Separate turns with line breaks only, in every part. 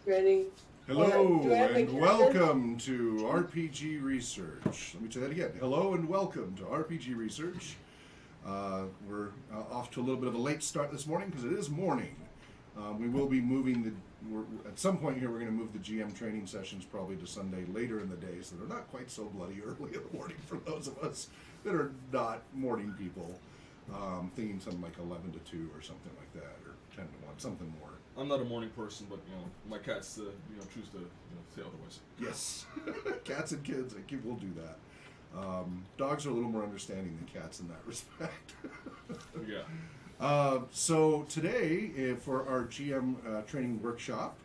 Ready?
Hello and welcome to RPG Research. Let me say that again. Hello and welcome to RPG Research. We're off to a little bit of a late start this morning because it is morning. We will be moving at some point here we're going to move the GM training sessions probably to Sunday later in the day, so they're not quite so bloody early in the morning for those of us that are not morning people. Thinking something like 11 to 2 or something like that, or 10 to 1, something more.
I'm not a morning person, but my cats choose to say otherwise.
Yes, cats and kids, we'll do that. Dogs are a little more understanding than cats in that respect.
Yeah.
So today, for our GM training workshop,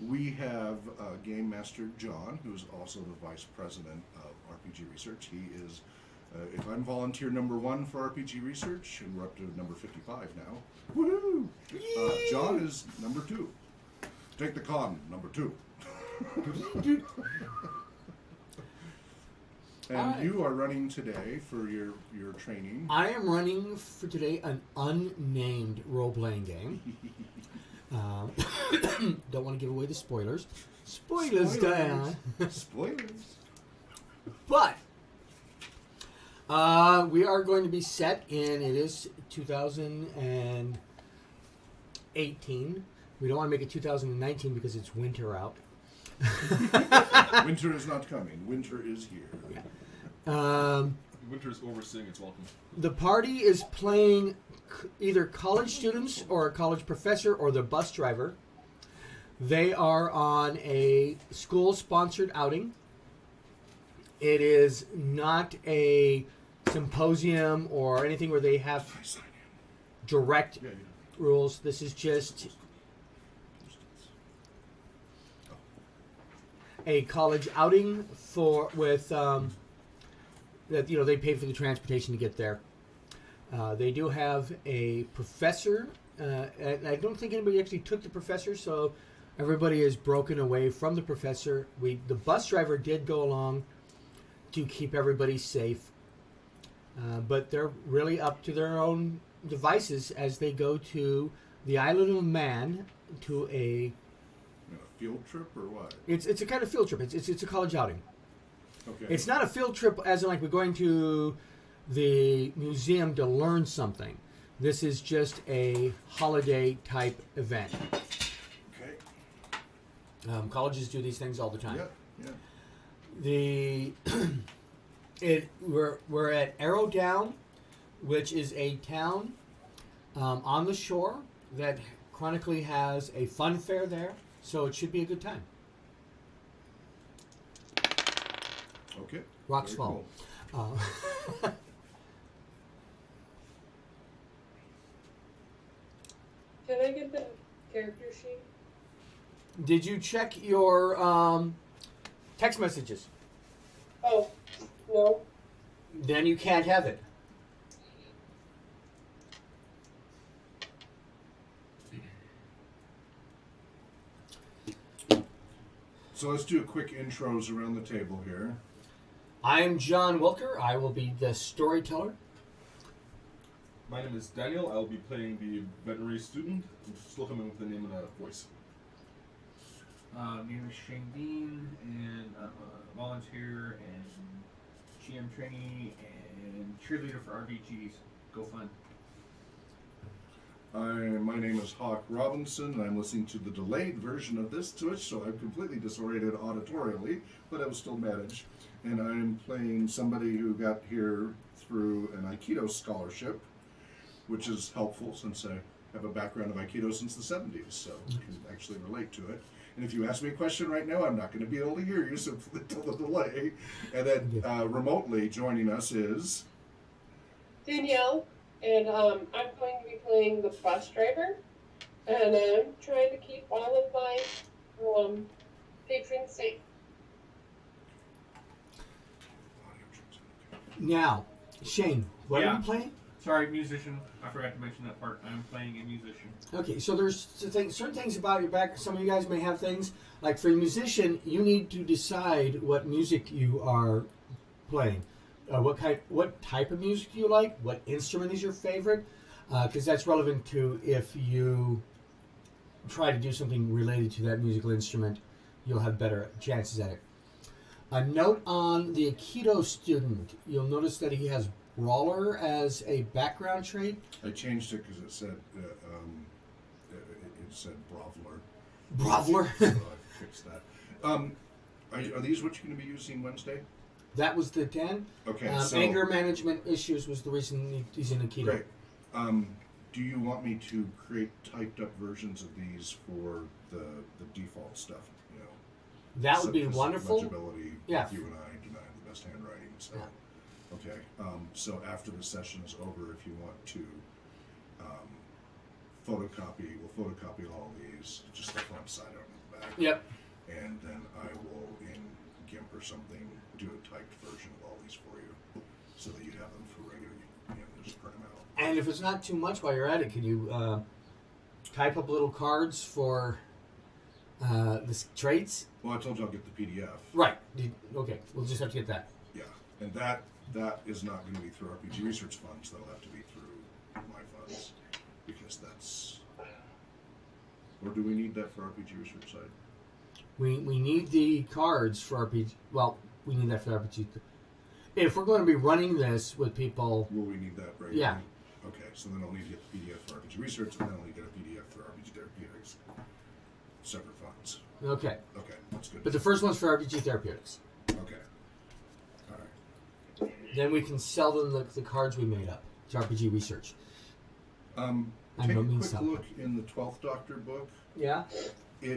we have Game Master John, who's also the Vice President of RPG Research. He is, if I'm volunteer number 1 for RPG Research, and we're up to number 55 now. Woohoo! John is number 2. Take the con, number 2. And you are running today for your training.
I am running for today an unnamed role-playing game. Don't want to give away the spoilers. Spoilers, Diane.
Spoilers.
But we are going to be set in, it is 2018. We don't want to make it 2019 because it's winter out.
Winter is not coming. Winter is here.
Winter is overstaying its welcome.
The party is playing either college students or a college professor or the bus driver. They are on a school-sponsored outing. It is not a symposium or anything where they have direct rules. This is just a college outing that they pay for the transportation to get there. They do have a professor. And I don't think anybody actually took the professor, so everybody is broken away from the professor. The bus driver did go along to keep everybody safe, but they're really up to their own devices as they go to the Island of Man to a
field trip or what?
It's a kind of field trip. It's a college outing.
Okay.
It's not a field trip as in like we're going to the museum to learn something. This is just a holiday type event.
Okay.
Colleges do these things all the time.
Yeah.
We're at Arrow Down, which is a town on the shore that chronically has a fun fair there, so it should be a good time.
Okay.
Rocks
Very
Fall.
cool.
Can I get the character sheet?
Did you check your text messages?
Oh, no.
Then you can't have it.
So let's do a quick intros around the table here.
I'm John Welker. I will be the storyteller.
My name is Daniel. I'll be playing the veterinary student. I'm still coming with the name and voice.
My name is Shane Dean, and I'm a volunteer and GM trainee and cheerleader for RBGs. Go fun.
My name is Hawk Robinson, and I'm listening to the delayed version of this Twitch, so I'm completely disoriented auditorially, but I will still manage. And I'm playing somebody who got here through an Aikido scholarship, which is helpful since I have a background of Aikido since the 70s, so I can actually relate to it. And if you ask me a question right now, I'm not going to be able to hear you, so until the delay. And then remotely joining us is
Danielle, and I'm going to be playing the bus driver, and I'm trying to keep all of my patrons safe.
Now, Shane, what are
Yeah.
you playing?
Sorry, musician. I forgot to mention that part. I'm playing a musician.
Okay, so there's certain things about your back. Some of you guys may have things like for a musician, you need to decide what music you are playing, what type of music you like, what instrument is your favorite, because that's relevant to if you try to do something related to that musical instrument, you'll have better chances at it. A note on the Aikido student, you'll notice that he has brawler as a background trait.
I changed it because it said Brovler.
Brawler.
So I fixed that. Are these what you're going to be using Wednesday?
That was the 10.
Okay. So
Anger management issues was the reason he's in Aikido.
great. Do you want me to create typed up versions of these for the default stuff? You know,
That would be
because
wonderful.
Legibility.
Yeah.
You and I do not have the best handwriting, so.
Yeah.
Okay. So after the session is over, if you want to we'll photocopy all these, just the front side on the back.
Yep.
And then I will, in GIMP or something, do a typed version of all these for you, so that you have them for regular, just print them out.
And if it's not too much while you're at it, can you type up little cards for the traits?
Well, I told you I'll get the PDF.
Right. Okay. We'll just have to get that.
Yeah, and that is not going to be through RPG Research funds. That'll have to be through my funds, because that's. Or do we need that for RPG Research side?
We need the cards for RPG. Well, we need that for RPG. If we're going to be running this with people.
Will we need that regularly?
Yeah.
Okay, so then I'll need to get the PDF for RPG Research, and then I'll need to get a PDF for RPG Therapeutics. Separate funds.
Okay.
Okay, that's good.
But the first one's for RPG Therapeutics.
Okay. All right.
Then we can sell them the cards we made up to RPG Research. I
Take a
don't mean
quick
so.
look in the 12th Doctor book.
Yeah.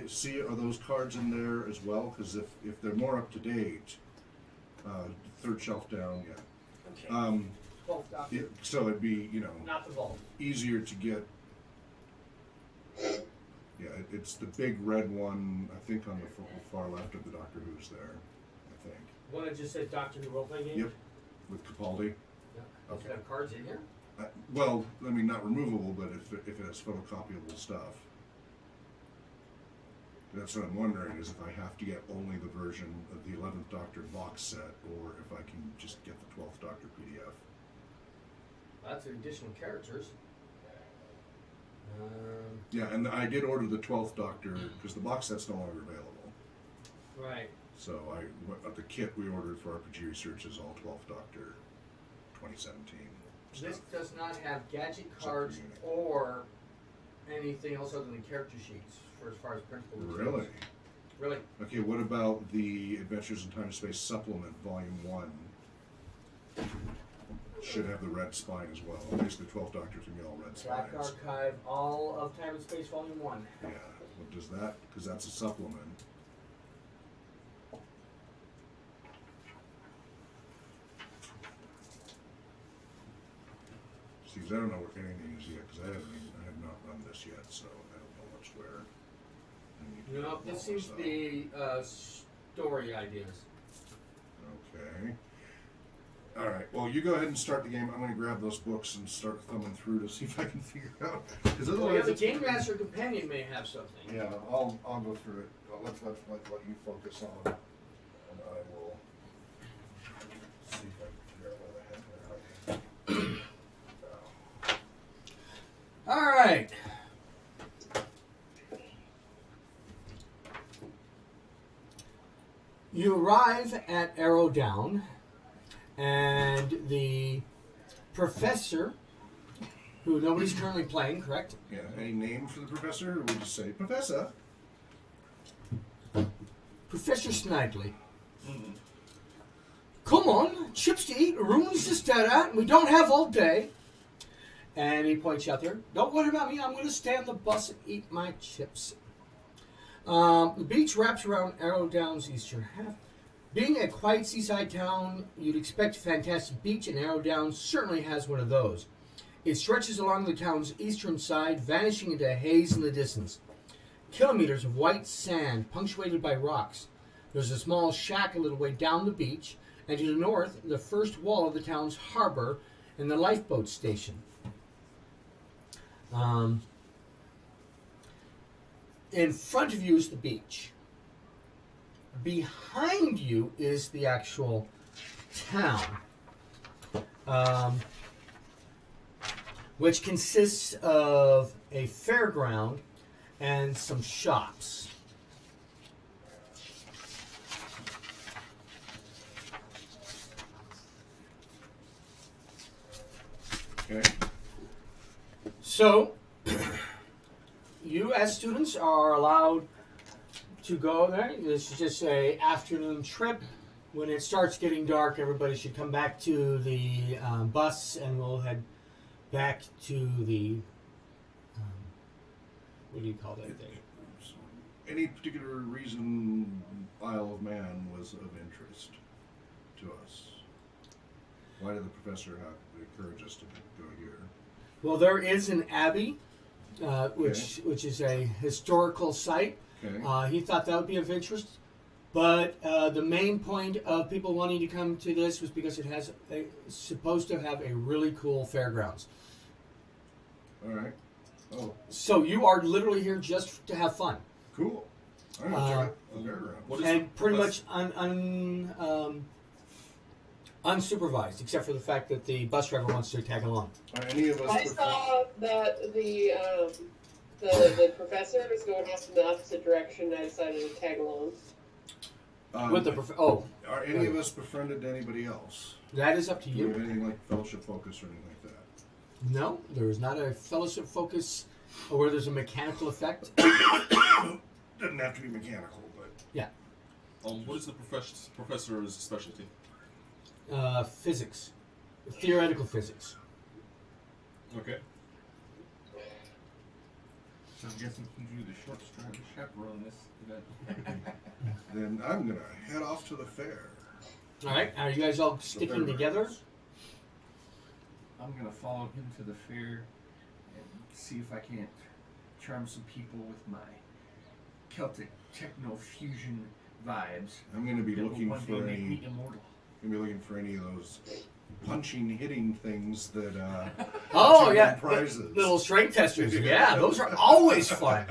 See, are those cards in there as well? Because if they're more up to date, third shelf down, yeah.
Okay. 12th Doctor.
So it'd be,
Not the vault.
easier to get. Yeah, it's the big red one, I think, on the far left of the Doctor Who's there, I think.
One that just says Doctor Who role-playing game?
Yep, with Capaldi.
Yeah.
Okay.
Does it have cards in here?
Well, I mean, not removable, but if it has photocopiable stuff. That's what I'm wondering, is if I have to get only the version of the 11th Doctor box set, or if I can just get the 12th Doctor PDF.
That's additional characters.
Yeah, and I did order the 12th Doctor, because the box set's no longer available.
Right.
So the kit we ordered for RPG Research is all 12th Doctor 2017.
This
stuff.
does not have gadget
Except
cards
for Unity.
or anything else other than character sheets for as far as principal materials.
Really?
Really?
Okay, what about the Adventures in Time and Space Supplement, Volume 1? Should have the red spine as well. Basically, 12 Doctors and all red
Black
spines.
Archive, all of Time and Space Volume 1.
Yeah, what does that? Because that's a supplement. See, 'cause I don't know where anything is yet, because I have not run this yet, so I don't know what's where. I need to
No,
get
this
all
seems to
up.
be story ideas.
Okay. All right. Well, you go ahead and start the game. I'm going to grab those books and start thumbing through to see if I can figure out. Because
Well, yeah,
otherwise,
the
it's-
Game Master Companion may have something.
yeah, I'll go through it. Let's let you focus on, and I will see if I can figure out where the heck they're hiding.
All right. You arrive at Arrow Down, and the professor, who nobody's currently playing, correct?
Yeah. Any name for the professor, or we just say Professor?
Professor Snidely. Come on, chips to eat, rooms to stare at, and we don't have all day. And he points out there, don't worry about me, I'm going to stay on the bus and eat my chips. The beach wraps around Arrow Down's eastern half. Being a quiet seaside town, you'd expect a fantastic beach, and Arrow Down certainly has one of those. It stretches along the town's eastern side, vanishing into a haze in the distance. Kilometers of white sand, punctuated by rocks. There's a small shack a little way down the beach, and to the north, the first wall of the town's harbor and the lifeboat station. In front of you is the beach. Behind you is the actual town, which consists of a fairground and some shops.
Okay.
So, you as students are allowed to go there. This is just a afternoon trip. When it starts getting dark, everybody should come back to the bus, and we'll head back to the what do you call that thing?
Any particular reason Isle of Man was of interest to us? Why did the professor have to encourage us to go here?
Well, there is an abbey, which is a historical site.
Okay.
He thought that would be of interest, but the main point of people wanting to come to this was because it has supposed to have a really cool fairgrounds.
All right. Oh,
So you are literally here just to have fun,
cool. I'm gonna check out the fairground.
What is
and pretty
profess-
much unsupervised, except for the fact that the bus driver wants to tag along.
Are any of us?
I saw that the professor was going off in the opposite direction. I decided to tag along.
With the
Are any of us befriended to anybody else?
that is up to
Do we have
you.
anything like fellowship focus or anything like that?
No, there is not a fellowship focus where there's a mechanical effect.
Doesn't have to be mechanical, but
Yeah,
what is the professor's specialty?
physics, theoretical physics.
Okay.
So I'm guessing you do the short straw to chaperone this event.
then I'm gonna head off to the fair.
All right, are you guys all sticking together?
I'm gonna follow him to the fair and see if I can't charm some people with my Celtic techno fusion vibes.
I'm gonna be
that will
looking
one day
for
make
any.
me immortal.
Gonna be looking for any of those punching, hitting things that.
Oh
win
yeah,
prizes.
little strength testers. Yeah, those are always fun.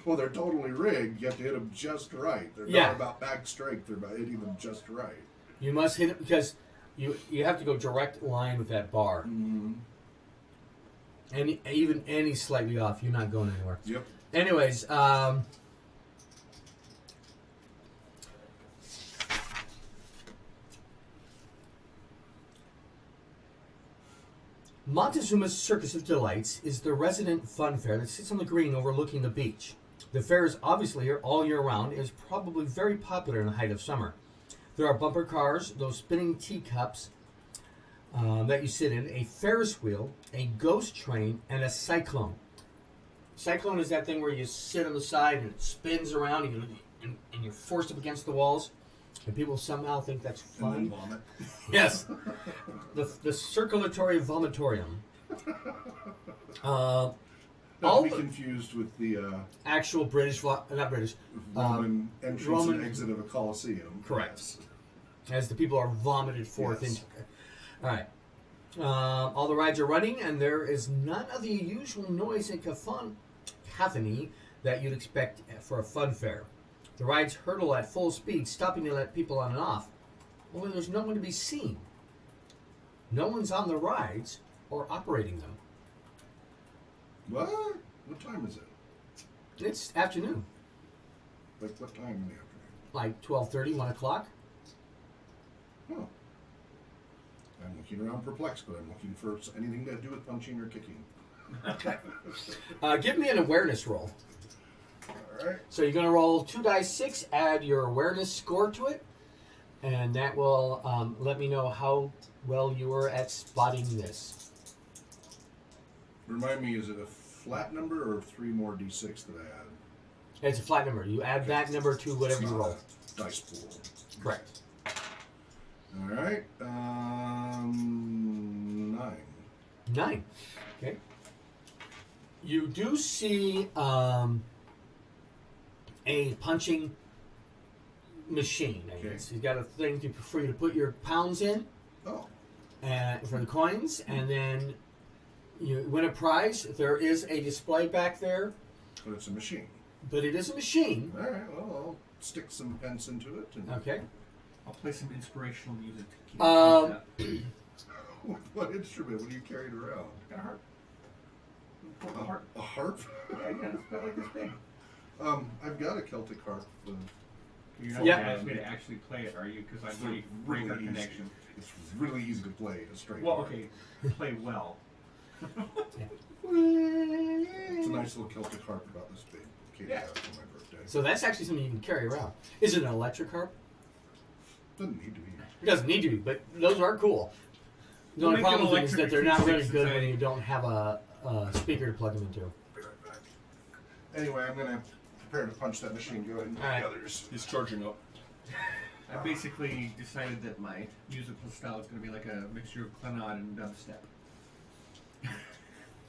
Well, they're totally rigged. You have to hit them just right. They're
Yeah.
not about back strength. They're about hitting them just right.
You must hit it because you have to go direct line with that bar.
Mm-hmm.
And even any slightly off, you're not going anywhere.
Yep.
Anyways, Montezuma's Circus of Delights is the resident fun fair that sits on the green overlooking the beach. The fair is obviously here all year round and is probably very popular in the height of summer. There are bumper cars, those spinning teacups that you sit in, a Ferris wheel, a ghost train, and a cyclone. Cyclone is that thing where you sit on the side and it spins around and you're forced up against the walls. And people somehow think that's fun.
And then vomit.
Yes. The circulatory vomitorium.
Not
All
to be
the
confused with the
actual British, not British,
Roman entrance
Roman-
and exit of a Colosseum.
Correct.
Yes.
as the people are vomited forth
Yes.
into. All right. All the rides are running, and there is none of the usual noise and cacophony that you'd expect for a fun fair. The rides hurtle at full speed, stopping to let people on and off. Only there's no one to be seen. No one's on the rides or operating them.
What? What time is it?
It's afternoon,
Like what time in the afternoon?
like 12:30, 1 o'clock.
Oh. I'm looking around perplexed, but I'm looking for anything to do with punching or kicking.
Give me an awareness roll.
Alright.
So you're going to roll 2 dice 6, add your awareness score to it, and that will let me know how well you are at spotting this.
Remind me, is it a flat number or 3 more d6 that I add?
It's a flat number. You add that number to whatever
It's
you
not
roll.
a dice pool.
Correct.
Alright. 9.
9. Okay. You do see a punching machine. I
Okay.
guess. You've got a thing for you to put your pounds in
Oh.
for the coins, and then you win a prize. There is a display back there,
But it's a machine.
but it is a machine.
Alright, well, I'll stick some pence into it. And
Okay.
I'll play some inspirational music to keep
Um,
it up.
What instrument? What are you carrying around?
Got a harp. Pull the harp.
A harp?
Yeah, it's about like this big.
I've got a Celtic harp.
You're not
Yeah.
going to ask me to actually play it, are you? Because I'm pretty breaker
easy.
connection.
It's really easy to play a straight
Well,
harp.
okay, play well.
It's a nice little Celtic harp about this big. Katie
Yeah.
got it for my birthday.
So that's actually something you can carry around. Is it an electric harp?
Doesn't need to be.
It doesn't need to be, but those are cool. The
We'll
only
make them
problem is that
electric
they're not really
acoustics
good when
society.
you don't have a speaker to plug them into.
Be right back. Anyway, I'm gonna prepare to punch that machine. Go ahead and do
Alright.
the others.
He's charging up.
I basically decided that my musical style is going to be like a mixture of Clannad and dubstep.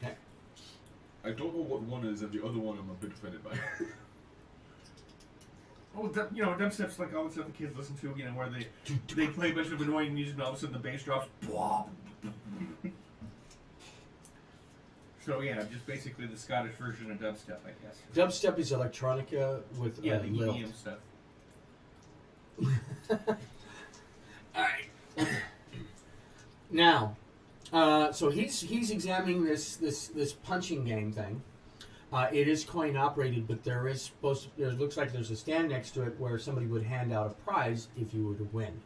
Okay.
I don't know what one is, and the other one I'm a bit offended by.
Oh, dubstep's like all the stuff the kids listen to, where they play a bunch of annoying music and all of a sudden the bass drops. So yeah, just basically the Scottish version of dubstep, I guess.
Dubstep is electronica with
Yeah, the
lilt.
EDM stuff.
Alright. Now, so he's examining this punching game thing. It is coin operated, but there looks like there's a stand next to it where somebody would hand out a prize if you were to win.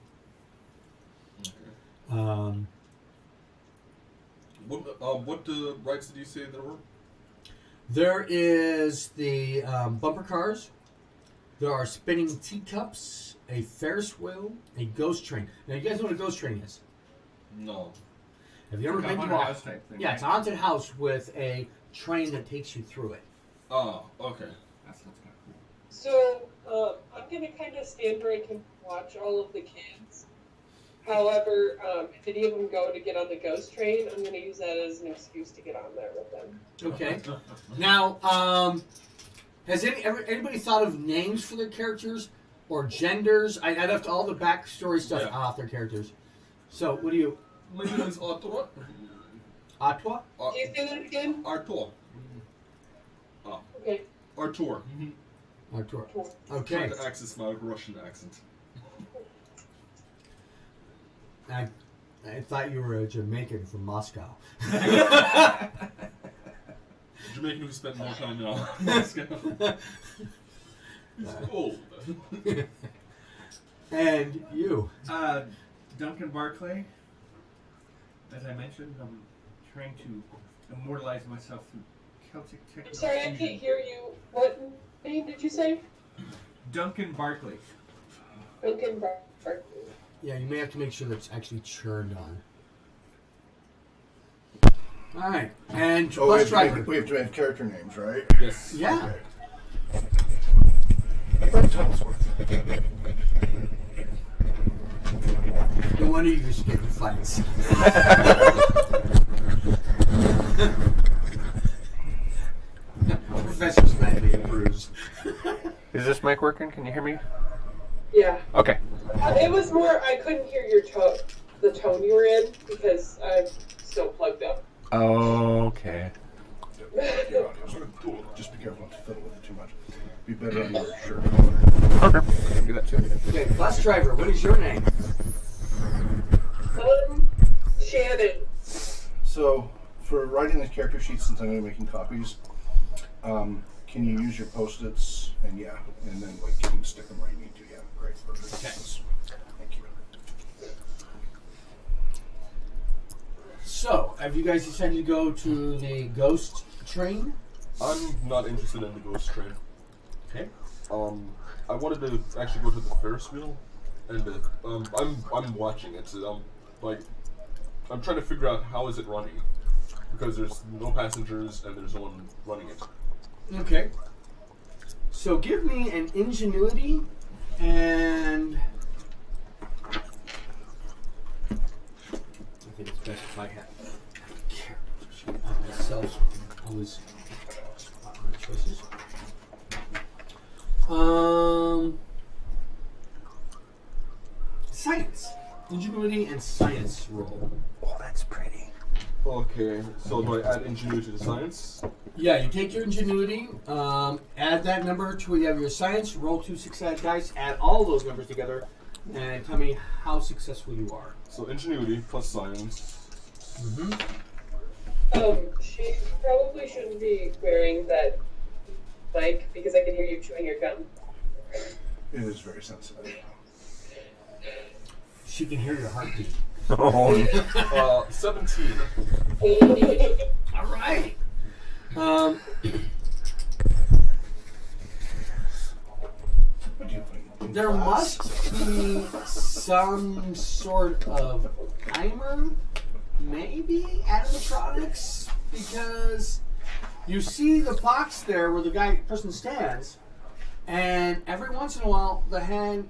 Okay. What rides did you say there were?
There is the bumper cars. There are spinning teacups, a Ferris wheel, a ghost train. Now, you guys know what a ghost train is?
No.
Have you ever
Like a
been to
haunted
one?
house type thing,
Yeah,
right?
it's a haunted house with a train that takes you through it.
Oh, okay.
That sounds kind of cool.
So I'm gonna kind of stand where I can watch all of the kids. However, if any of them go to get on the ghost train, I'm gonna use that as an excuse to get on there with them.
Okay. Now, has anybody thought of names for their characters or genders? I left all the backstory stuff
Yeah.
off their characters. So, what do you?
My name is Arthur.
Atwa?
Can you say that again?
Arthur.
Okay.
Artur.
Artur.
Cool.
Okay.
Trying to access my Russian accent.
I thought you were a Jamaican from Moscow.
Jamaican who spent more time in Moscow. It's cold.
And you.
Duncan Barclay, as I mentioned, I'm trying to immortalize myself through Celtic techno.
I'm sorry, I can't hear you. What name did you say?
Duncan Barkley.
Duncan Barkley.
Yeah, you may have to make sure that's actually churned on. All right, and bus driver.
We have to have character names, right?
Yes.
Yeah.
Brent Tuttlesworth.
No wonder you used to get in fights. Professor's madly improves.
Is this mic working? Can you hear me?
Yeah.
Okay.
It was more, I couldn't hear your tone, the tone you were in, because I'm still plugged up.
Okay.
Just be careful not to fiddle with it too much. Be better on your shirt.
Okay. I can do that too.
Okay, bus driver, what is your name?
Shannon.
So, for writing the character sheets, since I'm going to be making copies, can you use your Post-its and then like you can stick them where you need to? Yeah, great, perfect.
Okay.
Thank you.
So, have you guys decided to go to the ghost train?
I'm not interested in the ghost train.
Okay.
I wanted to actually go to the Ferris wheel, and I'm watching it. Like, I'm trying to figure out how is it running, because there's no passengers and there's no one running it.
Okay. So give me an ingenuity and I think it's best if I have characters myself always spot my choices. Science. Ingenuity and science roll.
Oh, that's pretty.
Okay, so do I add ingenuity to science?
Yeah, you take your ingenuity, add that number to where you have your science, roll 2 6-sided dice, add all those numbers together, and tell me how successful you are.
So ingenuity plus science.
Mm-hmm.
She probably shouldn't be wearing that mic because I can hear you chewing your gum.
It is very sensitive.
She can hear your heartbeat.
Oh.
17.
All right.
What do you think?
There must be some sort of timer, maybe animatronics, because you see the box there where the person stands, and every once in a while the hand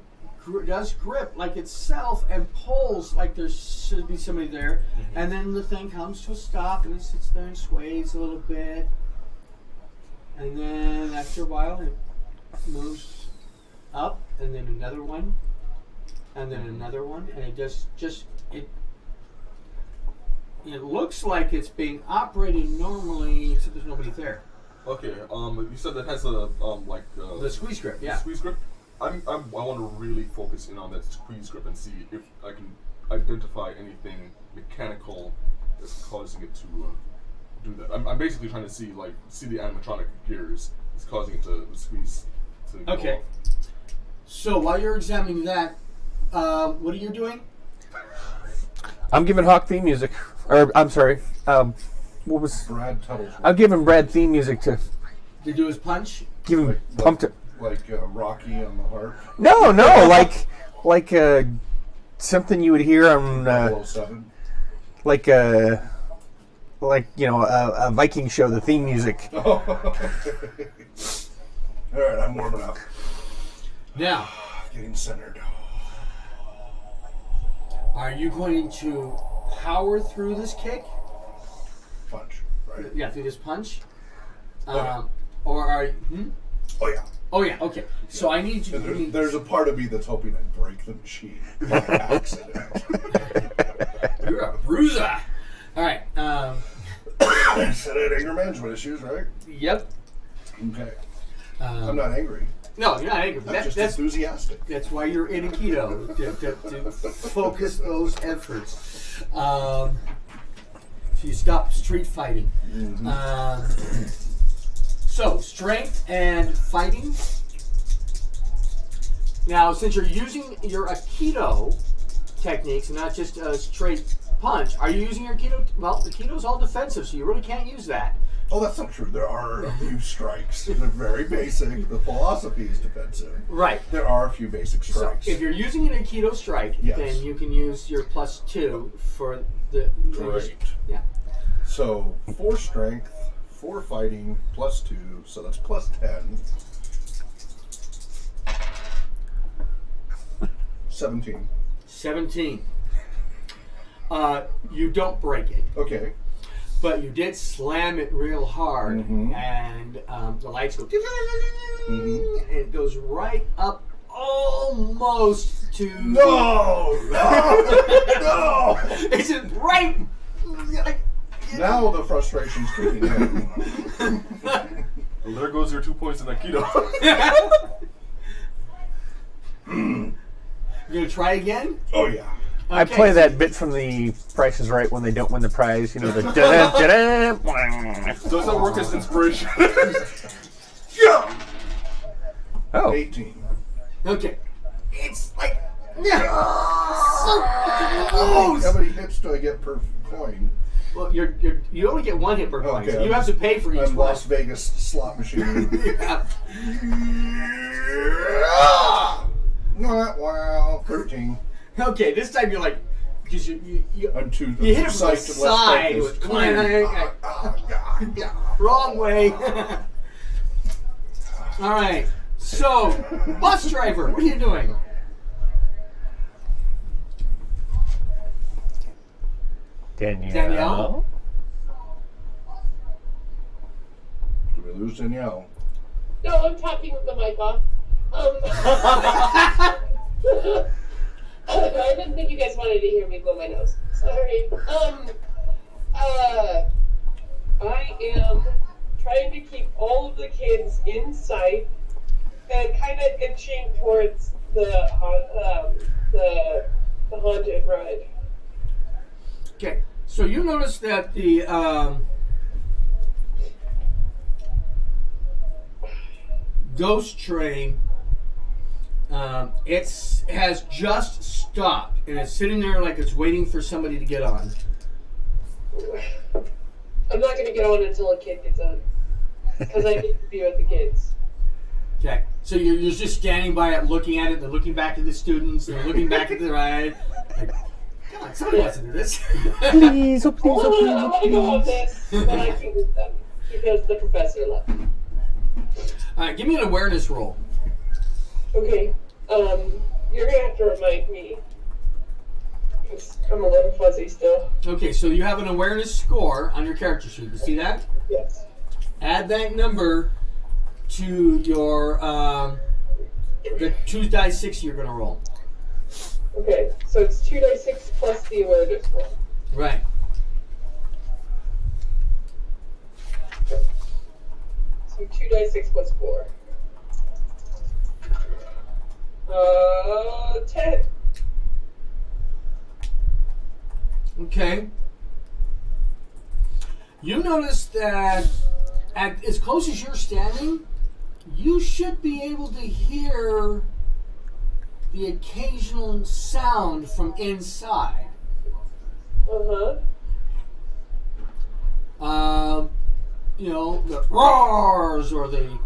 does grip like itself and pulls like there should be somebody there, and then the thing comes to a stop and it sits there and sways a little bit, and then after a while it moves up, and then another one, and then another one, and it it looks like it's being operated normally, except there's nobody there.
Okay, you said that has a
The squeeze grip, yeah.
Squeeze grip. I want to really focus in on that squeeze grip and see if I can identify anything mechanical that's causing it to do that. I'm basically trying to see the animatronic gears that's causing it to squeeze to go
Okay.
off.
So while you're examining that, what are you doing?
I'm giving Hawk theme music. Or, I'm sorry. What was...
Brad Tuttlesworth.
I'm giving Brad theme music to...
To do his punch?
Give him pumped...
Like Rocky on the harp.
No, like something you would hear on...
007.
like a Viking show, the theme music.
All right, I'm warming up.
Now,
Getting centered.
are you going to power through this kick?
Punch, right?
Yeah, through this punch?
Yeah.
Or are you...
Oh, yeah.
Oh, yeah, okay. So I need you...
There's a part of me that's hoping I break the machine by accident.
You're a bruiser! All right.
Said I had anger management issues, right?
Yep.
Okay. I'm not angry.
No, you're not angry.
I'm just enthusiastic.
That's why you're in Aikido, to focus those efforts. So you stop street fighting.
Mm-hmm.
So, strength and fighting. Now, since you're using your Aikido techniques and not just straight punch. Are you using your Aikido? Well, the Aikido's all defensive, so you really can't use that.
Oh, that's not true. There are a few strikes. They're very basic. The philosophy is defensive.
Right.
There are a few basic strikes.
So if you're using an Aikido strike,
Yes.
then you can use your +2 for the...
Great.
Yeah.
So 4 strength, 4 fighting, +2, so that's +10. 17.
17. You don't break it,
Okay.
but you did slam it real hard, and the lights go... And it goes right up almost to...
No! No!
It's just right... Like,
Now the frustration's kicking in.
Well, there goes your 2 points in Aikido.
you gonna try again?
Oh, yeah.
I play that bit from the Price is Right when they don't win the prize. You know, the da-da, da-da.
Does that work as inspiration?
Yeah!
Oh.
18.
Okay. It's like... so close!
How many hits do I get per coin?
Well, you only get 1 hit per coin, so
Okay.
you have to pay for each
I'm
one.
Las Vegas slot machine.
Yeah.
Wow, 13.
Okay, this time you're like... Because you
I'm too
hit it from the
psyched and less
side.
focused.
Come on. Wrong way. All right. So, bus driver, what are you doing? Danielle?
Did we lose Danielle?
No, I'm talking with the mic off. I didn't think you guys wanted to hear me blow my nose. Sorry. I am trying to keep all of the kids in sight and kind of inching towards the haunted ride.
Okay, so you notice that the ghost train, it has just stopped and it's sitting there like it's waiting for somebody to get on.
I'm not going to get on until a kid gets on. Because I need to be with the kids.
Okay, so you're just standing by it, looking at it, and looking back at the students, and looking back at the ride. Like, come on, somebody wants to do this.
Please, oh please,
I
oh
want to go on
please.
this, but I can't with them. Because the professor left.
All right, give me an awareness roll.
Okay, you're going to have to remind me. Because I'm a little fuzzy still.
Okay, so you have an awareness score on your character sheet. You see that?
Yes.
Add that number to your the 2 dice 6 you're going to roll.
Okay, so it's 2 dice 6 plus the awareness roll.
Right.
So 2 dice 6 plus 4. 10.
Okay. You notice that at as close as you're standing, you should be able to hear the occasional sound from inside. You know, the roars or the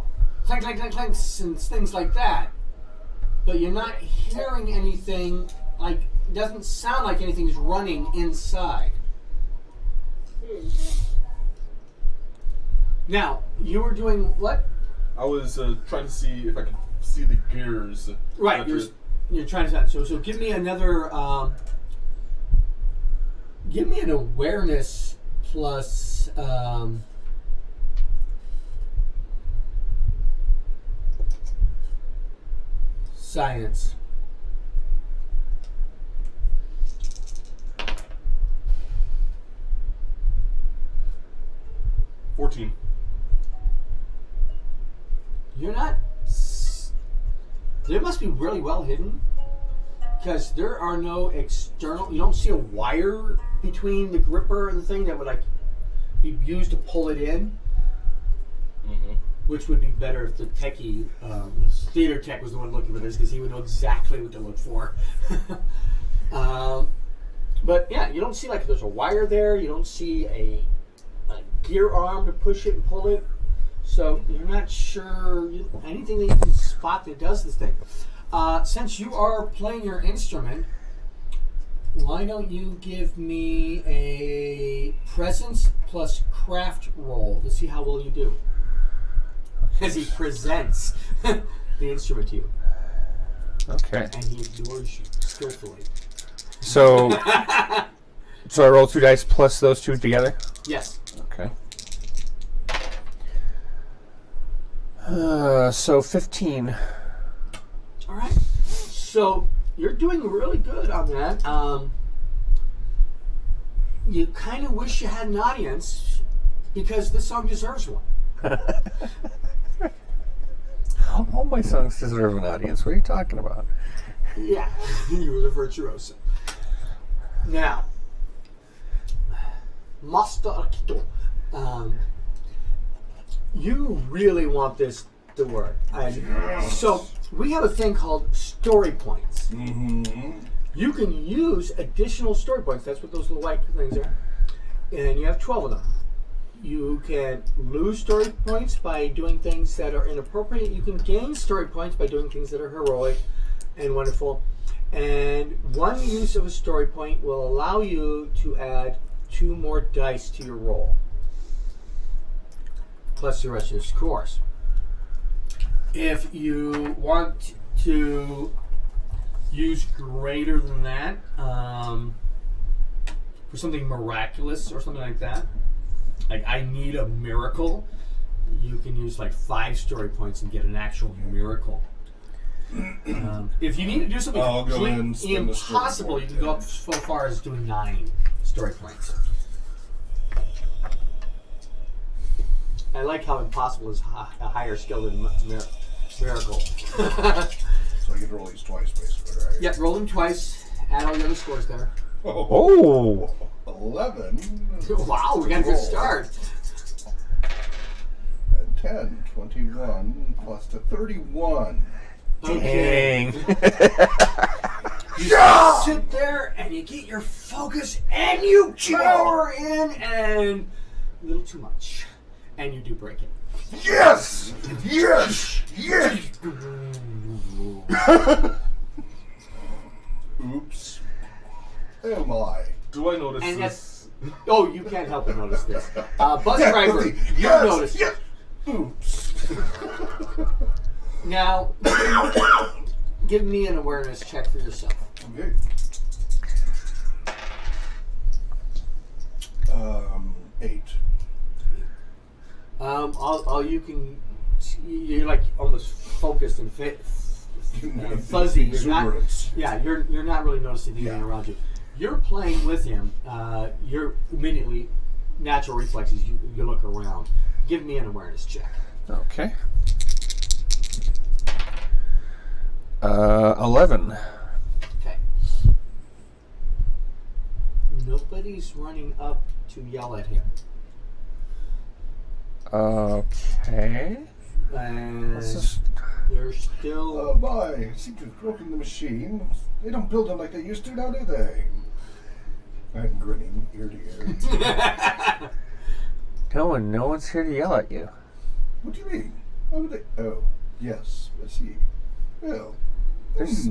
clank, clank, clank, clanks and things like that. But you're not hearing anything, like, it doesn't sound like anything's running inside. Now, you were doing what?
I was trying to see if I could see the gears.
Right,
after-
you're trying to. So give me another. Give me an awareness plus. Science.
$14.
You're not. They must be really well hidden because there are no external. You don't see a wire between the gripper and the thing that would like be used to pull it in. Which would be better if the techie, the theater tech was the one looking for this because he would know exactly what to look for. But yeah, you don't see like there's a wire there. You don't see a gear arm to push it and pull it. So you're not sure anything that you can spot that does this thing. Since you are playing your instrument, why don't you give me a presence plus craft roll to see how well you do? As he presents the instrument to you.
Okay.
And he ignores you skillfully.
So, so I roll 2 dice plus those 2 together?
Yes.
Okay. So 15.
All right. So you're doing really good on that. You kind of wish you had an audience because this song deserves one.
All my songs deserve an audience. What are you talking about?
Yeah, you were the virtuoso. Now, Master Akito, you really want this to work. So we have a thing called story points.
Mm-hmm.
You can use additional story points. That's what those little white things are. And you have 12 of them. You can lose story points by doing things that are inappropriate. You can gain story points by doing things that are heroic and wonderful. And one use of a story point will allow you to add 2 more dice to your roll, plus the rest of your scores. If you want to use greater than that for something miraculous or something like that, like I need a miracle, you can use like 5 story points and get an actual miracle. If you need to do something completely impossible, you can go up so far as doing 9 story points. I like how impossible is a higher skill than miracle.
So I get to roll these twice, basically, right?
Yep, roll them twice. Add all the other scores there.
Oh!
11.
Wow, we got a good start.
And 10, 21, plus to 31.
Okay.
Dang.
You sit there and you get your focus and you power in and a little too much. And you do break it.
Yes! Yes! Yes! Oops. Am I?
Do I notice
And
this?
Oh, you can't help but notice this. Bus driver, you notice.
Yes! Oops.
Now, give me an awareness check for yourself.
Okay. 8.
All you can, you're like almost focused and fuzzy. You're not, yeah, you're not really noticing anything around you. You're playing with him. You're immediately natural reflexes. You look around. Give me an awareness check.
Okay. 11.
Okay. Nobody's running up to yell at him.
Okay.
And
What's this?
they're still.
Oh my, seem to have broken the machine. They don't build them like they used to now, do they? I'm grinning ear to ear.
No one's here to yell at you.
What do you mean? Why would they? Oh, yes, I see. Well,
There's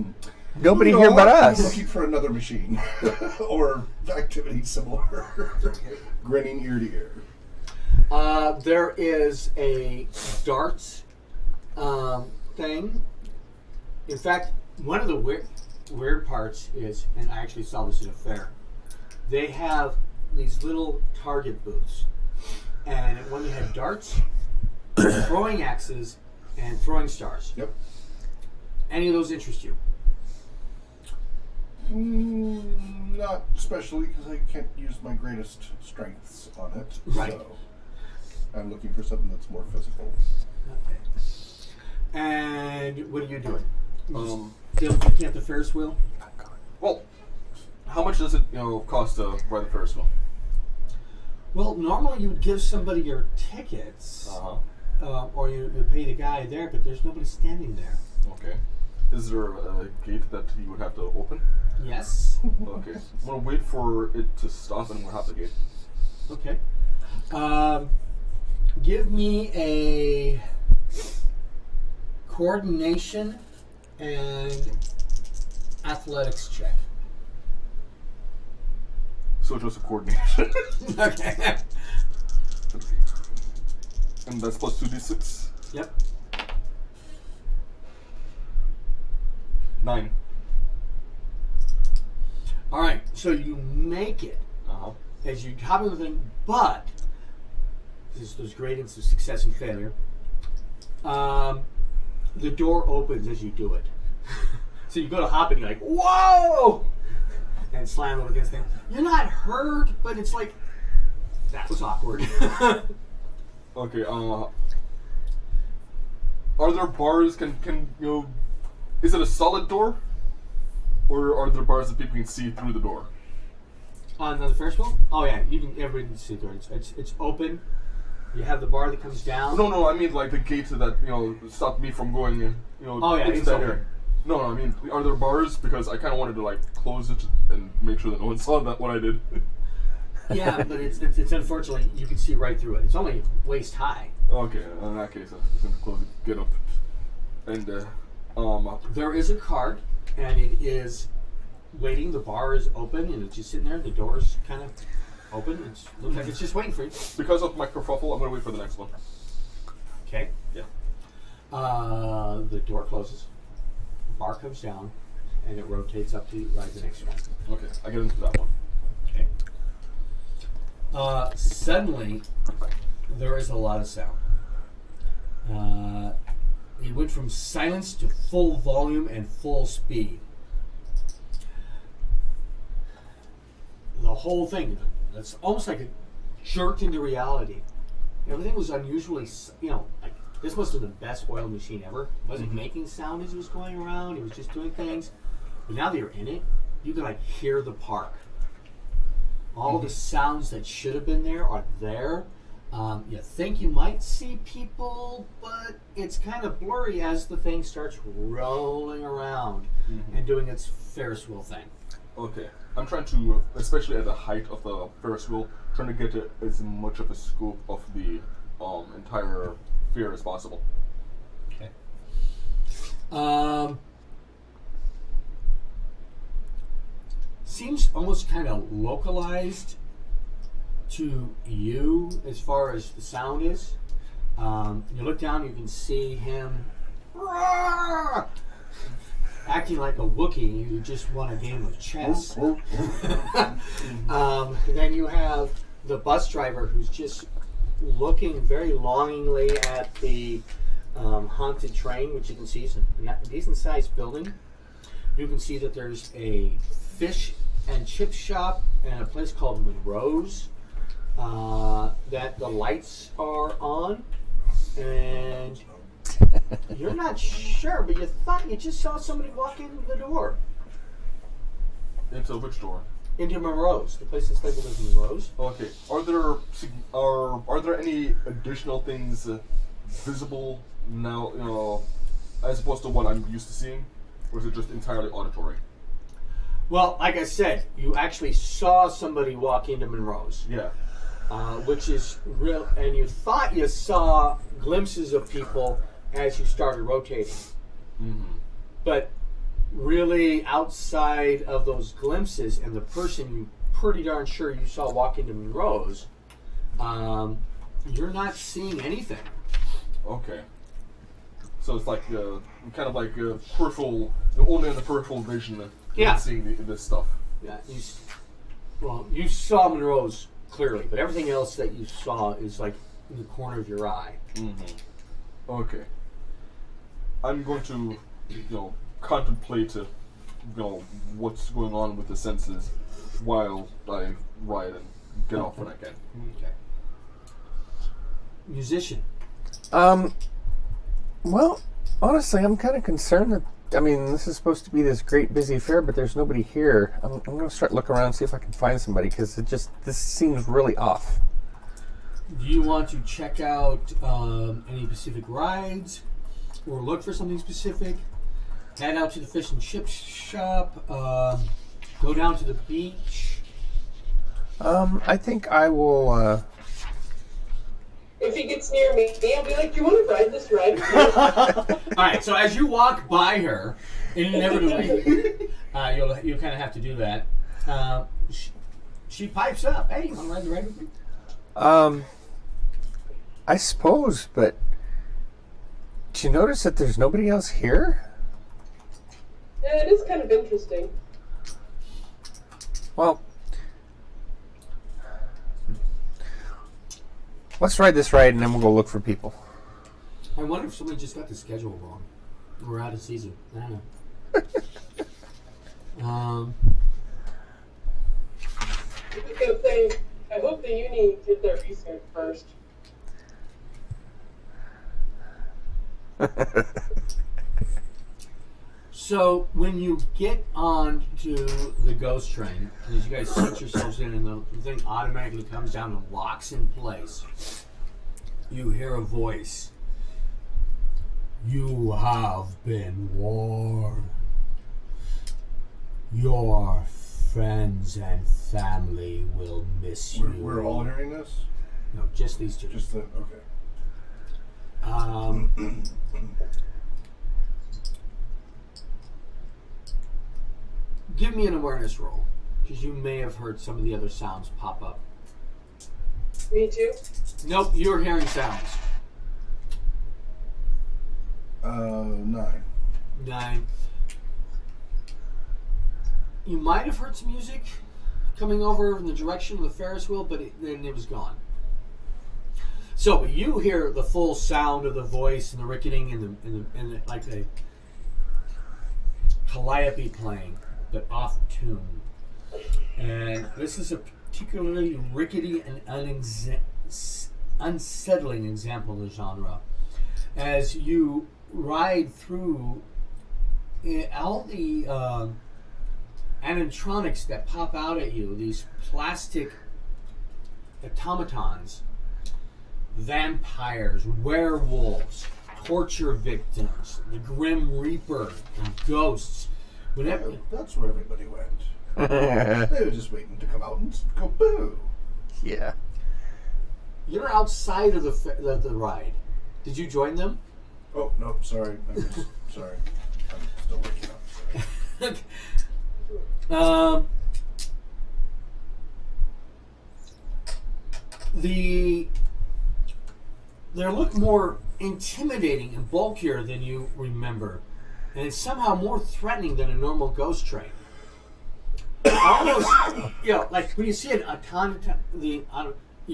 nobody
no,
here but
I'm
us.
looking for another machine or activity similar. Grinning ear to ear.
There is a darts thing. In fact, one of the weird parts is, and I actually saw this at a fair, they have these little target booths. And when they had darts, throwing axes, and throwing stars.
Yep.
Any of those interest you?
Not especially because I can't use my greatest strengths on it.
Right.
So I'm looking for something that's more physical.
Okay. And what are you doing? Still looking at the Ferris wheel?
Well, how much does it cost to ride the Ferris wheel?
Well, normally you would give somebody your tickets, or you would pay the guy there, but there's nobody standing there.
Okay. Is there a gate that he would have to open?
Yes.
Okay. I'm gonna wait for it to stop and I'm gonna hop the gate.
Okay. Give me a coordination and athletics check.
So just a coordination.
Okay.
And that's plus 2d6.
Yep.
9.
All right. So you make it
Uh-huh.
as you hop in the thing, but there's gradients of success and failure. The door opens as you do it. So you go to hop and you're like, whoa! And slam it against the thing. You're not hurt, but it's like, that was awkward.
Okay, are there bars, can you know, is it a solid door? Or are there bars that people can see through the door?
On the first one? Oh yeah, everybody can see through it. It's open. You have the bar that comes down.
No, I mean like the gate that, you know, stopped me from going, you know,
Oh, yeah,
into
it's
that
open.
area. No, I mean, are there bars? Because I kind of wanted to like close it and make sure that no one saw that what I did.
Yeah, but it's unfortunately, you can see right through it. It's only waist high.
Okay, in that case, I'm just gonna close it, get up, and
There is a cart, and it is waiting. The bar is open, and it's just sitting there. The door's kind of open. It looks like it's just waiting for you.
because of my kerfuffle, I'm gonna wait for the next one.
Okay.
Yeah.
The door closes. The bar comes down, and it rotates up to right the next one.
Okay, I get into that one.
Okay. Suddenly, there is a lot of sound. It went from silence to full volume and full speed. The whole thing, it's almost like it jerked into reality. Everything was unusually, like this must have been the best oiled machine ever. It wasn't making sound as it was going around. It was just doing things. But now that you're in it, you can like hear the park. All the sounds that should have been there are there. You think you might see people, but it's kind of blurry as the thing starts rolling around and doing its Ferris wheel thing.
Okay, I'm trying to, especially at the height of the Ferris wheel, trying to get to as much of a scope of the entire fair as possible.
Okay. Seems almost kind of localized to you as far as the sound is. You look down, you can see him acting like a Wookiee who just won a game of chess. Then you have the bus driver who's just looking very longingly at the haunted train, which you can see is a decent sized building. You can see that there's a fish and chip shop and a place called Monroe's that the lights are on, and you're not sure, but you thought you just saw somebody walk in the door.
Into which door?
Into Monroe's, the place that's labeled as Monroe's.
Okay. Are there any additional things visible now, you know, as opposed to what I'm used to seeing, or is it just entirely auditory?
Well, like I said, you actually saw somebody walk into Monroe's.
Yeah.
Which is real, and you thought you saw glimpses of people as you started rotating. But really, outside of those glimpses and the person you pretty darn sure you saw walk into Monroe's, you're not seeing anything.
Okay. So it's like kind of like peripheral, only in the peripheral vision.
Yeah.
Seeing this stuff.
Yeah. You saw Monroe's clearly, but everything else that you saw is like in the corner of your eye.
Okay. I'm going to, contemplate, what's going on with the senses while I ride and get off when I can.
Okay. Musician.
Well, honestly, I'm kind of concerned that, this is supposed to be this great busy fair, but there's nobody here. I'm going to start looking around and see if I can find somebody, because this seems really off.
Do you want to check out any specific rides, or look for something specific? Head out to the fish and chip shop. Go down to the beach.
I think I will.
If he gets near me, I'll be like, "Do you want to ride this ride?"
All right. So as you walk by her, inevitably, you'll kind of have to do that. She pipes up. Hey, you want to ride the ride with me?
I suppose, but did you notice that there's nobody else here?
Yeah, it is kind of interesting.
Well, let's ride this ride and then we'll go look for people.
I wonder if somebody just got the schedule wrong. We're out of season. I don't know.
I was gonna say, I hope the uni did their research first.
So when you get on to the ghost train, as you guys set yourselves in and the thing automatically comes down and locks in place, you hear a voice. You have been warned. Your friends and family will miss you.
We're all hearing this?
No, just these two.
Just the, okay.
Give me an awareness roll, because you may have heard some of the other sounds pop up.
Me too.
Nope, you're hearing sounds.
9.
9. You might have heard some music coming over in the direction of the Ferris wheel, but then it was gone. So you hear the full sound of the voice and the ricketing and the like a calliope playing, but off tune. And this is a particularly rickety and unsettling example of the genre. As you ride through all the animatronics that pop out at you, these plastic automatons, vampires, werewolves, torture victims, the Grim Reaper, and ghosts. Whenever
That's where everybody went. They were just waiting to come out and go boo.
Yeah.
you're outside of the ride, did you join them?
Oh, no, sorry. Sorry. I'm still waking up. Sorry.
They look more intimidating and bulkier than you remember, and it's somehow more threatening than a normal ghost train. Almost, like when you see an automaton, you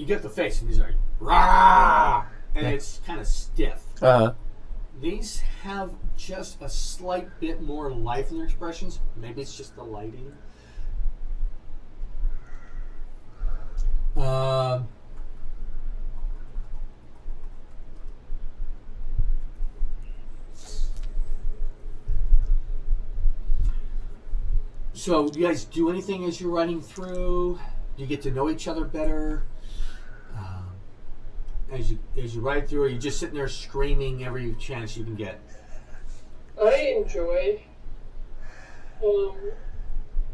get the face, and he's like, rah, and it's kind of stiff. These have just a slight bit more life in their expressions. Maybe it's just the lighting. So, do you guys do anything as you're running through? Do you get to know each other better? As you ride through, or are you just sitting there screaming every chance you can get?
I enjoy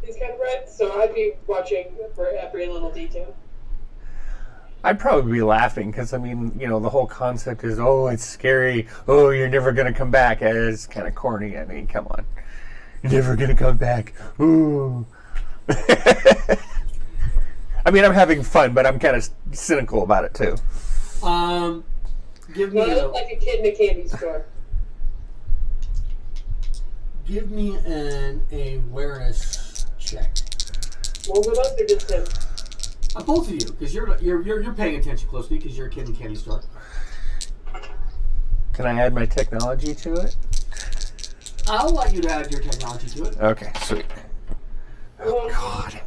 these kind of rides, so I'd be watching for every little detail.
I'd probably be laughing because, I mean, the whole concept is, oh, it's scary. Oh, you're never going to come back. It's kind of corny. I mean, come on. You're never going to come back. Ooh. I mean, I'm having fun, but I'm kind of cynical about it, too.
Give me
I look like a kid in a candy store.
Give me an awareness check.
Well, with us or just him?
Both of you, because you're paying attention closely because you're a kid in a candy store.
Can I add my technology to it?
I'll let you to add your technology to it.
Okay, sweet. Oh, God.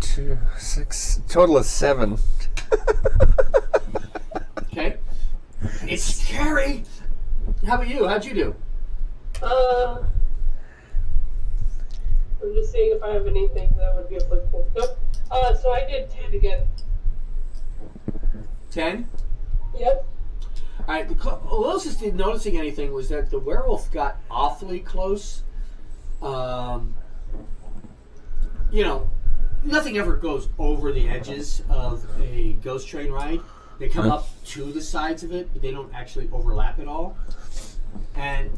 2, 6, total of 7.
Okay. It's scary. How about you? How'd you do?
I'm just seeing if I have anything that would be applicable. Nope. So I did 10 again.
10?
Yep.
All right. The closest to noticing anything was that the werewolf got awfully close. you know, nothing ever goes over the edges of a ghost train ride. They come up to the sides of it, but they don't actually overlap at all. And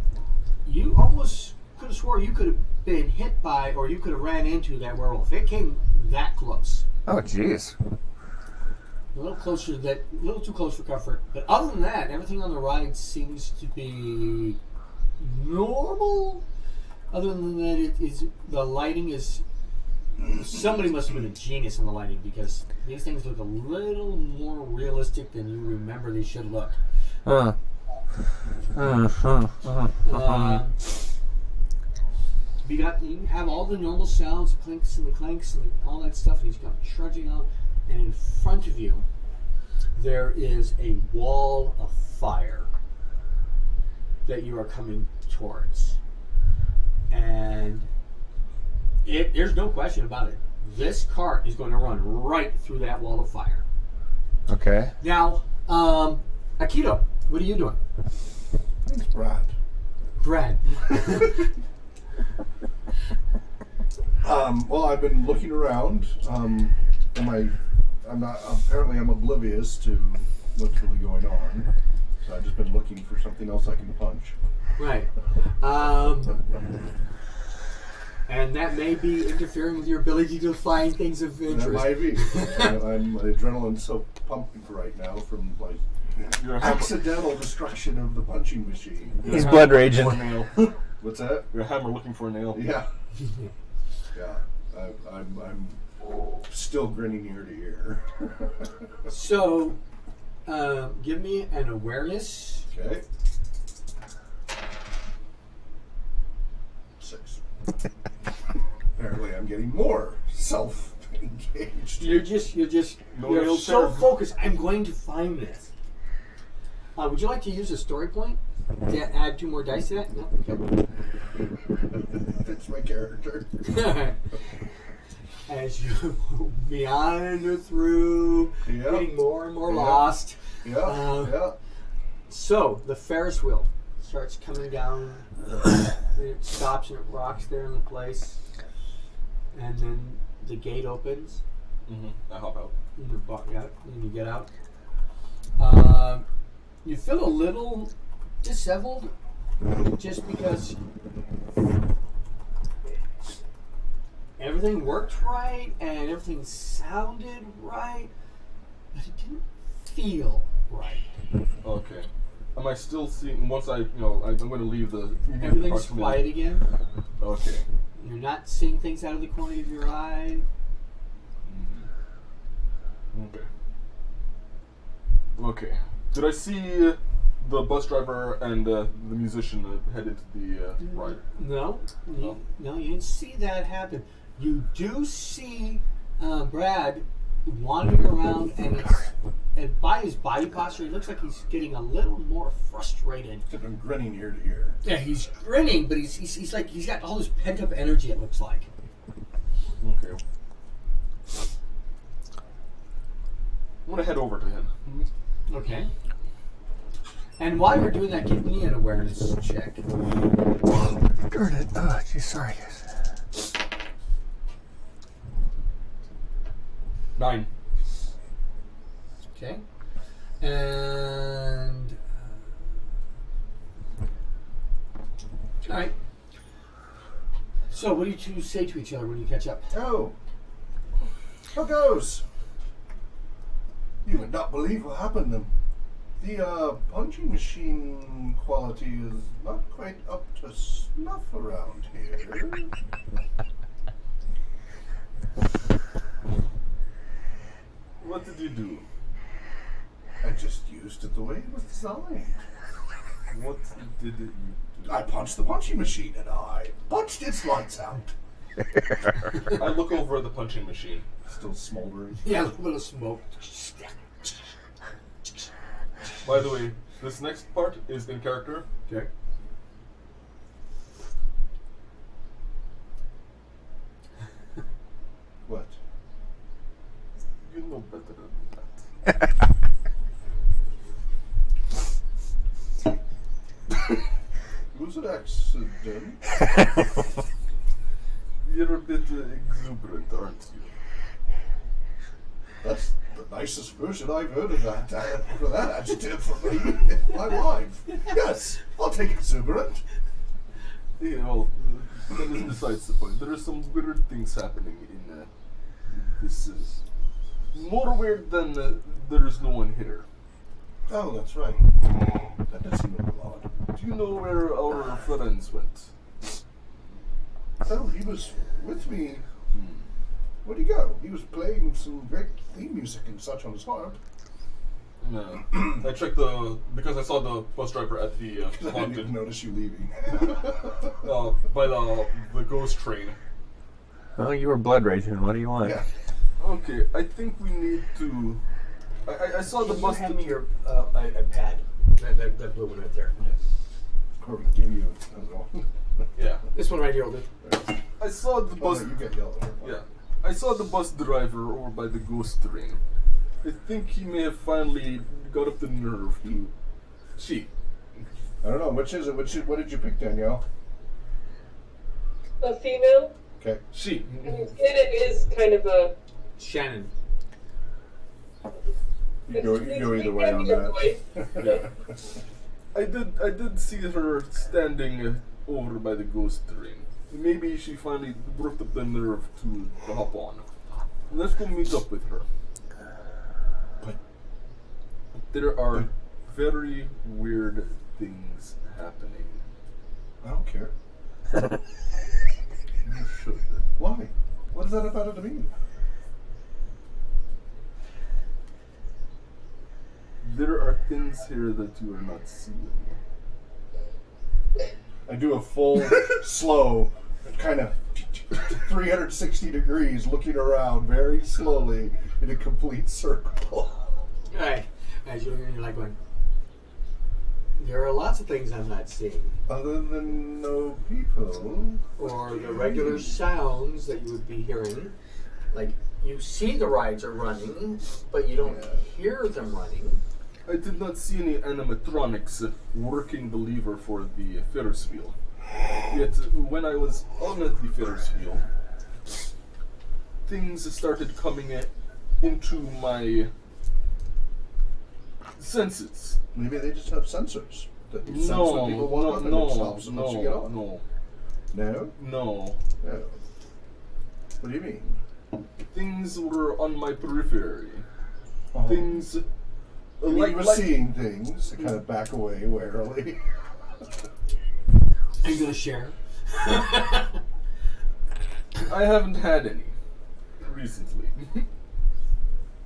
you almost could have swore you could have been hit by, or you could have ran into that werewolf. It came that close.
Oh, jeez.
A little closer, a little too close for comfort. But other than that, everything on the ride seems to be normal. Other than that, the lighting is. Somebody must have been a genius in the lighting, because these things look a little more realistic than you remember they should look. You have all the normal sounds, clinks and the clanks and all that stuff, and he's come trudging out, and in front of you there is a wall of fire that you are coming towards. And there's no question about it. This cart is going to run right through that wall of fire.
Okay.
Now, Akito, what are you doing?
It's Brad.
Brad.
Well, I've been looking around. I'm oblivious to what's really going on. So I've just been looking for something else I can punch.
Right. And that may be interfering with your ability to find things of interest.
That might be. I'm adrenaline's so pumping right now from accidental destruction of the punching machine.
He's blood raging.
What's that?
Your hammer looking for a nail.
Yeah. Yeah. I'm still grinning ear to ear.
So, give me an awareness.
Okay. 6. Apparently, I'm getting more self-engaged.
You're so focused. I'm going to find this. Would you like to use a story point to add 2 more dice to that? No? Okay.
That's my character.
As you meander through, getting more and more lost.
Yeah.
So, the Ferris wheel starts coming down. It stops and it rocks there in the place. And then the gate opens.
Mm-hmm. I hop out.
And you get out. You feel a little disheveled just because everything worked right and everything sounded right, but it didn't feel right.
Okay. Am I still seeing? Once I'm going to leave the.
Everything's quiet again.
Okay.
You're not seeing things out of the corner of your eye.
Okay. Okay. Did I see the bus driver and the musician headed to the ride?
No, you didn't see that happen. You do see Brad wandering around, and by his body posture, it looks like he's getting a little more frustrated.
I'm grinning ear to ear.
Yeah, he's grinning, but he's like he's got all this pent up energy. It looks like.
Okay. I'm gonna head over to him.
Okay. And while you're doing that, give me an awareness check.
Darn it. Oh, geez, sorry, guys.
9.
Okay. And all right. So, what do you two say to each other when you catch up?
Oh, how goes? You would not believe what happened to them. The punching machine quality is not quite up to snuff around here.
What did you do?
I just used it the way it was designed.
What did it do?
I punched the punching machine and I punched its lights out.
I look over at the punching machine.
Still smoldering.
Yeah, a little bit of smoke.
By the way, this next part is in character.
Okay.
What?
You know better than that.
It was an accident.
You're a bit exuberant, aren't you?
That's the nicest version I've heard of that for that adjective from me in my life. Yes, I'll take exuberant.
Yeah, well, that is besides the point. There are some weird things happening in this. More weird than there is no one here.
Oh, that's right. That does seem a little odd.
Do you know where our friends went?
Oh, he was with me. Where'd he go? He was playing some great theme music and such on his harp.
No. I checked because I saw the bus driver at the
I didn't
haunted
even notice you leaving.
by the ghost train.
Well, you were blood raging. What do you want?
Yeah.
Okay, I think we need to. I saw the
Can you
bus.
hand me your a pad? That blue one right there.
Or we give you a little.
Yeah.
This one right here will do.
I saw the
Oh,
bus.
no, you get yelled at.
Yeah. I saw the bus driver over by the ghost train. I think he may have finally got up the nerve to. She.
I don't know. Which is it? What did you pick, Danielle?
A female?
Okay.
She.
And it is kind of a...
Shannon.
You go either way on that.
Yeah. I did see her standing over by the ghost train. Maybe she finally worked up the nerve to hop on. Let's go meet up with her.
But
there are very weird things happening.
I don't care.
You should.
Why? What is that about it to me?
There are things here that you are not seeing.
I do a full, slow, kind of 360 degrees, looking around very slowly in a complete circle.
Alright. As you're like going, there are lots of things I'm not seeing.
Other than no people.
Or the regular sounds that you would be hearing. Like, you see the rides are running, but you don't hear them running.
I did not see any animatronics working the lever for the Ferris wheel. Yet, when I was on the Ferris wheel, things started coming into my senses.
Maybe they just have sensors that sense when people walk up and it stops them once you get on.
No.
No?
No.
No. What do you mean?
Things were on my periphery.
Oh.
Things
I mean, you were seeing things, kind of back away warily.
Are you going to share?
I haven't had any recently.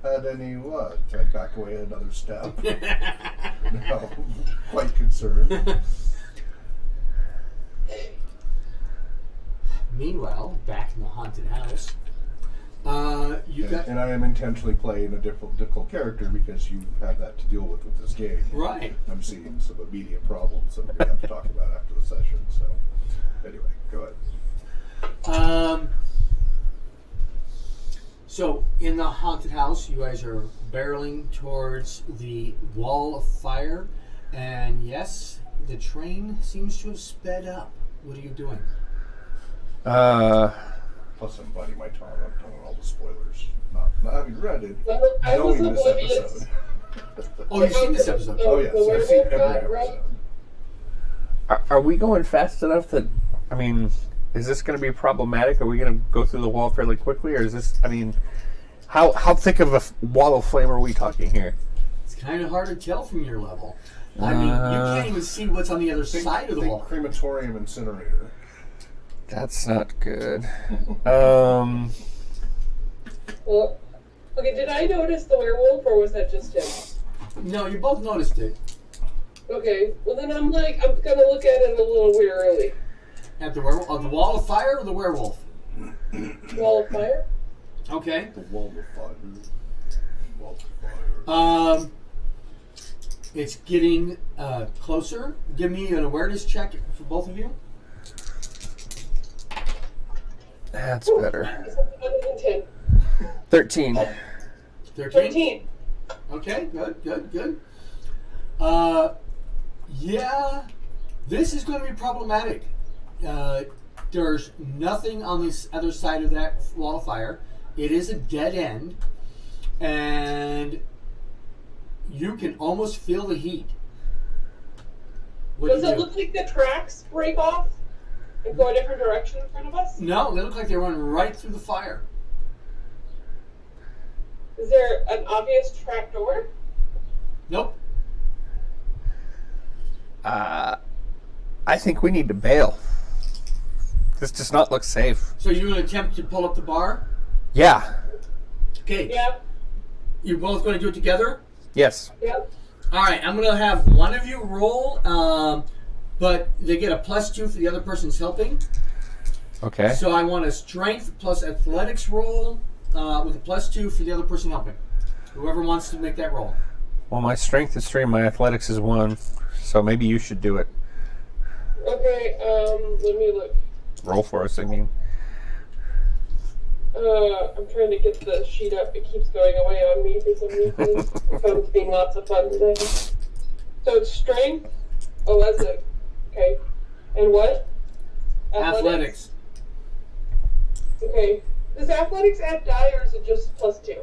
Had any what? I back away another step. No, quite concerned.
Meanwhile, back in the haunted house, you got...
And I am intentionally playing a difficult character because you have that to deal with this game.
Right.
I'm seeing some immediate problems that we're going to have to talk about after the session. So, anyway, go ahead.
So, in the haunted house, you guys are barreling towards the wall of fire. And yes, the train seems to have sped up. What are you doing?
Plus, I'm biting my tongue. I'm telling all the spoilers. Not having read it,
Well, I was
knowing this
oblivious.
episode.
Oh, you've seen this episode?
Oh, yes.
The
I've seen
werewolf
every
got rough.
episode.
Are we going fast enough that, I mean, is this going to be problematic? Are we going to go through the wall fairly quickly? Or is this, I mean, how thick of a wall of flame are we talking here?
It's kind of hard to tell from your level. I mean, you can't even see what's on the other side of the wall.
Crematorium incinerator.
That's not good.
Well, okay, did I notice the werewolf, or was that just him?
No, you both noticed it.
Okay, well then I'm gonna look at it a little wearily.
At the werewolf, the wall of fire or the werewolf?
Wall of fire?
Okay.
The wall of fire. Wall of fire.
It's getting closer. Give me an awareness check for both of you.
That's better.
10.
13.
13.
Okay, good. Yeah, this is going to be problematic. There's nothing on this other side of that wall of fire. It is a dead end, and you can almost feel the heat. What
Does
do
it
you do?
look like the tracks break off and go a different direction in front of us?
No, they look like they run right through the fire.
Is there an obvious trap door?
Nope.
I think we need to bail. This does not look safe.
So you're going to attempt to pull up the bar?
Yeah.
Okay.
Yeah.
You're both going to do it together?
Yes.
Yep.
All right, I'm going to have one of you roll, but they get a +2 for the other person's helping.
Okay.
So I want a strength plus athletics roll with a +2 for the other person helping. Whoever wants to make that roll.
Well, my strength is 3, my athletics is 1, so maybe you should do it.
Okay, let me look.
Roll for us, I mean.
I'm trying to get the sheet up. It keeps going away on me for some reason. The phone's being lots of fun today. So it's strength. Oh, that's it. Okay. And what?
Athletics.
Okay. Does athletics add die or is it just +2?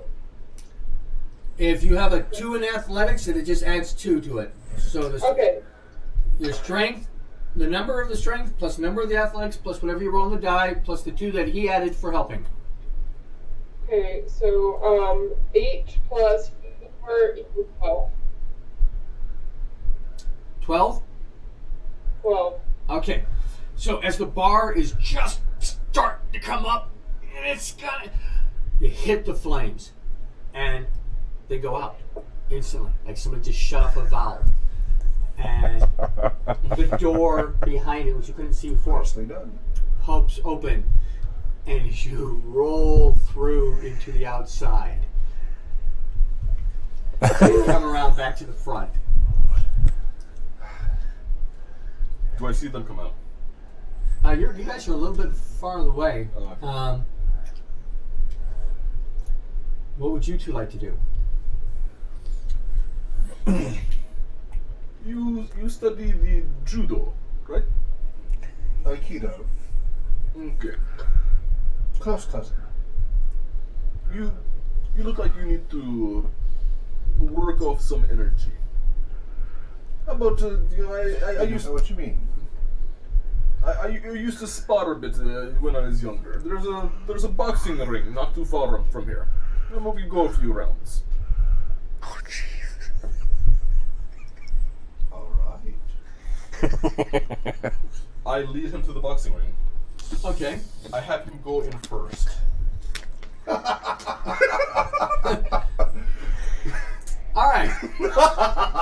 If you have a 2 in athletics, then it just adds 2 to it. So
Okay.
your strength, the number of the strength, plus the number of the athletics, plus whatever you roll on the die, plus the 2 that he added for helping.
Okay, so 8 plus 4 equals 12.
12?
12.
Okay. So as the bar is just starting to come up, and it's got it, you hit the flames, and they go out instantly, like somebody just shut off a valve. And the door behind it, which you couldn't see before,
Nicely done.
pops open, and you roll through into the outside. You come around back to the front.
Do I see them come out?
You guys are a little bit far away.
Okay.
What would you two like to do?
You study the judo, right?
Aikido.
Okay.
Close cousin.
You look like you need to work off some energy. How about I used
know what you mean.
I used to spar a bit when I was younger. There's a boxing ring not too far from here. Maybe we go a few rounds.
Oh, jeez.
All right.
I lead him to the boxing ring.
Okay.
I have him go in first.
All right.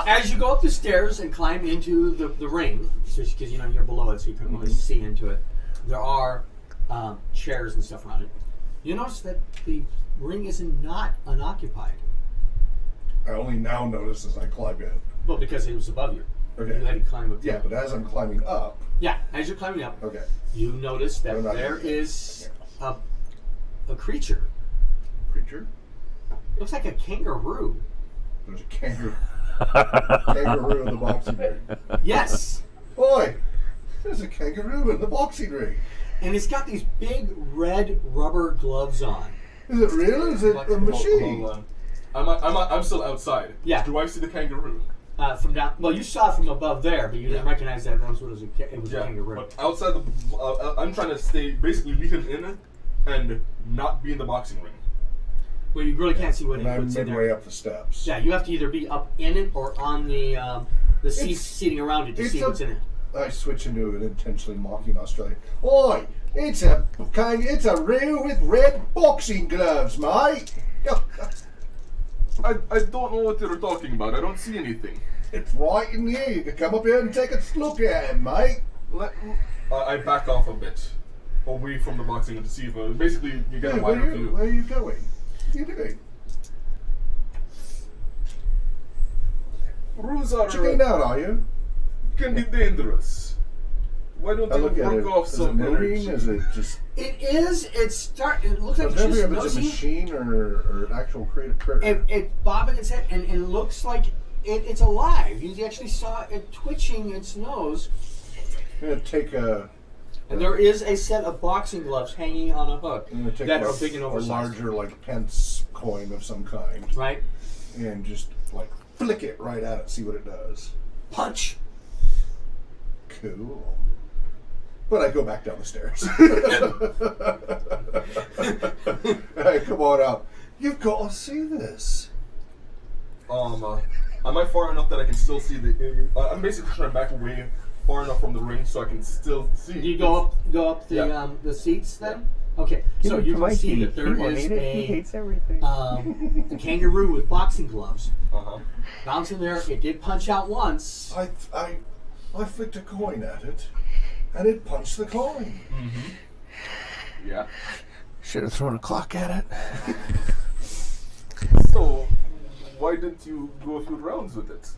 As you go up the stairs and climb into the ring, just because you're below it, so you can only see into it, there are chairs and stuff around it. You notice that the ring is not unoccupied.
I only now notice as I climb in.
Well, because it was above you.
Okay.
You had to climb up.
Yeah, but as I'm climbing up.
Yeah, as you're climbing up,
Okay.
you notice that
We're not
there
here yet.
is a creature.
Creature.
Looks like a kangaroo.
There's a kangaroo. Kangaroo in the boxing ring.
Yes.
Boy, there's a kangaroo in the boxing ring.
And it's got these big red rubber gloves on.
Is it real? Is it a machine?
Hold on. I'm still outside.
Yeah.
Do I see the kangaroo?
From down, well, you saw it from above there, but you didn't
Yeah.
recognize that it was a kangaroo.
But outside the, I'm trying to basically lead him in and not be in the boxing ring.
Well, you really can't see what
And
he
I'm
puts in
midway
there.
up the steps.
Yeah, you have to either be up in it or on the seats seating around it to see what's in it.
I switch into an intentionally mocking Australian. Oi, it's a reel with red boxing gloves, mate.
I don't know what you're talking about. I don't see anything.
It's right in here. You can come up here and take a look at it, mate.
I back off a bit, away from the boxing ring to see if basically you get a
Where
wider view.
are you going? What are you doing?
Rules are
Checking out, are you?
can be dangerous. Why don't
I
you
look at
work
it.
off
Is it
some
moving?
energy?
Is it just?
It is. It looks like
I've
it's
never
just
if it's a
nosy.
machine or an actual critter.
It bobbing its head and it looks like it's alive. You actually saw it twitching its nose.
I'm gonna take a
And there is a set of boxing gloves hanging on a hook
I'm gonna take
that
a,
are big and
a
oversized.
larger, like, pence coin of some kind,
Right?
and just, like, flick it right at it, see what it does.
Punch.
Cool. But I go back down the stairs. Hey, come on out. You've got to see this.
Am I far enough that I can still see the? I'm basically trying to back away far enough from the ring so I can still see.
Do you go up the seats then? Okay, so you can see that there is a kangaroo with boxing gloves. Bouncing there, it did punch out once.
I flicked a coin at it, and it punched the coin.
Yeah.
Should have thrown a clock at it.
So, why didn't you go a few rounds with it?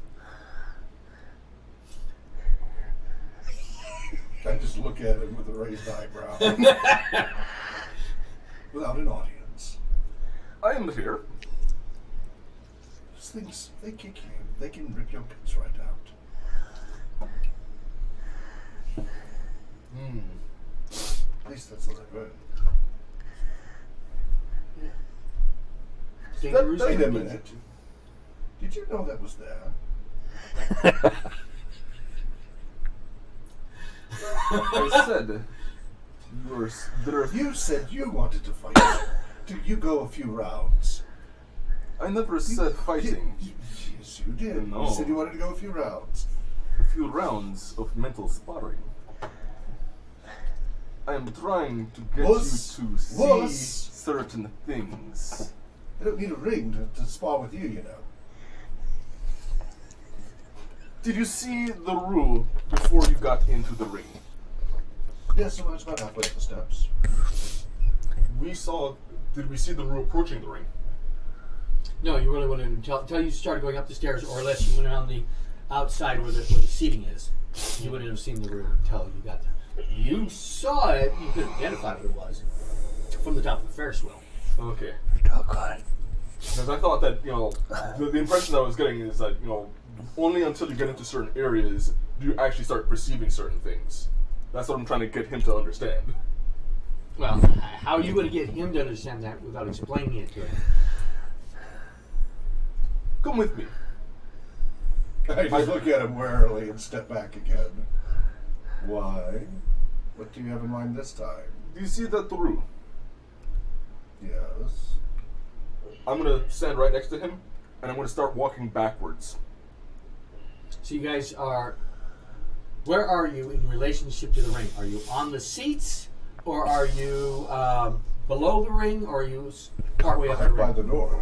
I just look at him with a raised eyebrow. Without an audience.
I am here.
These things, they kick you. They can rip your guts right out. At least that's what I've heard. Wait a minute. Did you know that was there?
I said
You said you wanted to fight. Did you go a few rounds?
I never said fighting.
Yes, you did.
No.
You said you wanted to go a few rounds.
A few rounds of mental sparring. I am trying to get you to see certain things.
I don't need a ring to spar with you, you know.
Did you see the rule before you got into the ring?
Yes, I was about halfway up the steps.
Did we see the rule approaching the ring?
No, you really wouldn't until you started going up the stairs, or unless you went on the outside where the seating is. You wouldn't have seen the room until you got there. You saw it. You couldn't identify what it was from the top of the Ferris wheel.
Okay.
Doggone.
Because I thought that, the impression I was getting is that, only until you get into certain areas do you actually start perceiving certain things. That's what I'm trying to get him to understand.
Well, how are you going to get him to understand that without explaining it to him?
Come with me.
I just look at him warily and step back again. Why? What do you have in mind this time?
Do you see that through?
Yes.
I'm going to stand right next to him, and I'm going to start walking backwards.
So you guys are... Where are you in relationship to the ring? Are you on the seats, or are you below the ring, or are you partway up the ring?
By the door.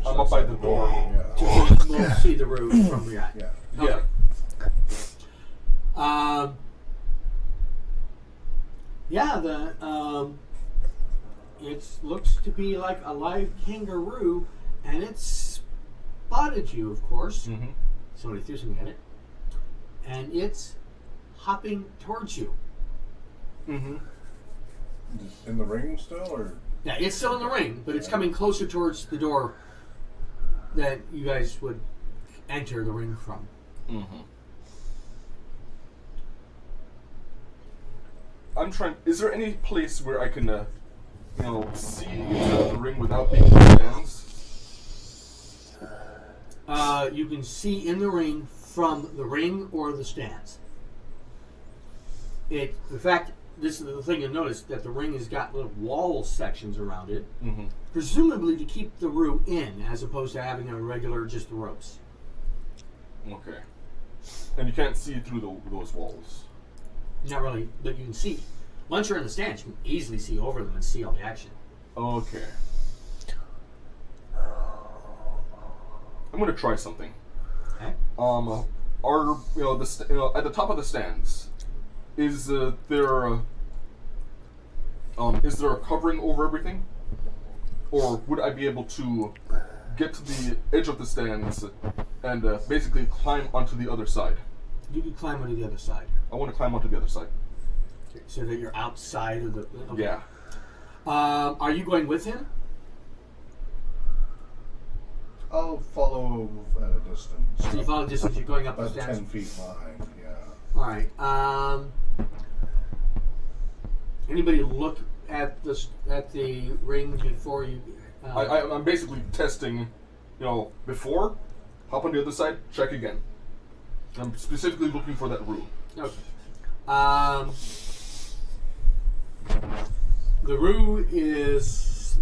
I'm up by the door.
Yeah.
So you can see the roof from where you're at.
Yeah.
Yeah.
It looks to be like a live kangaroo, and it's spotted you, of course.
Mm-hmm.
Somebody threw something at it, and it's hopping towards you.
Mm-hmm.
In the ring still, or?
Yeah, it's still in the ring, but it's coming closer towards the door that you guys would enter the ring from.
Mm-hmm. I'm trying. Is there any place where I can, see into the ring without being in the stands?
You can see in the ring from the ring or the stands. In fact, this is the thing you'll notice, that the ring has got little wall sections around it, presumably to keep the roux in, as opposed to having a regular just the ropes.
Okay. And you can't see through those walls.
Not really, but you can see. Once you're in the stands, you can easily see over them and see all the action.
Okay. I'm gonna try something.
Okay.
At the top of the stands, is there a covering over everything, or would I be able to get to the edge of the stands and basically climb onto the other side?
You can climb onto the other side.
I want to climb onto the other side.
Okay, so that you're outside of the... Okay.
Yeah.
Are you going with him?
I'll follow at a distance.
So you follow the distance, you're going up the
About
stands?
10 feet behind, yeah.
Alright. Anybody look at the ring before you?
I'm basically testing, before, hop on the other side, check again. I'm specifically looking for that rue.
Okay. The rue is,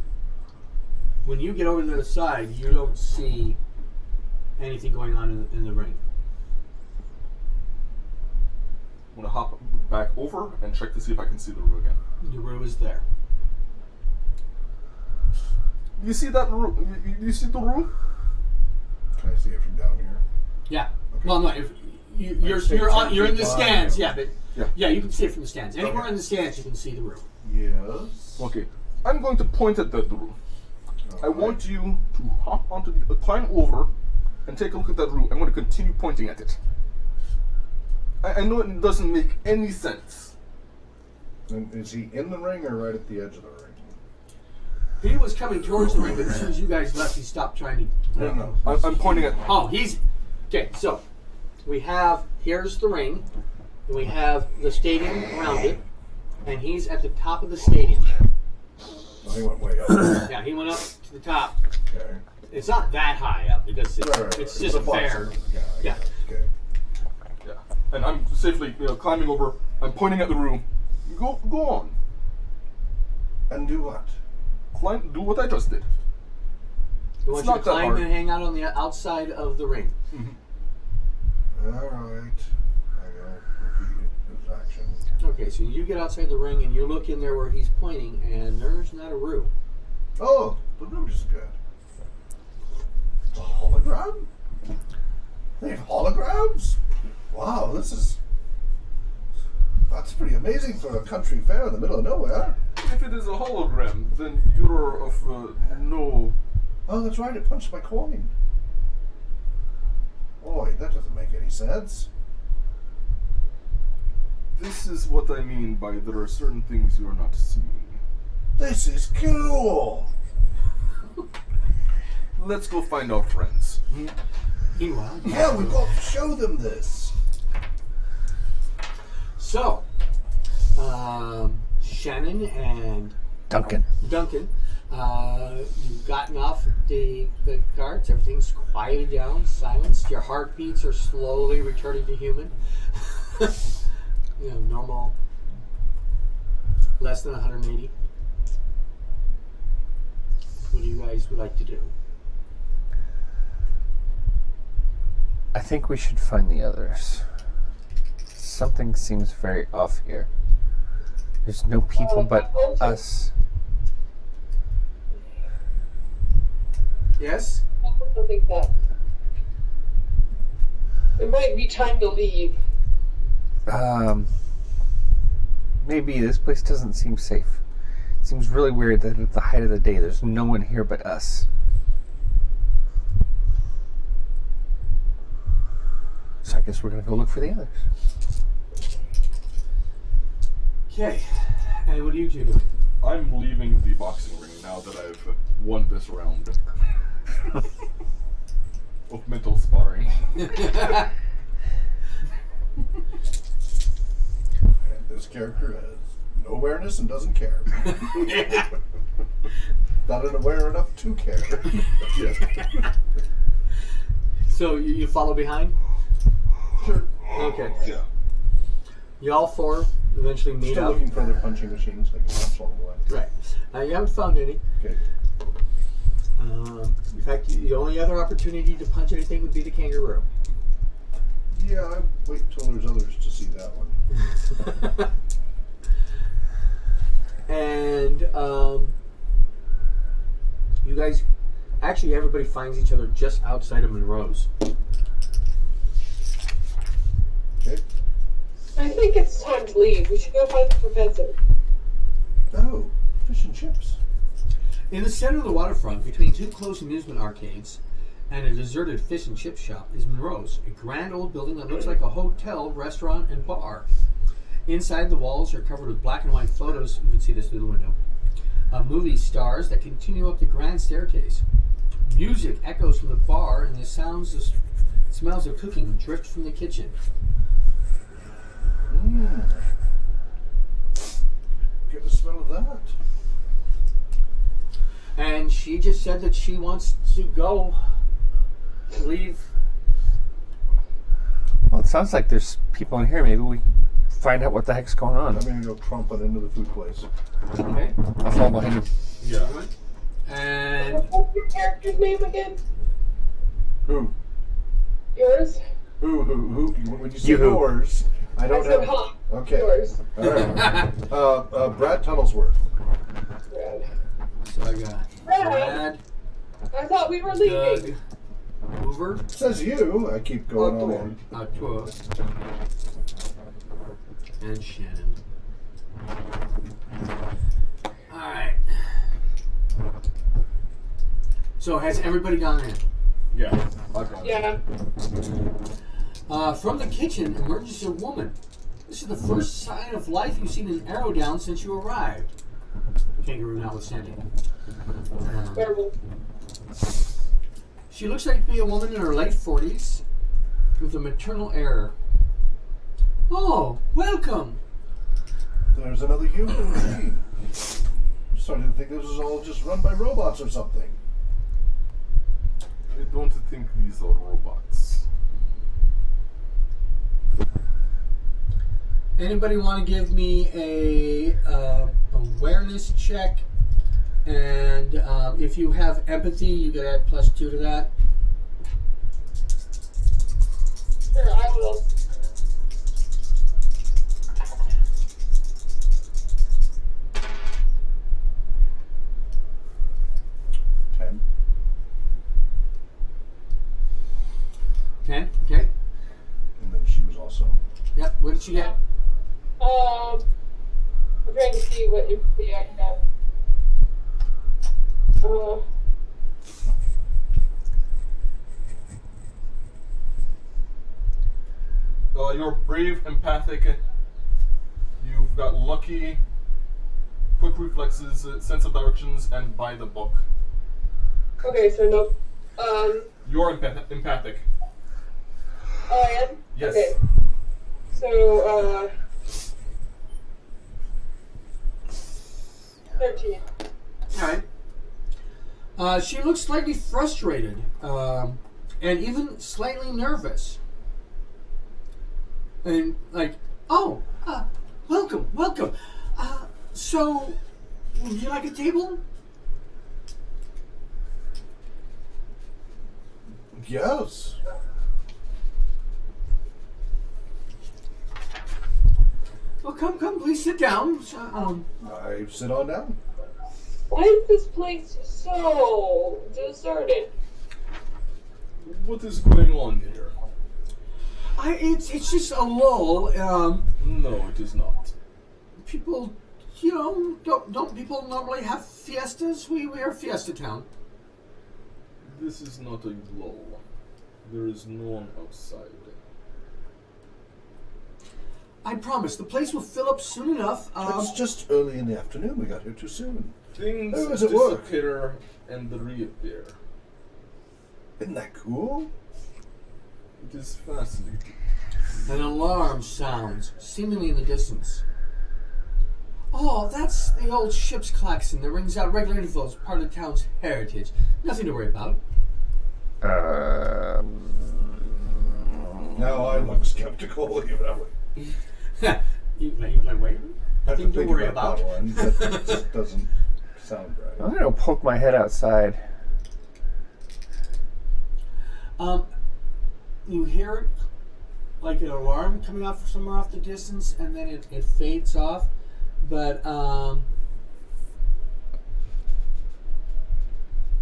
when you get over to the side, you don't see anything going on in the ring.
I'm going to hop back over and check to see if I can see the rue again.
The rue is there.
You see that rue? You see the rue?
Can I see it from down here?
Yeah.
Okay.
Well, no. If you're in the stands, yeah, but yeah, you can see it from the stands. Anywhere in the stands, you can see the rue.
Yes.
Okay. I'm going to point at that rue. I
Alright.
want you to hop onto climb over and take a look at that rue. I'm going to continue pointing at it. I know it doesn't make any sense.
And is he in the ring or right at the edge of the ring?
He was coming towards the ring, but as soon as you guys left, he stopped trying to.
No.
I'm pointing at.
Oh, he's okay. So here's the ring, and we have the stadium around it, and he's at the top of the stadium.
Oh, he went way up.
Yeah, he went up to the top.
Okay.
It's not that high up because
Right.
it's just
a box
fair.
ring. Yeah.
Yeah.
Okay.
Yeah. And I'm safely, climbing over. I'm pointing at the rue. Go on.
And do what?
Climb. Do what I just did.
We want
It's
you to
not that
climb
hard.
and hang out on the outside of the ring.
All right. I will repeat his action.
Okay, so you get outside the ring and you look in there where he's pointing, and there's not a rue.
Oh, the room is good. A hologram? They have holograms? Wow, that's pretty amazing for a country fair in the middle of nowhere.
If it is a hologram, then you're of no.
Oh, that's right, it punched my coin. Boy, that doesn't make any sense.
This is what I mean by there are certain things you're not seeing.
This is cool.
Let's go find our friends.
Meanwhile,
Yeah, we've got to show them this.
so Shannon and
Duncan.
Duncan, you've gotten off the carts. Everything's quieted down, silenced. Your heartbeats are slowly returning to human. Normal, less than 180. What do you guys would like to do?
I think we should find the others. Something seems very off here. There's no people but us.
Yes?
I also think that it might be time to leave.
Maybe this place doesn't seem safe. It seems really weird that at the height of the day there's no one here but us. So I guess we're gonna go look for the others.
Okay. And what do you two do?
I'm leaving the boxing ring now that I've won this round of mental sparring.
And this character has no awareness and doesn't care. Not aware enough to care.
Yeah.
So you follow behind?
Sure.
Okay.
Yeah.
You all four eventually meet
Still
up.
looking for other punching machines I can punch along the way.
Right. You haven't found any.
Okay.
In fact, the only other opportunity to punch anything would be the kangaroo.
Yeah, I wait till there's others to see that one.
And you guys, actually, everybody finds each other just outside of Monroe's.
Okay.
I think it's time to leave. We should go find the professor.
Oh, fish and chips.
In the center of the waterfront, between two closed amusement arcades and a deserted fish and chip shop, is Monroe's, a grand old building that looks like a hotel, restaurant, and bar. Inside, the walls are covered with black and white photos. You can see this through the window. Movie stars that continue up the grand staircase. Music echoes from the bar, and the smells of cooking drift from the kitchen.
Get the
just said that she wants to go. Leave.
Well, it sounds like there's people in here. Maybe we can find out what the heck's going on.
I'm going to go trumpet into the food place.
Okay.
I'll follow behind you.
Yeah.
And
What's your character's name again?
Who?
Yours?
Who? When you say
You who?
yours, I
I
don't
said
have...
huh.
Okay.
Yours.
All right. Brad Tunnelsworth.
Brad.
so I got Brad,
I thought we were leaving.
Doug, Hoover,
It says you. I keep going on in.
Arturo, and Shannon. Alright. So has everybody gone in?
Yeah. I've got it.
Yeah.
From the kitchen emerges a woman. This is the first sign of life you've seen in Arrow Down since you arrived. Kangaroo notwithstanding.
Werewolf.
She looks like to be a woman in her late 40s with a maternal air. Oh, welcome!
There's another human being. I'm starting to think this is all just run by robots or something.
I don't think these are robots.
Anybody want to give me a awareness check? And if you have empathy, you could add +2 to that.
Sure, I will.
Ten.
10, okay.
And then she was also.
Yep, what did she get?
I'm trying to see what empathy I have.
You're brave, empathic. You've got lucky, quick reflexes, sense of directions, and by the book.
Okay, so no.
You're empathic.
Oh, I am?
Yes.
Okay. So, 13.
Alright. She looks slightly frustrated, and even slightly nervous. And like, oh, welcome. So, would you like a table?
Yes.
Well, come, please sit down.
I sit on down.
Why is this place so deserted?
What is going on here?
It's just a lull.
No, it is not.
People, don't people normally have fiestas? We are a fiesta town.
This is not a lull. There is no one outside.
I promise, the place will fill up soon enough.
It's just early in the afternoon. We got here too soon.
Things
How does it work?
disappear and reappear.
Isn't that cool?
It is fascinating.
An alarm sounds, seemingly in the distance. Oh, that's the old ship's klaxon that rings out regular intervals, part of the town's heritage. Nothing to worry about.
Now I look skeptical.
You like, wait?
Have to
Nothing to
think
worry
about
about.
that one. That just doesn't sound right.
I'm gonna poke my head outside.
You hear it like an alarm coming off from somewhere off the distance, and then it fades off. But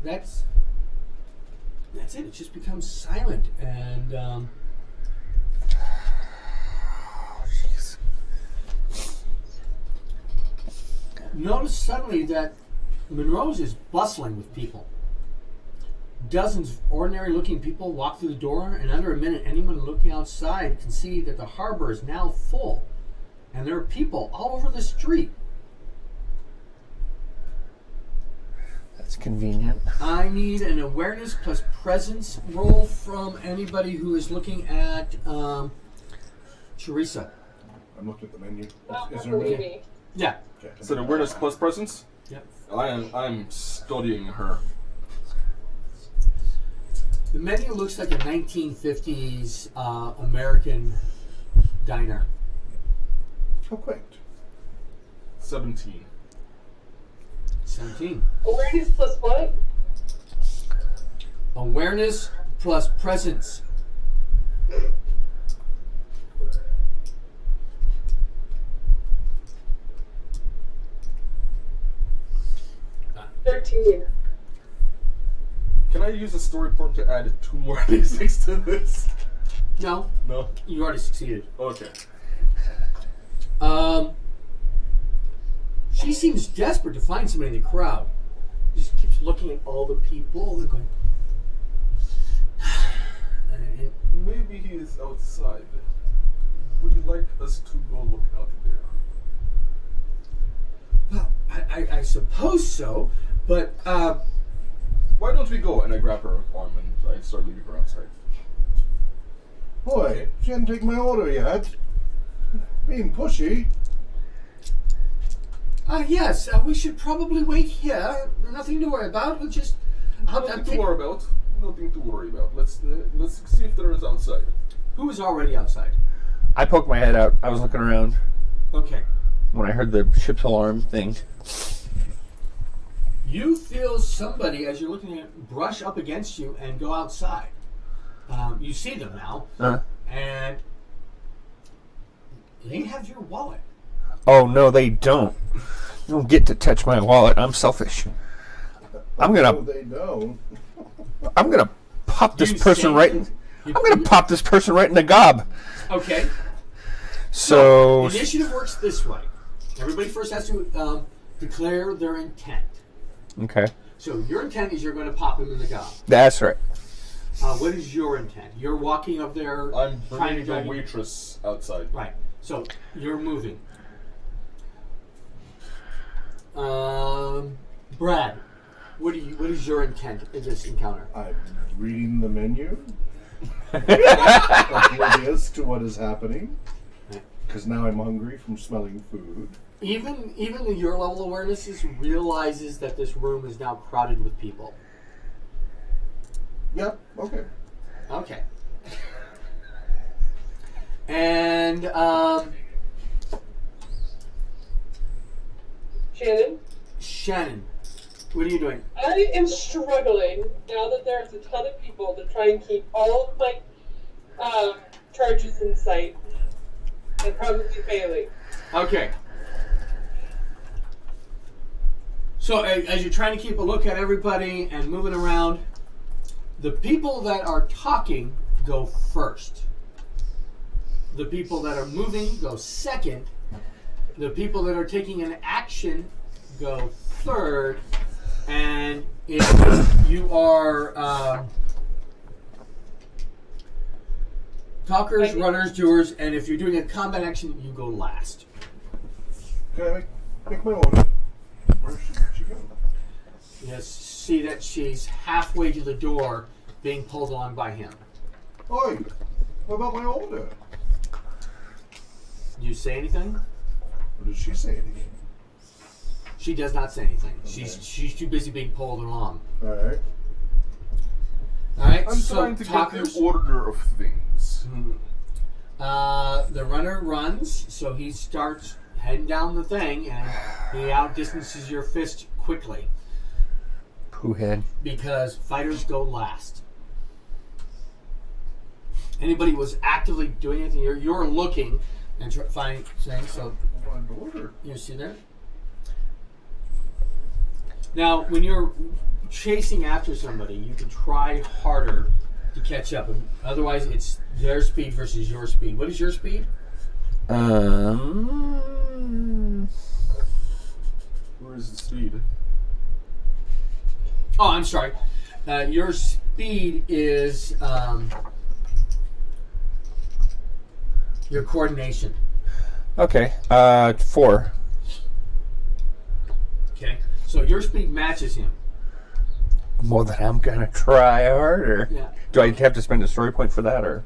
that's it. It just becomes silent, and notice suddenly that Monroe's is bustling with people. Dozens of ordinary-looking people walk through the door, and under a minute, anyone looking outside can see that the harbor is now full, and there are people all over the street.
That's convenient.
I need an awareness plus presence roll from anybody who is looking at Teresa.
I'm looking at the menu.
Not
Is there a menu?
me.
Yeah.
Okay.
So awareness plus presence?
Yep.
I'm studying her.
The menu looks like a 1950s American diner.
How quaint.
17.
17.
Awareness plus what?
Awareness plus presence.
13.
Can I use a story point to add 2 more d6 to this?
No,
No?
you already succeeded.
Okay.
She seems desperate to find somebody in the crowd. Just keeps looking at all the people and going. And
Maybe he is outside. Would you like us to go look out there?
well, I suppose so, but
Why don't we go? And I grab her arm and I start leaving her outside.
Boy, she hasn't taken my order yet. Being pushy.
yes, we should probably wait here. Nothing to worry about. We'll just.
Nothing to worry about. Nothing to worry about. Let's see if there is outside.
Who is already outside?
I poked my head out. I was looking around
Okay.
when I heard the ship's alarm thing.
You feel somebody, as you're looking at it, brush up against you and go outside. You see them now, and they have your wallet.
Oh no, they don't. You don't get to touch my wallet. I'm selfish. I'm
No,
gonna
they don't.
pop this
You
person
say-
right in. I'm gonna pop this person right in the gob.
Okay.
So
Initiative works this way. Everybody first has to declare their intent.
okay,
So your intent is you're going to pop him in the gob.
that's right.
What is your intent? You're walking up there.
I'm
trying to
bringing the
go.
waitress outside.
Right. So you're moving. Brad, what is your intent in this encounter?
I'm reading the menu. Oblivious to what is happening. Because now I'm hungry from smelling food.
Even your level of awareness realizes that this room is now crowded with people.
Yep, okay.
Okay. And Shannon, what are you doing?
I am struggling now that there's a ton of people to try and keep all of my charges in sight. And probably failing.
Okay. So as you're trying to keep a look at everybody and moving around, the people that are talking go first. The people that are moving go second. The people that are taking an action go third. And if you are talkers, runners, doers, and if you're doing a combat action, you go last.
Can I make my order? Where'd she go?
You see that she's halfway to the door being pulled along by him.
Oi, what about my order?
Do you say anything?
Or does she say anything?
She does not say anything.
Okay.
She's too busy being pulled along.
Alright.
All right,
I'm
so
trying to
talkers.
get the order of things.
The runner runs, so he starts heading down the thing, and he outdistances your fist quickly
Pooh head.
because fighters go last. Anybody was actively doing anything, you're looking and finding things. So
I wanted to order.
you see there. Now, when you're chasing after somebody, you can try harder to catch up. Otherwise, it's their speed versus your speed. What is your speed?
Where is the speed?
Oh, I'm sorry. Your speed is your coordination.
Okay. 4.
Okay. So your speed matches him.
Well, then I'm gonna try harder.
Yeah.
Do I have to spend a story point for that, or?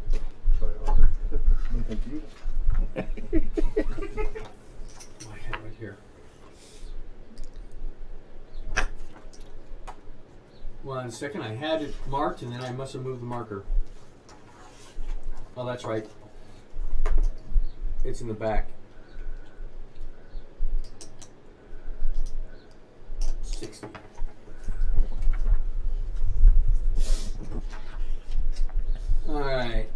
Sorry, order. No, thank you.
I have it right here. 1, on a second. I had it marked, and then I must have moved the marker. Oh, that's right. It's in the back. 60. All right.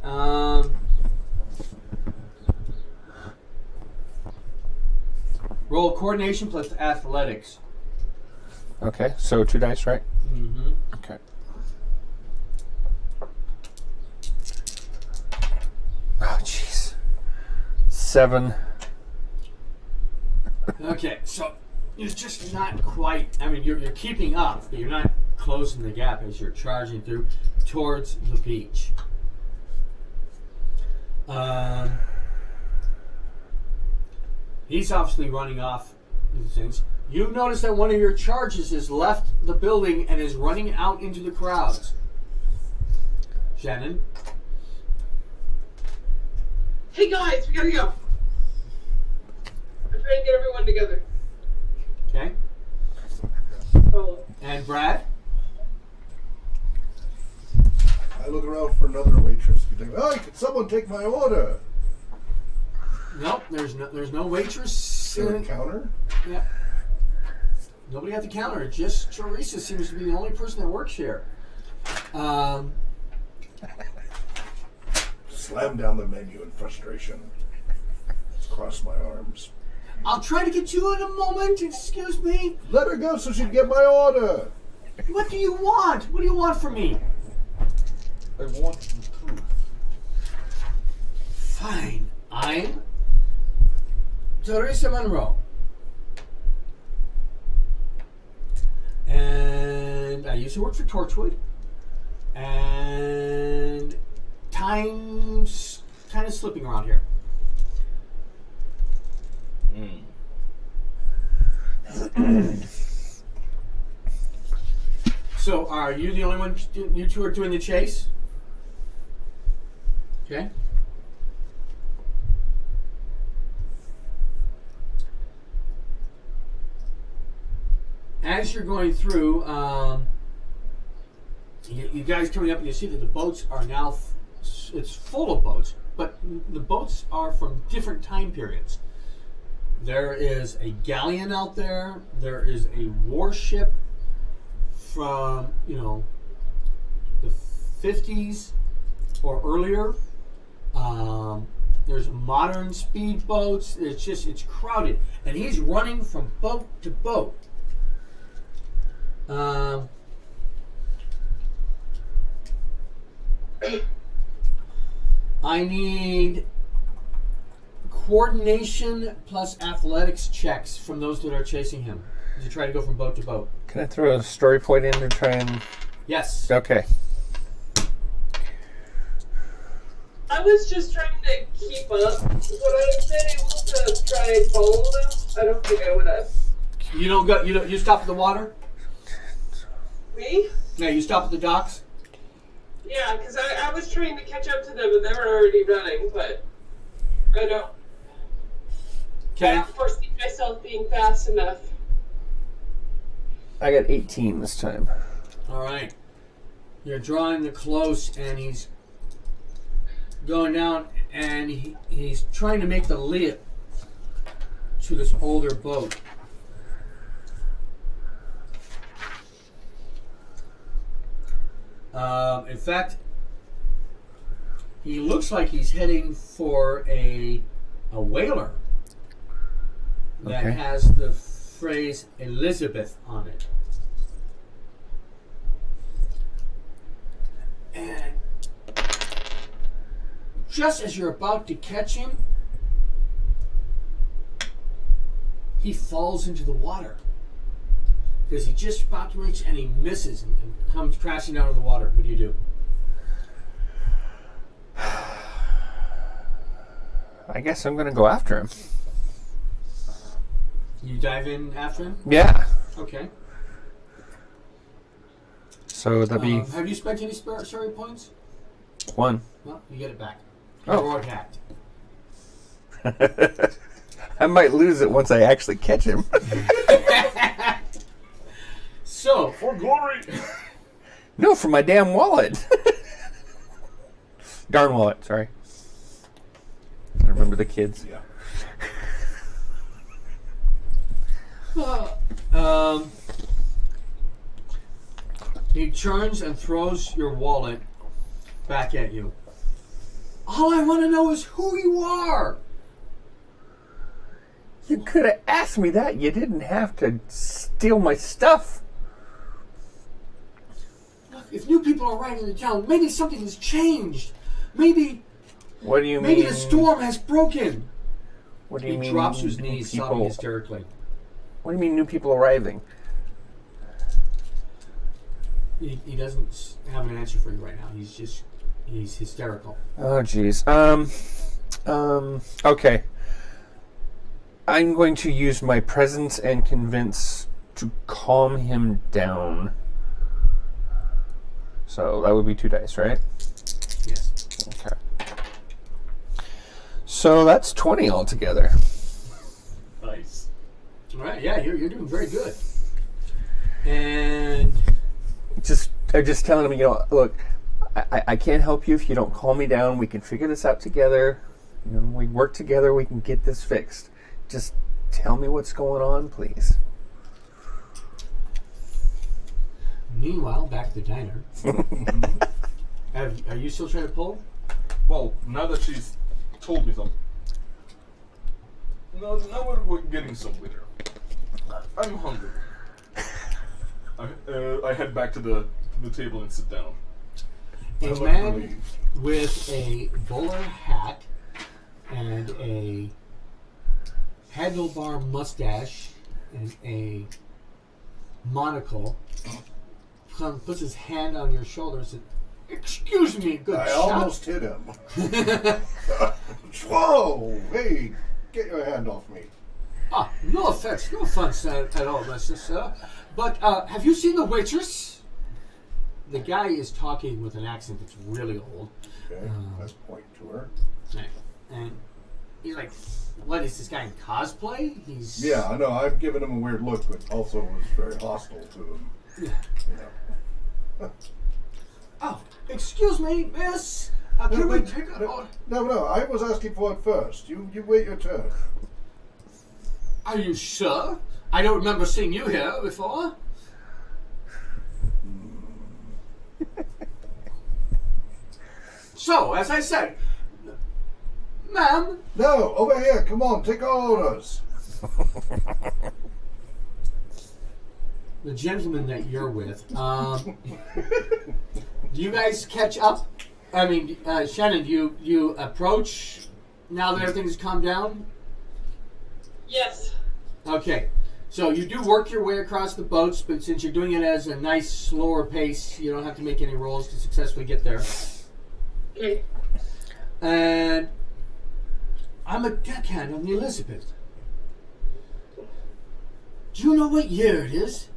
Roll coordination plus athletics.
Okay, so 2 dice, right?
Mm-hmm.
Okay. Oh, jeez. 7.
Okay, so you're just not quite. I mean, you're keeping up, but you're not closing the gap as you're charging through towards the beach. He's obviously running off these things. You notice that one of your charges has left the building and is running out into the crowds. Shannon?
Hey guys, we gotta go. I'm trying to get everyone together.
Okay.
Oh.
And Brad?
I look around for another waitress. Oh, can someone take my order?
Nope, there's no waitress.
Is there a counter?
Yeah. Nobody at the counter. Just Teresa seems to be the only person that works here.
Slam down the menu in frustration. Just cross my arms.
I'll try to get you in a moment. Excuse me.
Let her go so she can get my order.
What do you want? What do you want from me?
I want the truth.
Fine. I'm Teresa Monroe. And I used to work for Torchwood. And time's kind of slipping around here. So, are you the only one? You two are doing the chase? Okay. As you're going through, you guys coming up and you see that the boats are now, it's full of boats, but the boats are from different time periods. There is a galleon out there. There is a warship from, the 50s or earlier. There's modern speedboats. It's crowded. And he's running from boat to boat. I need coordination plus athletics checks from those that are chasing him as you try to go from boat to boat.
Can I throw a story point in to try and...
Yes.
Okay.
I was just trying to keep up. Would I have been able to try and follow them? I don't think I would have.
You stop at the water?
Me?
Yeah, you stop at the docks?
Yeah, because I was trying to catch up to them and they were already running, but I don't foresee myself being fast enough.
I got 18 this time.
All right. You're drawing the close, and he's going down, and he's trying to make the leap to this older boat. In fact, he looks like he's heading for a whaler that has the phrase Elizabeth on it. And just as you're about to catch him, he falls into the water. Because he's just about to reach and he misses and comes crashing out of the water. What do you do?
I guess I'm going to go after him.
You dive in after him?
Yeah.
Okay.
So that'd be...
have you spent any story points?
1.
Well, you get it back.
Oh.
Heroic act.
I might lose it once I actually catch him.
So,
For glory!
No, from my damn wallet. Darn wallet, sorry. I remember the kids.
Yeah.
He turns and throws your wallet back at you. All I want to know is who you are.
You could have asked me that. You didn't have to steal my stuff.
Look, if new people are arriving in town, maybe something has changed. Maybe
What do you mean?
maybe the storm has broken.
What do you
He
mean?
drops to his
new
knees,
people?
sobbing hysterically.
What do you mean new people arriving?
He doesn't have an answer for you right now. He's hysterical.
Oh, jeez. Okay. I'm going to use my presence and convince to calm him down. So that would be 2 dice, right?
Yes.
Okay. So that's 20 altogether.
Nice.
All right. Yeah, you're doing very good. And
I'm just telling him, look, I can't help you if you don't calm me down. We can figure this out together. We work together. We can get this fixed. Just tell me what's going on, please.
meanwhile, back at the diner. Are you still trying to pull?
Well, now that she's told me something. No, now we're getting somewhere. I'm hungry. I head back to the table and sit down.
A man with a bowler hat and a handlebar mustache and a monocle puts his hand on your shoulder and says, "Excuse me, good
I
shot."
almost hit him. Whoa! Hey, get your hand off me.
No offense, no offense at all, Mr. Sir. But have you seen the waitress? The guy is talking with an accent that's really old.
Okay, let's point to her.
And he's like, what is this guy in cosplay? He's
Yeah, I know. I've given him a weird look, but also was very hostile to him.
Yeah.
You know.
Oh, excuse me, miss. Can we take an order?
No, I was asking for it first. You wait your turn.
Are you sure? I don't remember seeing you here before. So, as I said, ma'am.
No, over here. Come on, take our orders.
The gentleman that you're with, do you guys catch up? I mean, Shannon, do you approach now that everything's calmed down?
Yes.
Okay, so you do work your way across the boats, but since you're doing it as a nice, slower pace, you don't have to make any rolls to successfully get there.
Okay.
And I'm a deckhand on the Elizabeth. Do you know what year it is?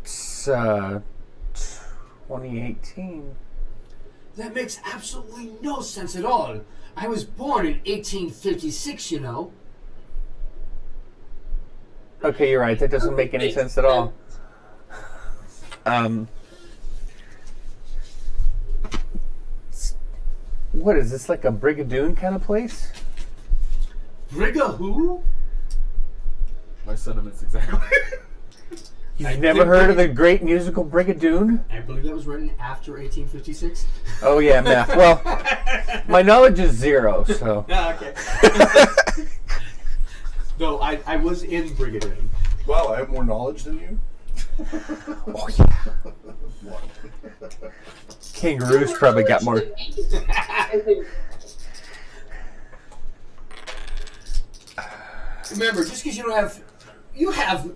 It's 2018.
That makes absolutely no sense at all. I was born in 1856, you know.
Okay, you're right. That doesn't make any sense at all. What is this, like a Brigadoon kind of place?
Briga who?
My sentiments exactly.
You've never heard of the great musical Brigadoon?
I believe that was written after 1856.
Oh yeah, math. Well, my knowledge is 0, so.
Okay. No, I was in Brigadoon.
Wow, I have more knowledge than you.
Oh yeah.
What?
Kangaroos probably got more.
Remember, just because you have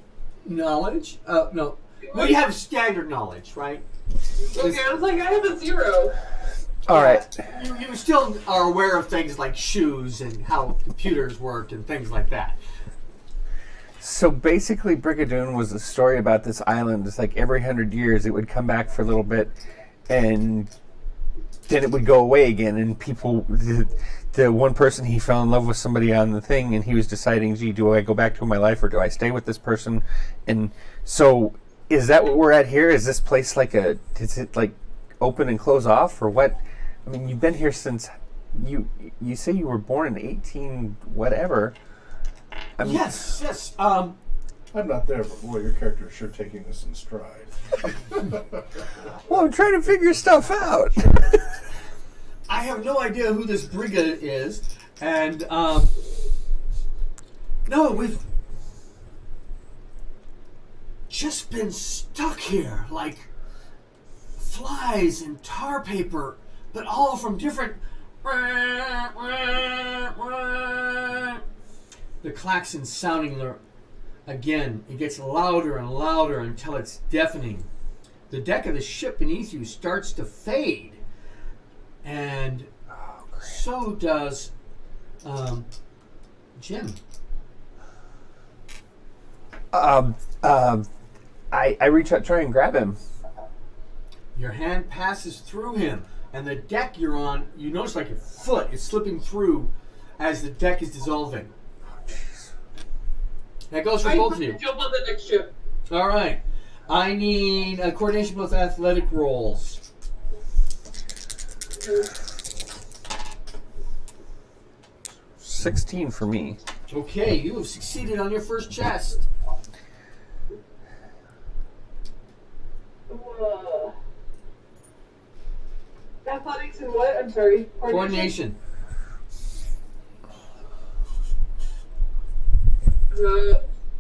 knowledge. No, well, you have standard knowledge, right?
Okay, I was like, I have a 0.
All right.
You still are aware of things like shoes and how computers work and things like that.
So basically, Brigadoon was a story about this island. It's like every 100 years it would come back for a little bit, and then it would go away again. And people, the one person, he fell in love with somebody on the thing, and he was deciding, gee, do I go back to my life or do I stay with this person? And so is that what we're at here? Is this place like is it like open and close off, or what? I mean, you've been here since, you say you were born in 18 whatever. I mean,
Yes.
I'm not there, but boy, your character is sure taking this in stride.
well, I'm trying to figure stuff out.
I have no idea who this Brigga is, and no, we've just been stuck here like flies and tar paper, but all from different. The klaxon sounding again. It gets louder and louder until it's deafening. The deck of the ship beneath you starts to fade, and so does Jim.
I reach out, try and grab him.
Your hand passes through him, and the deck you're on, you notice like your foot is slipping through as the deck is dissolving. That goes for both of you.
Jump on the next ship.
All right. I need a coordination with athletic rolls.
16 for me.
Okay, you have succeeded on your first chest.
Athletics and what? I'm sorry.
Coordination.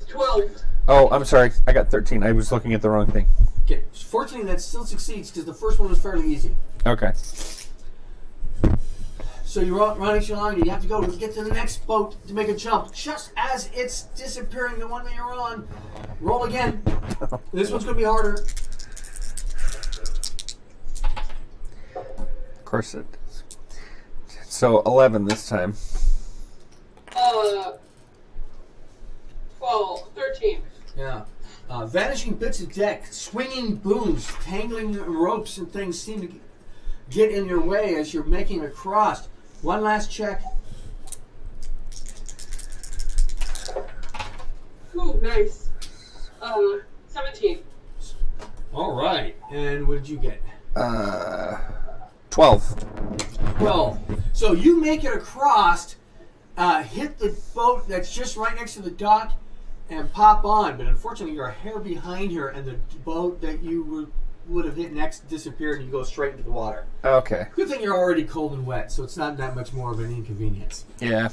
12.
Oh, I'm sorry. I got 13. I was looking at the wrong thing.
Okay. Fortunately, that still succeeds because the first one was fairly easy.
Okay.
So you're running along, and you have to go to get to the next boat to make a jump. Just as it's disappearing, the one that you're on, roll again. This one's going to be harder.
Of course it is. So 11 this time.
12, 13.
Yeah. Vanishing bits of deck, swinging booms, tangling ropes and things seem to get in your way as you're making a cross. One last check.
Ooh, nice. 17.
All right. And what did you get?
12.
12. So you make it across, hit the boat that's just right next to the dock, and pop on. But unfortunately, you're a hair behind her, and the boat that you would have hit next disappeared, and you go straight into the water.
Okay.
Good thing you're already cold and wet, so it's not that much more of an inconvenience.
Yeah.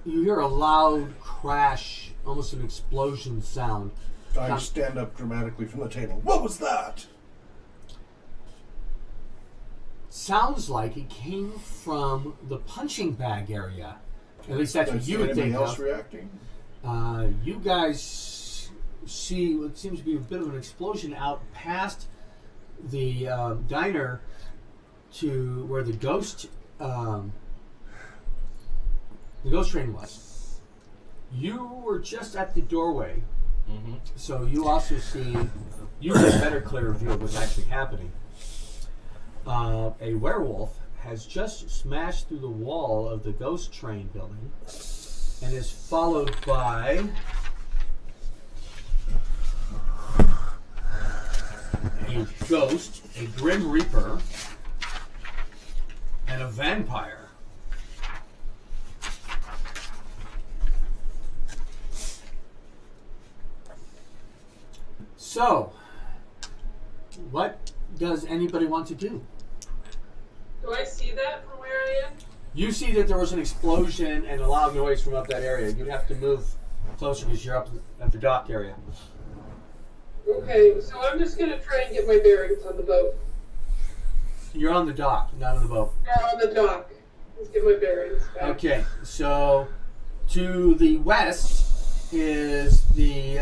You hear a loud crash, almost an explosion sound.
I stand up dramatically from the table. What was that?
Sounds like it came from the punching bag area. At least that's what you would think
else
of.
Reacting?
You guys see what seems to be a bit of an explosion out past the diner to where the ghost train was. You were just at the doorway, so you also see, you get a better, clearer view of what's actually happening. A werewolf has just smashed through the wall of the ghost train building and is followed by a ghost, a grim reaper, and a vampire. So, what does anybody want to do?
Do I see that from where I am?
You see that there was an explosion and a loud noise from up that area. You'd have to move closer because you're up at the dock area.
Okay, so I'm just going to try and get my bearings on the boat.
You're on the dock, not on the boat.
Or on the dock. Let's get my bearings back.
Okay, so to the west is the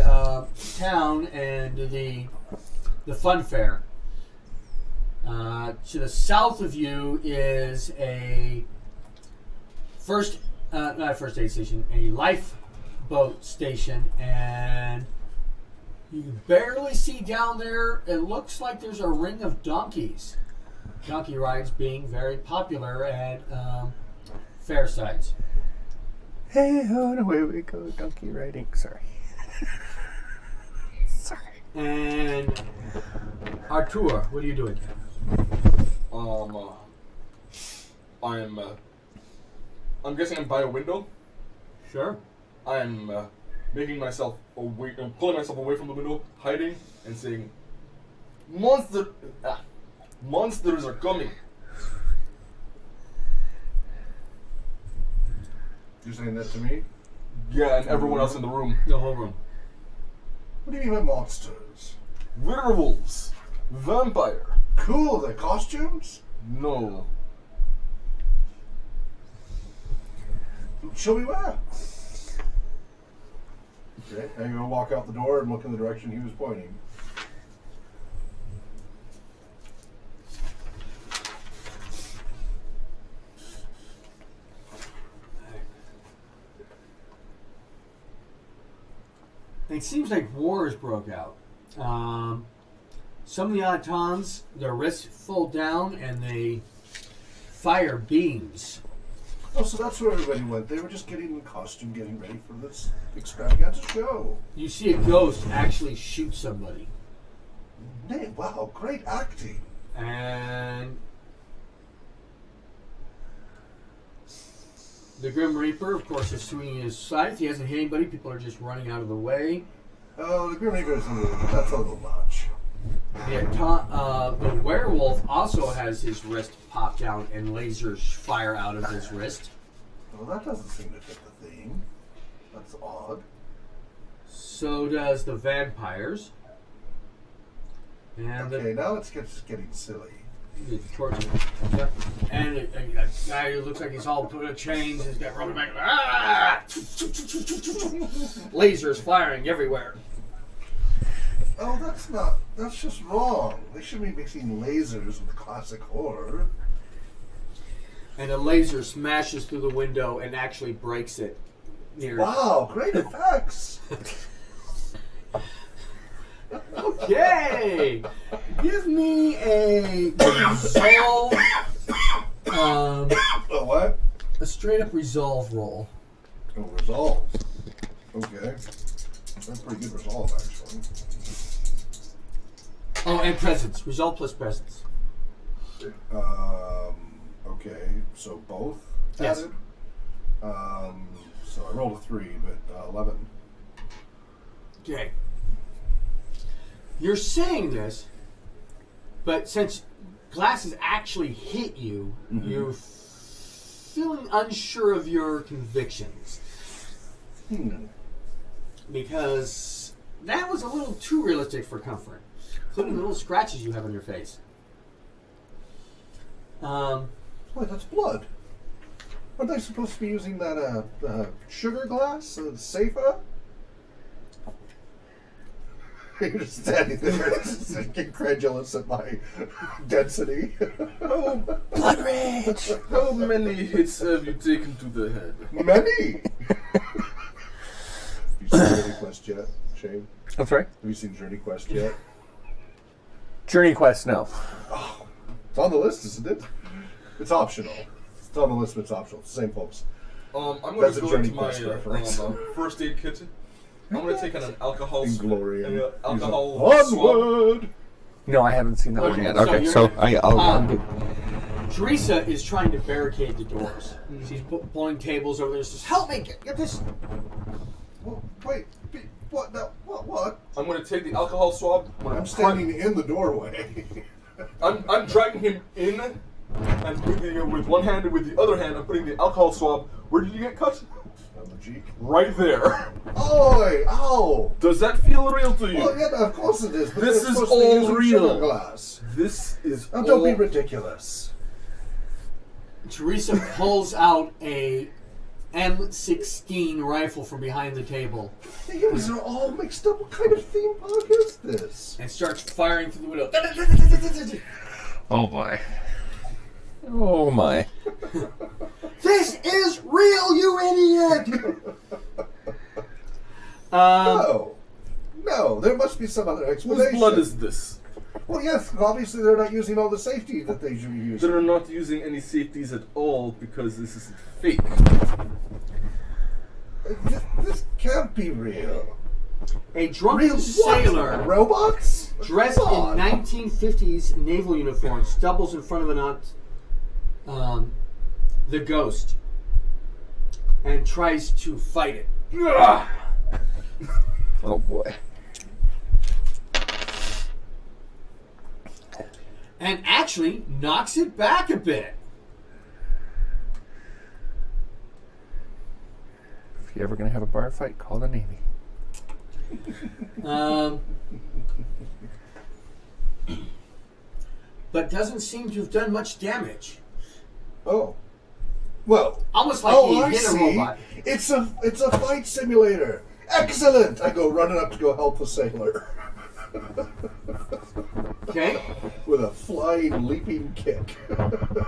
town and the fun fair. To the south of you is a not a first aid station, a lifeboat station, and you barely see down there. It looks like there's a ring of donkeys. Donkey rides being very popular at fair sites.
Hey, on away we go, donkey riding. Sorry. Sorry.
And Artur, what are you doing?
I'm guessing I'm by a window.
Sure.
I'm making myself away, pulling myself away from the window, hiding, and saying, monsters are coming.
You're saying that to me?
Yeah, and everyone else in the room.
The whole room.
What do you mean by monsters?
Werewolves. Vampire.
Cool, their costumes?
No.
Shall we wear? Okay, I'm gonna walk out the door and look in the direction he was pointing.
It seems like wars broke out. Some of the Autons, their wrists fold down and they fire beams.
Oh, so that's where everybody went. They were just getting in costume, getting ready for this extravaganza show.
You see a ghost actually shoot somebody.
Hey, wow, great acting.
And the Grim Reaper, of course, is swinging his scythe. He hasn't hit anybody. People are just running out of the way.
Oh, the Grim Reaper is that's a little much.
The werewolf also has his wrist popped out and lasers fire out of his wrist.
Well, that doesn't seem to fit the theme. That's odd.
So does the vampires. And
Okay, now it's getting silly.
Yep. And a guy who looks like he's all put in chains, he's got rubber band. Ah! Lasers firing everywhere.
Oh, that's just wrong. They shouldn't be mixing lasers with classic horror.
And a laser smashes through the window and actually breaks it.
Wow, great effects.
Okay, give me a resolve.
A what?
A straight up resolve roll.
Oh, resolve. Okay, that's a pretty good resolve, actually.
Oh, and presence. Resolve plus presence.
Okay, so both
Yes.
added. So I rolled a 3, but 11.
Okay. You're saying this, but since glasses actually hit you, you're feeling unsure of your convictions. Because that was a little too realistic for comfort, including the little scratches you have on your face.
Wait, that's blood. Aren't they supposed to be using that sugar glass? Safer? You're just standing there, just incredulous at my density.
Oh,
Blood rage!
how many hits have you taken to the head?
Many! Have you seen Journey Quest yet, Shane?
I'm sorry?
Have you seen Journey Quest yet?
Journey Quest, no.
Oh, it's on the list, isn't it? It's optional. It's on the list, but it's optional. It's the same folks.
I'm going
That's
to
a
go
Journey
into my
Quest reference.
first aid kit. I'm going to take an alcohol
Inglorian.
alcohol
Onward!
No, I haven't seen that one
Okay,
yet.
so
Okay,
you're
so
gonna-
I'll do.
Teresa is trying to barricade the doors. She's pulling tables over there. She says, "Help me get this."
Well, wait, what? No, what?
I'm going to take the alcohol swab.
I'm standing in the doorway.
I'm dragging him in, and with one hand and with the other hand, I'm putting the alcohol swab. Where did you get cut?
On the cheek.
Right there.
Oi! Ow!
Does that feel real to you?
Well, yeah, of course it is. But
This
they're
is
supposed to be
all
using
real.
sugar glass.
This is
Now, don't be
all-
ridiculous.
Teresa pulls out a M16 rifle from behind the table
These are all mixed up. What kind of theme park is this?
and starts firing through the window.
Oh boy. Oh my.
This is real, you idiot!
No, there must be some other explanation.
Whose blood is this?
Well, yes, obviously they're not using all the safety that they should be using.
They're not using any safeties at all because this is fake.
This can't be real.
A drunken sailor
Robots?
dressed in 1950s naval uniform stumbles in front of the ghost and tries to fight it.
Oh boy.
And actually knocks it back a bit.
If you're ever going to have a bar fight, call the Navy.
But doesn't seem to have done much damage.
Oh. Well.
Almost like he hit a robot.
It's a fight simulator. Excellent! I go running up to go help the sailor.
Okay.
With a flying, leaping kick.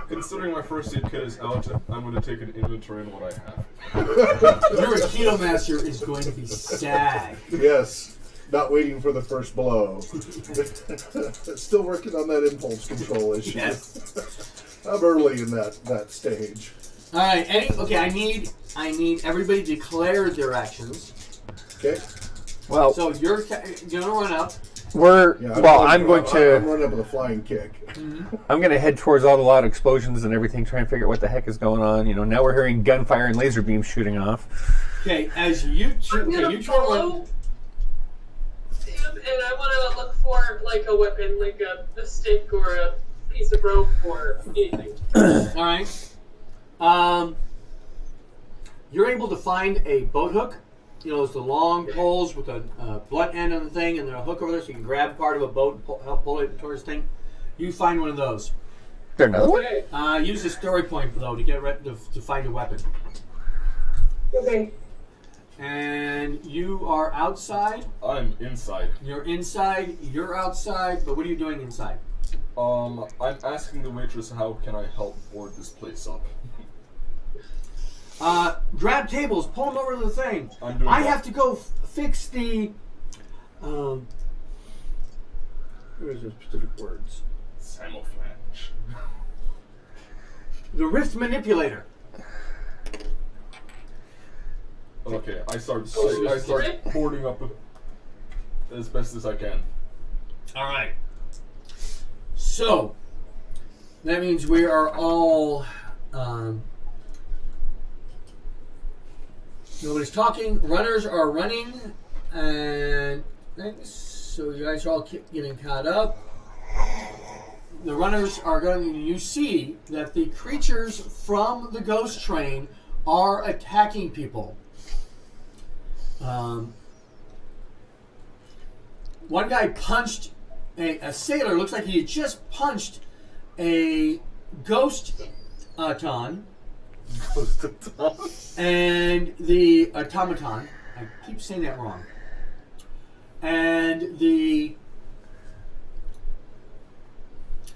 Considering my first aid kit is out, I'm going to take an inventory on what I have.
Your Aikido master is going to be sad.
Yes. Not waiting for the first blow. Still working on that impulse control issue.
Yes.
I'm early in that stage.
All right. I need everybody to declare their actions.
Okay.
Well,
So you're gonna run up.
I'm
going to
run up with a flying kick.
I'm going to head towards all the loud explosions and everything, try and figure out what the heck is going on. You know, now we're hearing gunfire and laser beams shooting off.
Okay. As you two,
I'm gonna
you two are
follow him, and I want to look for like a weapon, like a stick or a piece of rope or anything.
All right. You're able to find a boat hook. You know, it's the long poles with a blunt end on the thing, and there's a hook over there, so you can grab part of a boat and help pull it towards the thing. You find one of those.
Is there another one?
Okay.
Use the story point though to get to find a weapon.
Okay.
And you are outside.
I'm inside.
You're inside. You're outside. But what are you doing inside?
I'm asking the waitress how can I help board this place up.
Grab tables. Pull them over to the thing.
I'm doing
I
that.
have to go fix the. Where's the specific words?
Camouflage.
The rift manipulator.
Okay, I start boarding up as best as I can.
All right. So that means we are all. Nobody's talking. Runners are running, and so you guys are all getting caught up. The runners are going. You see that the creatures from the ghost train are attacking people. One guy punched a sailor. Looks like he had just punched a ghost automaton. And the automaton, I keep saying that wrong. And the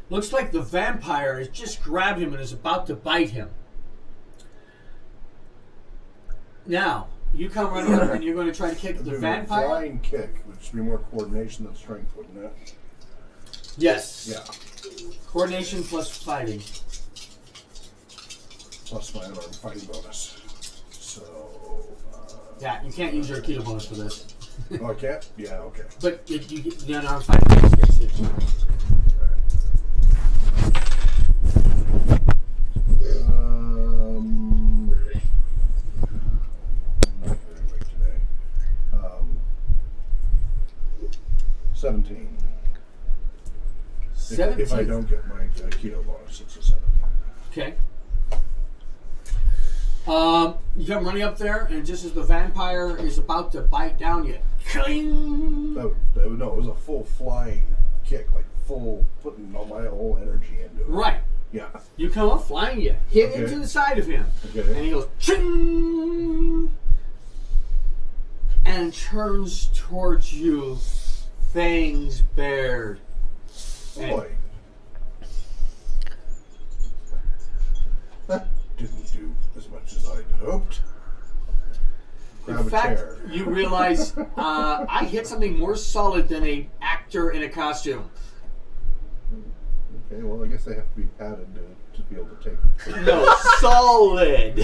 looks like the vampire has just grabbed him and is about to bite him. Now, you come running up and you're going to try to kick the vampire.
Flying kick, which would be more coordination than strength, wouldn't it?
Yes.
Yeah.
Coordination plus fighting.
Plus my unarmed fighting bonus. So.
Yeah, you can't use your Aikido bonus for this.
Oh, I can't? Yeah, okay.
But you get the unarmed fighting bonus gets it.
I'm not very late today. 17.
17.
If I don't get my Aikido bonus, it's a 17.
Okay. You come running up there, and just as the vampire is about to bite down you, cling!
No, it was a full flying kick, like full putting all my whole energy into it.
Right.
Yeah.
You come up flying, you hit
Okay.
into the side of him,
Okay.
and he goes ching, and turns towards you, fangs bared. And
Boy. That didn't do as much much as I'd hoped. Grab
In fact,
a chair.
you realize I hit something more solid than a actor in a costume.
Okay, well, I guess they have to be padded to be able to take.
No, solid.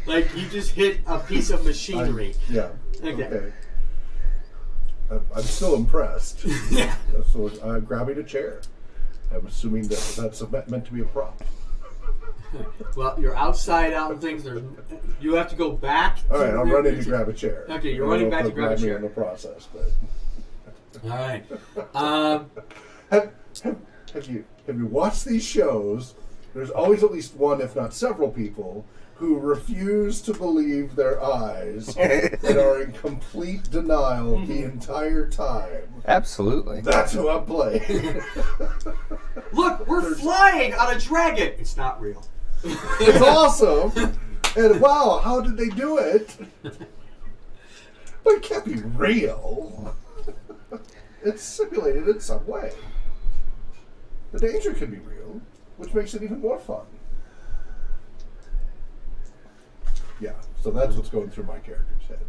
Like you just hit a piece of machinery.
Yeah.
Okay.
I'm still impressed.
Yeah.
So I'm grabbing a chair. I'm assuming that that's meant to be a prop.
Well, you're outside out and things. You have to go back.
All right,
to
I'm
your
running to
region.
grab a chair.
Okay, you're
I don't
running
know
back
if
to grab a
me
chair.
in the process, but
All right.
have you watched these shows? There's always at least one, if not several people, who refuse to believe their eyes and are in complete denial the entire time.
Absolutely.
That's who I'm playing.
Look, we're flying on a dragon. It's not real.
It's awesome. And wow, how did they do it? But it can't be real. It's simulated in some way. The danger can be real, which makes it even more fun. Yeah, so that's what's going through my character's head.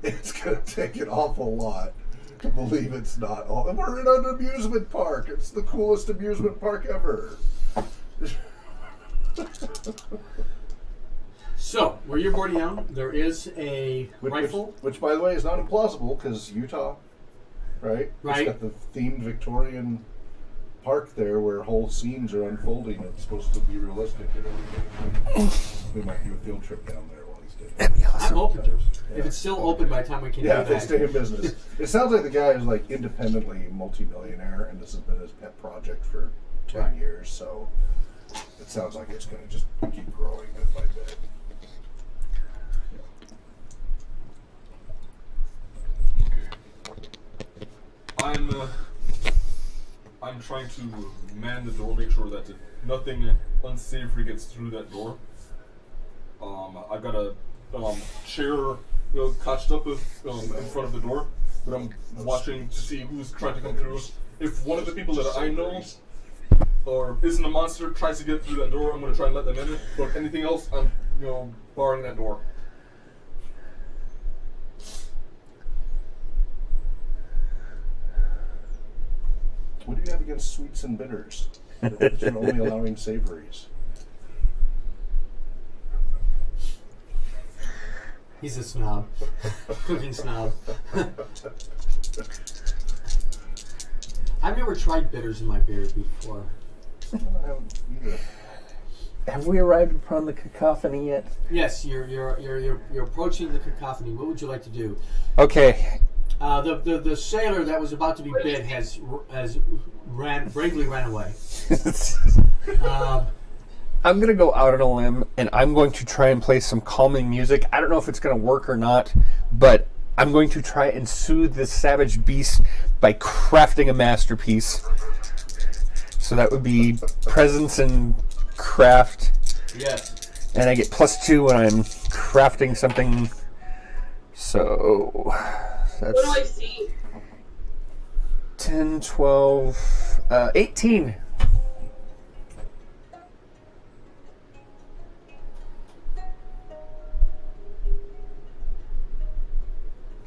It's going to take an awful lot to believe it's not all. We're in an amusement park. It's the coolest amusement park ever.
So, where you're boarding down, there is a rifle.
Which, by the way, is not implausible because Utah, right?
Right.
It's got the themed Victorian park there where whole scenes are unfolding. It's supposed to be realistic and everything. We might do a field trip down there while he's doing it.
That'd be awesome.
I'm open to it.
Yeah.
If it's still open by the time we can
Yeah,
do
if they
that.
stay in business. It sounds like the guy is like independently multimillionaire, and this has been his pet project for 10
Right.
years. So it sounds like it's going to just keep growing bit by bit.
I'm trying to man the door, make sure that nothing unsavory gets through that door. I've got a chair, couched up in front of the door, but I'm watching to see who's trying to come through. If one of the people that I know or isn't a monster tries to get through that door, I'm going to try and let them in. But anything else, I'm barring that door.
What do you have against sweets and bitters? That you're only allowing savories.
He's a snob. Cooking snob. I've never tried bitters in my beer before.
I haven't either.
Have we arrived upon the cacophony yet?
Yes, you're approaching the cacophony. What would you like to do?
Okay.
The sailor that was about to be bit has bravely ran away.
I'm going to go out on a limb, and I'm going to try and play some calming music. I don't know if it's going to work or not, but I'm going to try and soothe this savage beast by crafting a masterpiece. So that would be presence and craft.
Yes.
And I get +2 when I'm crafting something. So that's
What do I see?
10, 12, 18.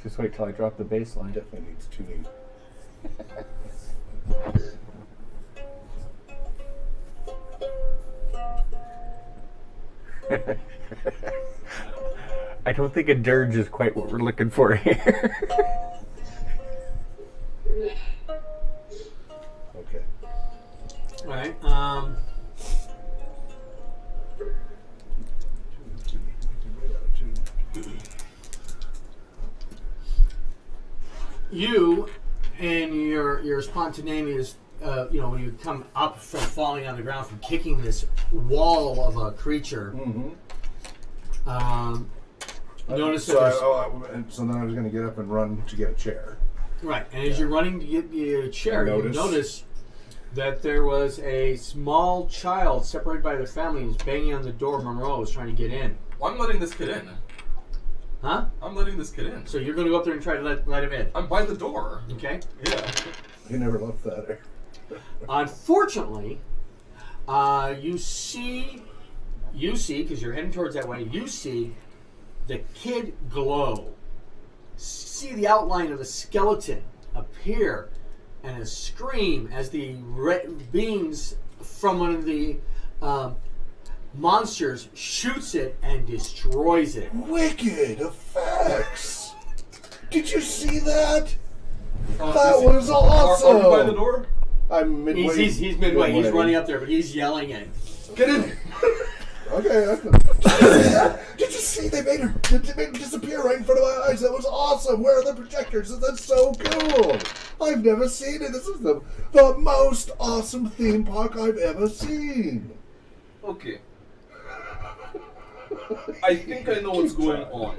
Just wait till I drop the bass line.
Definitely needs tuning.
I don't think a dirge is quite what we're looking for here.
Okay.
All right. You and your spontaneity is, when you come up from falling on the ground from kicking this wall of a creature.
Mm-hmm.
Notice
so,
that
so then I was going to get up and run to get a chair.
right, and as you're running to get the chair,
I
you notice that there was a small child separated by their family who's banging on the door of Monroe's trying to get in.
Well, I'm letting this kid in.
Huh?
I'm letting this kid in.
So you're going to go up there and try to let him in.
I'm by the door.
Okay.
Yeah.
You never left that.
Unfortunately, you see you see, because you're heading towards that way, you see the kid glow. See the outline of the skeleton appear and a scream as the red beams from one of the monsters shoots it and destroys it.
Wicked effects! Did you see that? That was awesome!
Are you by the door?
I'm midway.
He's midway. He's running up there, but he's yelling at him.
Get in!
Okay. Did you see? They made her disappear right in front of my eyes. That was awesome. Where are the projectors? That's so cool. I've never seen it. This is the most awesome theme park I've ever seen.
Okay. I think I know what's going on.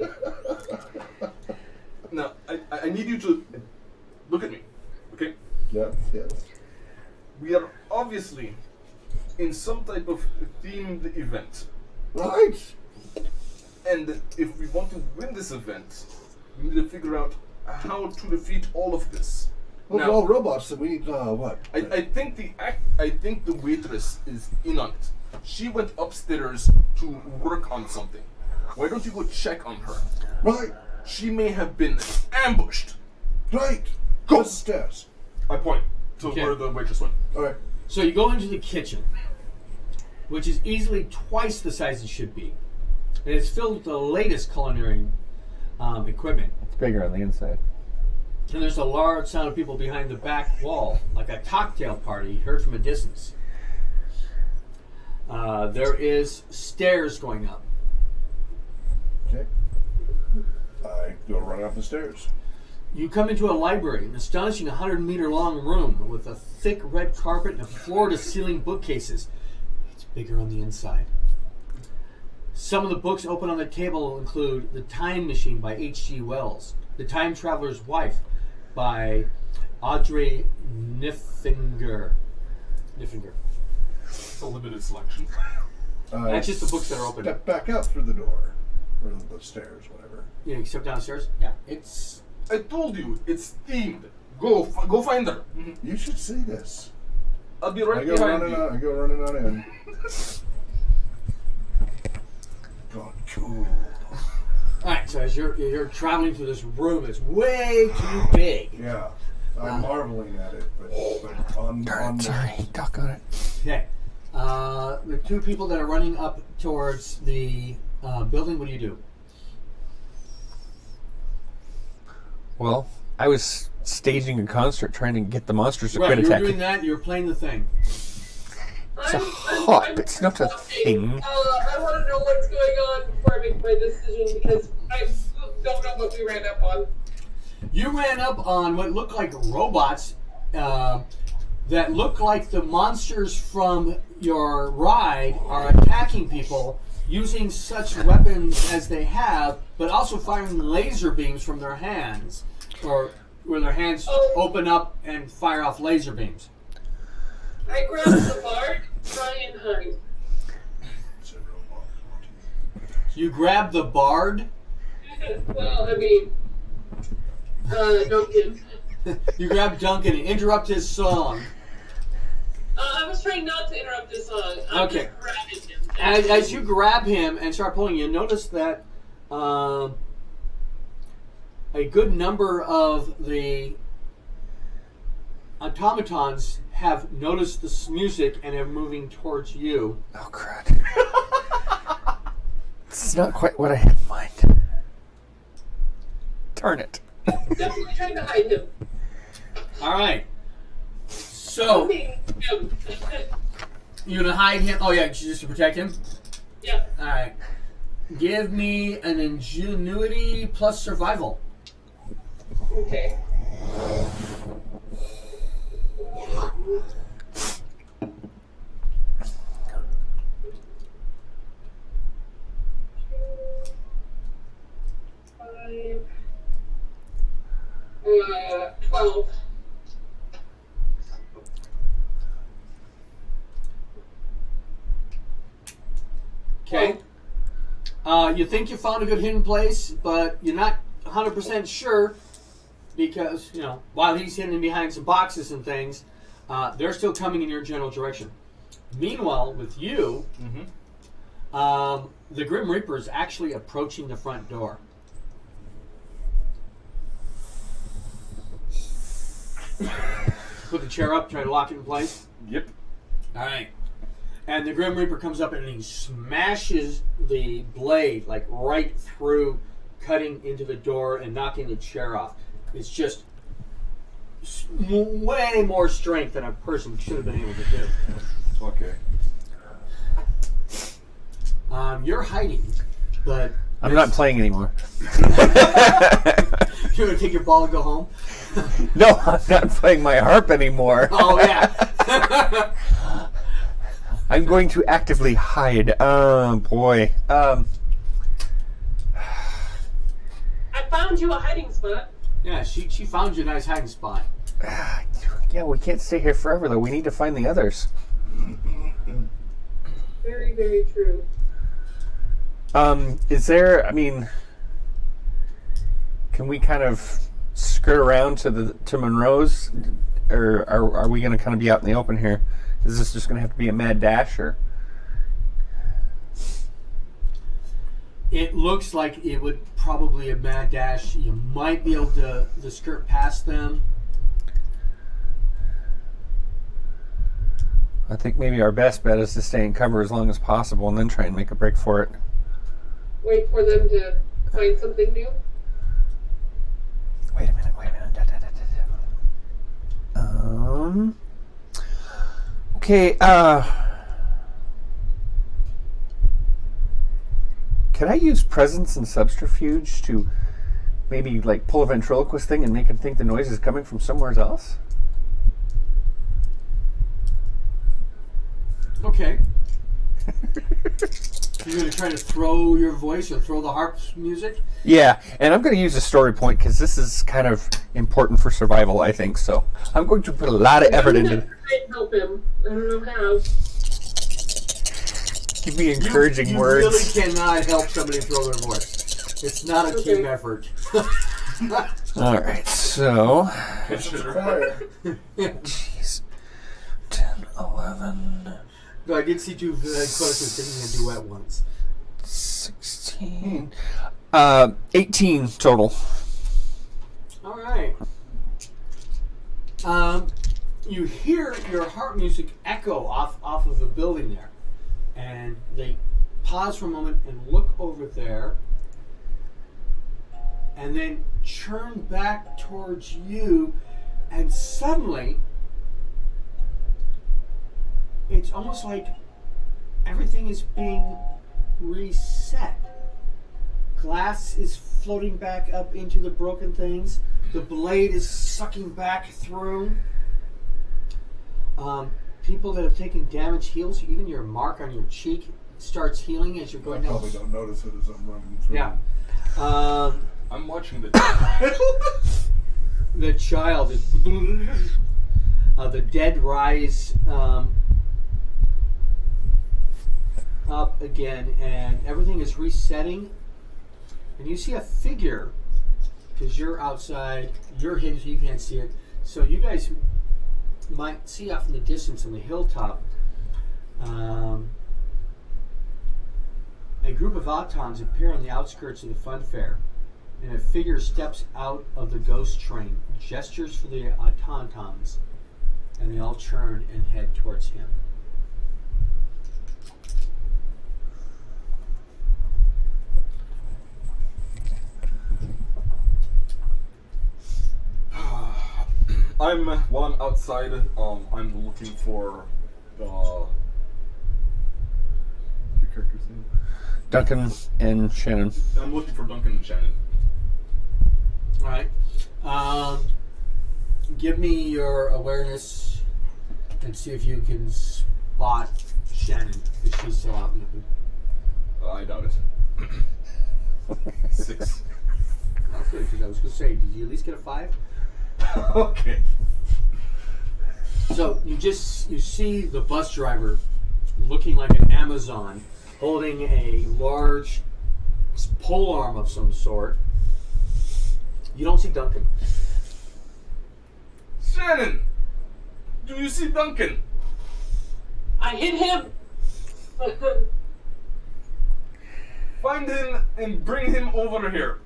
Now, I need you to look at me, okay?
Yes.
We are obviously in some type of themed event.
Right.
And if we want to win this event, we need to figure out how to defeat all of this.
Well, we're all robots, so we need what?
I think the waitress is in on it. She went upstairs to work on something. Why don't you go check on her?
Right.
She may have been ambushed.
Right.
Go
upstairs.
I point to
Okay.
where the waitress went.
All right.
So you go into the kitchen, which is easily twice the size it should be. And it's filled with the latest culinary equipment.
It's bigger on the inside.
And there's a large sound of people behind the back wall, like a cocktail party heard from a distance. There is stairs going up.
Okay. I go running up the stairs.
You come into a library, an astonishing 100-meter long room with a thick red carpet and floor-to-ceiling bookcases. It's bigger on the inside. Some of the books open on the table include The Time Machine by H.G. Wells, The Time Traveler's Wife by Audrey Niffinger.
It's a limited selection.
That's just the books that are open.
Step back out through the door. Or the stairs, whatever.
Yeah, you step downstairs? Yeah, it's...
I told you, it's themed. Go find her.
You should see this.
I'll be right
I go
behind
running
you.
on. I go running on in. God, cool.
Alright, so as you're traveling through this room, it's way too big.
Yeah, I'm marveling at it, but on.
Sorry, duck on it.
Okay. The two people that are running up towards the building, what do you do?
Well, I was staging a concert trying to get the monsters to
Right,
quit
you were
attacking.
doing that, you were playing the thing.
It's a hop, it's not a thing.
I want to know what's going on before I make my decision because I don't know what we ran up on.
You ran up on what looked like robots that look like the monsters from your ride are attacking people using such weapons as they have, but also firing laser beams from their hands, or where their hands open up and fire off laser beams.
I grabbed the bard, try and hide.
You grab the bard.
Well, I mean, Duncan.
You grab Duncan and interrupt his song.
I was trying not to interrupt his song. I'm
Okay.
just grabbing him.
As you grab him and start pulling, you notice that a good number of the automatons have noticed this music and are moving towards you.
Oh, crud. This is not quite what I had in mind. Darn it.
Definitely trying to hide him.
All right. So,
Him.
you're going to hide him? Oh, yeah, just to protect him?
Yeah.
All right. Give me an ingenuity plus survival.
Okay. Five. 12.
Okay. You think you found a good hidden place, but you're not 100% sure because, you know, while he's hidden behind some boxes and things, they're still coming in your general direction. Meanwhile, with you, The Grim Reaper is actually approaching the front door. Put the chair up, try to lock it in place.
Yep.
All right. And the Grim Reaper comes up and he smashes the blade like right through, cutting into the door and knocking the chair off. It's just way more strength than a person should have been able to do.
Okay.
You're hiding, but
I'm not playing anymore.
You want to take your ball and go home?
No, I'm not playing my harp anymore.
Oh yeah.
I'm going to actively hide. Oh boy.
I found you a hiding spot.
Yeah, she found you a nice hiding spot.
Yeah, we can't stay here forever though. We need to find the others.
Very, very true.
Is there? I mean, can we kind of skirt around to Monroe's, or are we going to kind of be out in the open here? Is this just going to have to be a mad dash, or?
It looks like it would probably a mad dash. You might be able to skirt past them.
I think maybe our best bet is to stay in cover as long as possible and then try and make a break for it.
Wait for them to find something new.
Wait a minute. Okay, can I use presence and subterfuge to maybe like pull a ventriloquist thing and make him think the noise is coming from somewhere else?
Okay. You're going to try to throw your voice or throw the harp's music?
Yeah, and I'm going to use a story point because this is kind of important for survival, I think. So I'm going to put a lot of effort into it.
I can help him. I don't know how.
Give me encouraging words.
You really cannot help somebody throw their voice. It's not a team effort.
All right, so...
Quiet.
Jeez. 10, 11...
No, I did see two choruses singing a duet once.
16... 18 total.
All right. You hear your harp music echo off of the building there. And they pause for a moment and look over there. And then turn back towards you. And suddenly, it's almost like everything is being reset. Glass is floating back up into the broken things. The blade is sucking back through. People that have taken damage heals. Even your mark on your cheek starts healing as you're
I
going down.
probably don't notice it as I'm running through.
Yeah.
I'm watching the.
The child is. The dead rise up again, and everything is resetting. And you see a figure, because you're outside, you're hidden so you can't see it. So you guys might see off in the distance on the hilltop a group of autons appear on the outskirts of the fun fair, and a figure steps out of the ghost train, gestures for the automatons, and they all turn and head towards him.
While I'm outside, I'm looking for the character's name.
Duncan and Shannon.
I'm looking for Duncan and Shannon.
All right. Give me your awareness and see if you can spot Shannon, if she's still out in the open.
I doubt it. 6.
Okay, because I was going to say, did you at least get a 5?
Okay.
So you see the bus driver looking like an Amazon, holding a large pole arm of some sort. You don't see Duncan.
Shannon, do you see Duncan?
I hit him.
Find him and bring him over here.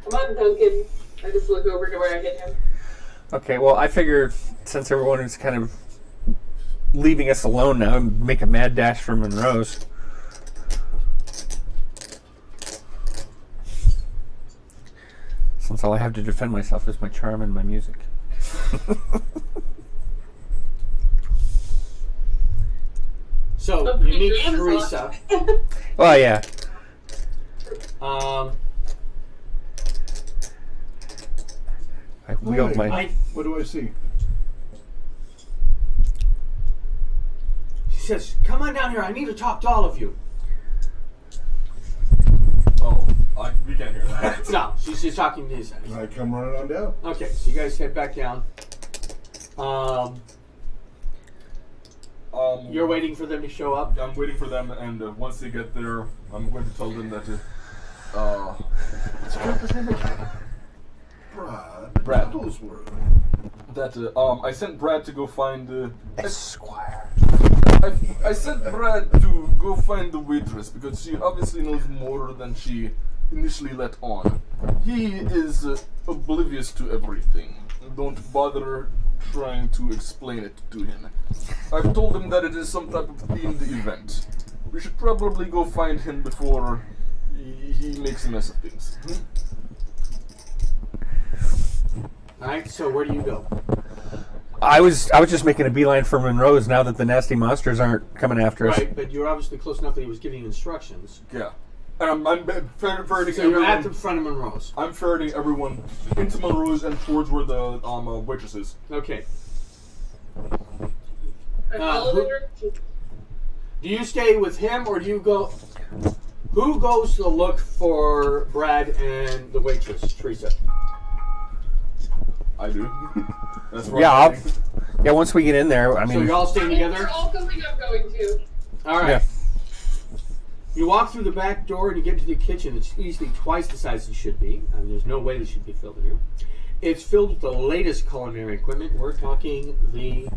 Come on, Duncan. I just look over to where I hit him.
Okay, well, I figure since everyone is kind of leaving us alone now, make a mad dash for Monroe's. Since all I have to defend myself is my charm and my music.
So, you meet Teresa.
Well, yeah. I wield my...
What do I see?
She says, come on down here. I need to talk to all of you.
Oh, we can't hear that.
No, she's talking to these guys.
I come running on down.
Okay, so you guys head back down. You're waiting for them to show up?
I'm waiting for them, and once they get there, I'm going to tell them that Brad. That I sent Brad to go find
Esquire.
I sent Brad to go find the waitress because she obviously knows more than she initially let on. He is oblivious to everything. Don't bother trying to explain it to him. I've told him that it is some type of themed event. We should probably go find him before he makes a mess of things.
Alright, so where do you go?
I was just making a beeline for Monroe's now that the nasty monsters aren't coming after us.
Right, but you're obviously close enough that he was giving you instructions.
Yeah. And I'm ferreting
So you're at the front of Monroe's.
I'm ferreting everyone into Monroe's and towards where the waitress is.
Okay.
I followed her.
Do you stay with him or do you go... Who goes to look for Brad and the waitress, Teresa?
I do. That's right.
Yeah, once we get in there, I mean...
So you're all staying together?
We're all going, I'm going to.
Alright.
Yeah.
You walk through the back door and you get to the kitchen. It's easily twice the size it should be. I mean, there's no way this should be filled in here. It's filled with the latest culinary equipment. We're talking the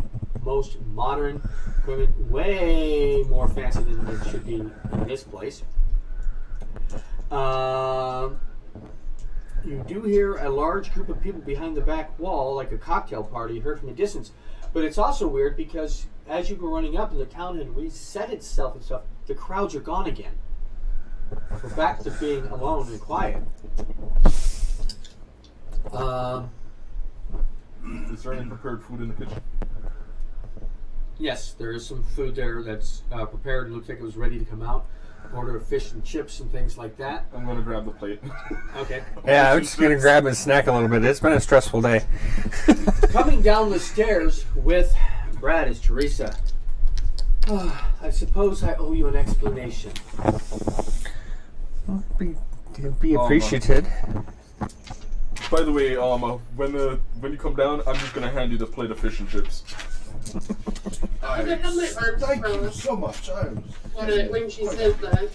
most modern equipment, way more fancy than it should be in this place. You do hear a large group of people behind the back wall, like a cocktail party, heard from a distance. But it's also weird because as you go running up and the town had reset itself and stuff, the crowds are gone again. We're back to being alone and quiet.
Is there any prepared food in the kitchen?
Yes, there is some food there that's prepared. It looks like it was ready to come out. Order of fish and chips and things like that.
I'm going to grab the plate.
Okay.
Yeah, I'm just going to grab and snack a little bit. It's been a stressful day.
Coming down the stairs with Brad is Teresa. I suppose I owe you an explanation.
Be appreciated.
By the way, when you come down, I'm just going to hand you the plate of fish and chips.
I have my arms
Thank you
crossed
so much.
when she says that.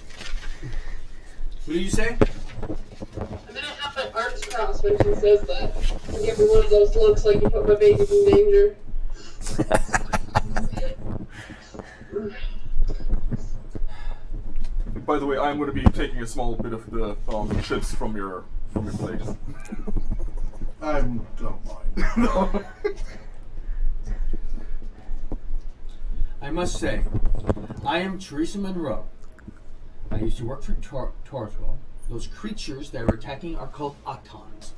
What did you say?
I'm gonna have my arms crossed when she says that. And give me one of those looks like you put my baby in danger.
By the way, I'm going to be taking a small bit of the chips from your plate.
I don't mind. No.
I must say, I am Teresa Monroe. I used to work for Torthwell. Those creatures that are attacking are called autons.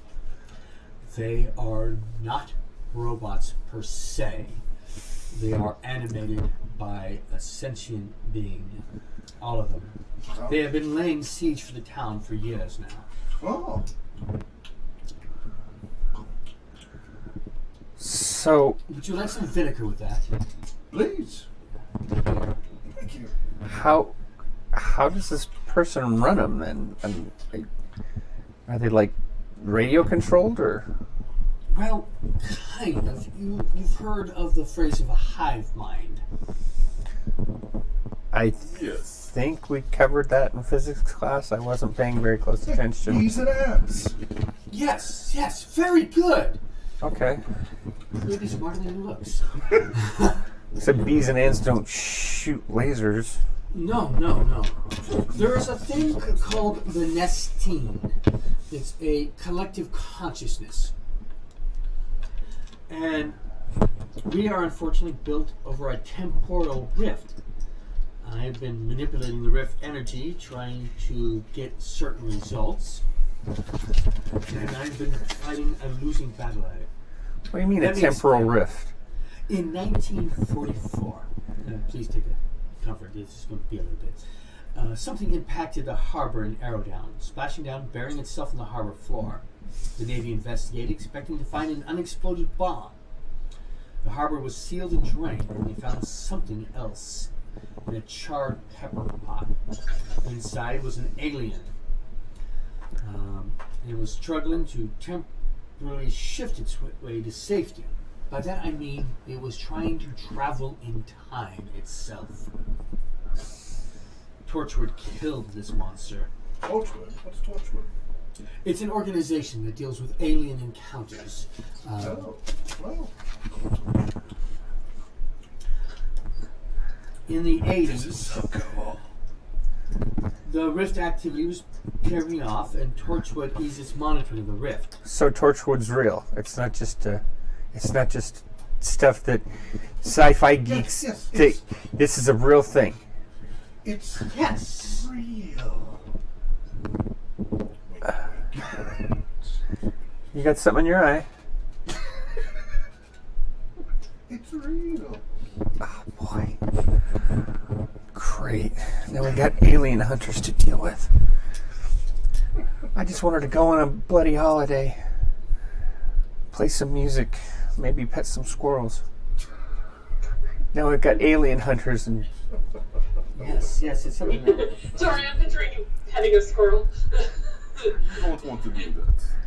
They are not robots per se. They are animated by a sentient being. All of them. They have been laying siege for the town for years now.
Oh.
So,
Would you like some vinegar with that?
Please. Thank you.
how does this person run them then? Are they like radio controlled or?
Well, kind of. You've heard of the phrase of a hive mind.
I
Yes.
think we covered that in physics class. I wasn't paying very close attention.
E's and ants.
Yes, very good.
Okay.
Maybe smarter than he looks.
Except bees and ants don't shoot lasers.
No. There is a thing called the Nestine. It's a collective consciousness. And we are unfortunately built over a temporal rift. I've been manipulating the rift energy, trying to get certain results. And I've been fighting a losing battle at it.
What do you mean a temporal rift?
In 1944, please take a comfort, this is going to be a little bit. Something impacted a harbor in Arrowdown, splashing down, burying itself on the harbor floor. The Navy investigated, expecting to find an unexploded bomb. The harbor was sealed and drained, and they found something else in a charred pepper pot. Inside was an alien. It was struggling to temporarily shift its way to safety. By that I mean it was trying to travel in time itself. Torchwood killed this monster.
Torchwood? What's Torchwood?
It's an organization that deals with alien encounters.
Well.
In the 80s,
This is so cool.
the rift activity was carrying off, and Torchwood is its monitoring of the rift.
So Torchwood's real. It's not just stuff that sci-fi geeks
Yes,
think. This is a real thing.
It's
Yes.
real.
You got something in your eye.
It's real.
Oh boy. Great. Now we got alien hunters to deal with. I just wanted to go on a bloody holiday. Play some music. Maybe pet some squirrels. Now we've got alien hunters and...
Yes, it's something that...
Sorry, I'm picturing you petting a squirrel.
You don't want to do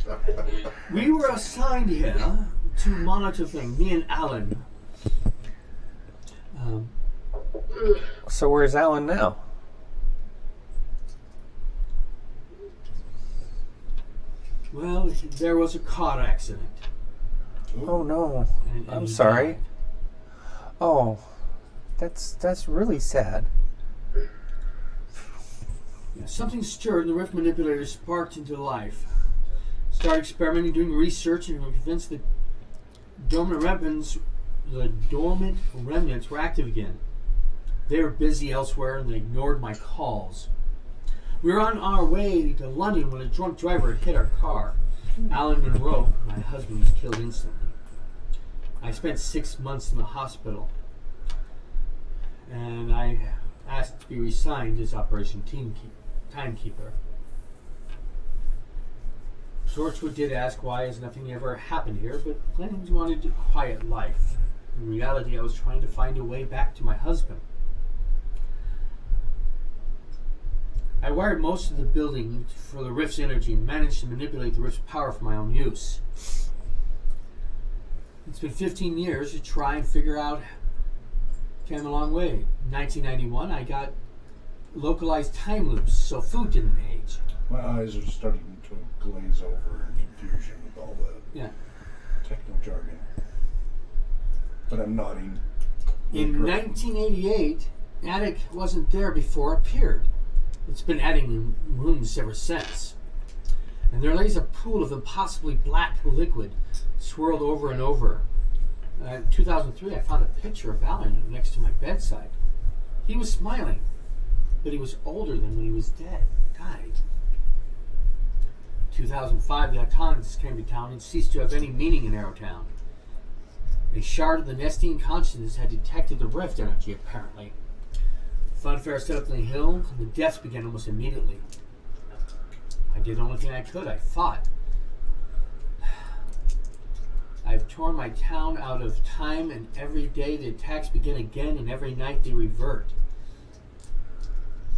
that.
We were assigned here to monitor things, me and Alan.
So where's Alan now?
Well, there was a car accident.
Oh no.
And
I'm
he
sorry.
died.
Oh, that's really sad.
Something stirred and the rift manipulator sparked into life. Started experimenting, doing research, and were convinced that dormant remnants were active again. They were busy elsewhere and they ignored my calls. We were on our way to London when a drunk driver hit our car. Alan Monroe, my husband, was killed instantly. I spent 6 months in the hospital, and I asked to be reassigned as Operation Timekeeper. Torchwood did ask why has nothing ever happened here, but claimed he wanted a quiet life. In reality, I was trying to find a way back to my husband. I wired most of the building for the rift's energy and managed to manipulate the rift's power for my own use. It's been 15 years to try and figure out. Came a long way. In 1991, I got localized time loops, so food didn't age.
My eyes are starting to glaze over in confusion with all the techno jargon. But I'm nodding.
In 1988, Attic wasn't there before appeared. It's been adding in rooms ever since. And there lays a pool of impossibly black liquid swirled over and over. In 2003, I found a picture of Alan next to my bedside. He was smiling, but he was older than when he was died. 2005, the Autonomous came to town and ceased to have any meaning in Arrowtown. A shard of the Nestine consciousness had detected the rift energy, apparently. Funfair set up on the hill, and the deaths began almost immediately. I did the only thing I could. I fought. I've torn my town out of time, and every day the attacks begin again, and every night they revert.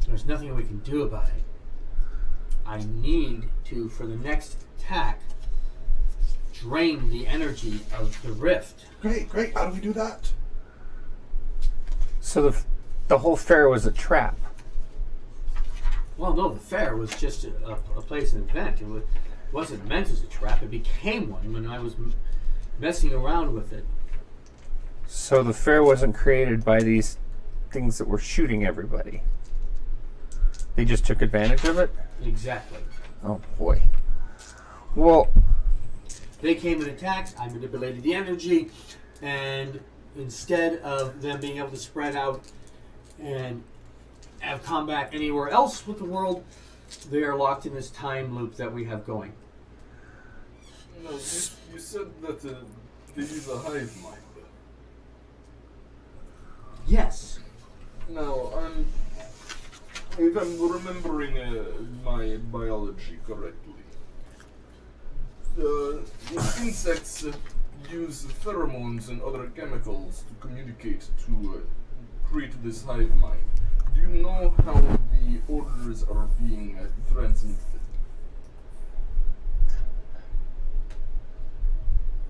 There's nothing we can do about it. I need to, for the next attack, drain the energy of the rift.
Great. How do we do that?
So the whole fair was a trap.
Well, no, the fair was just a place, an event. It wasn't meant as a trap. It became one when I was messing around with it.
So the fair wasn't created by these things that were shooting everybody. They just took advantage of it?
Exactly.
Oh, boy. Well,
They came and attacked. I manipulated the energy, and instead of them being able to spread out and have combat anywhere else with the world, they are locked in this time loop that we have going.
No, you said that they use a hive mind.
Yes.
Now, if I'm remembering my biology correctly, the insects use pheromones and other chemicals to communicate to create this hive mind. Do you know how the orders are being transmitted?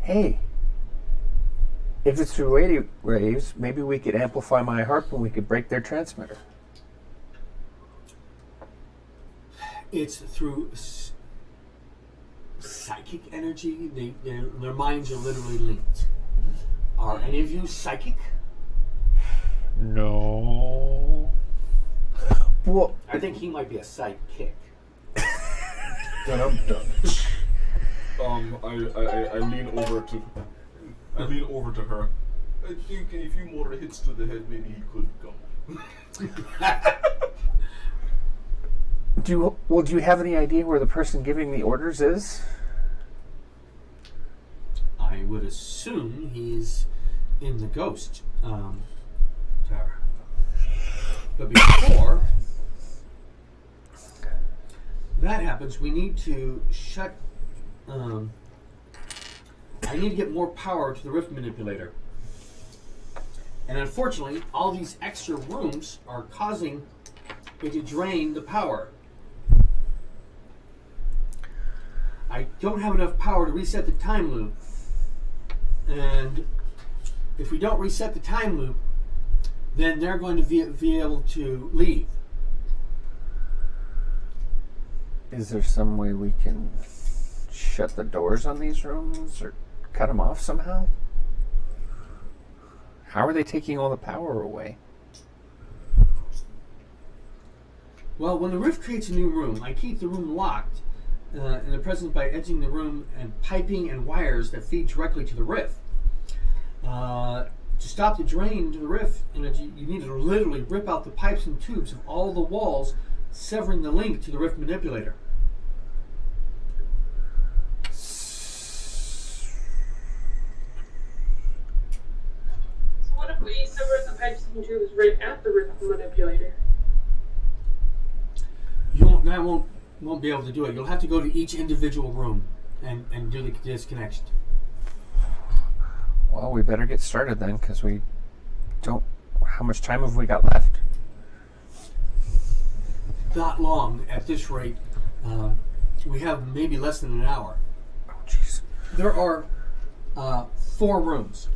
hey, if it's through radio waves, maybe we could amplify my harp and we could break their transmitter.
It's through psychic energy. Their minds are literally linked. Are any of you psychic?
No. Well,
I think he might be a sidekick.
Dum-dum.
I lean over to her. I think a few more hits to the head, maybe he could come.
do you have any idea where the person giving the orders is?
I would assume he's in the ghost tower. But before that happens, we need to shut. I need to get more power to the rift manipulator. And unfortunately, all these extra rooms are causing it to drain the power. I don't have enough power to reset the time loop. And if we don't reset the time loop, then they're going to be able to leave.
Is there some way we can shut the doors on these rooms or cut them off somehow? How are they taking all the power away?
Well, when the rift creates a new room, I keep the room locked in the presence by edging the room and piping and wires that feed directly to the rift. To stop the drain to the rift, you need to literally rip out the pipes and tubes of all the walls, severing the link to the rift manipulator.
So what if we sever the pipes and tubes right at the rift manipulator?
That won't be able to do it. You'll have to go to each individual room and do the disconnection.
Well, we better get started then, because we don't... How much time have we got left?
Not long at this rate. We have maybe less than an hour.
Oh, jeez.
There are 4 rooms.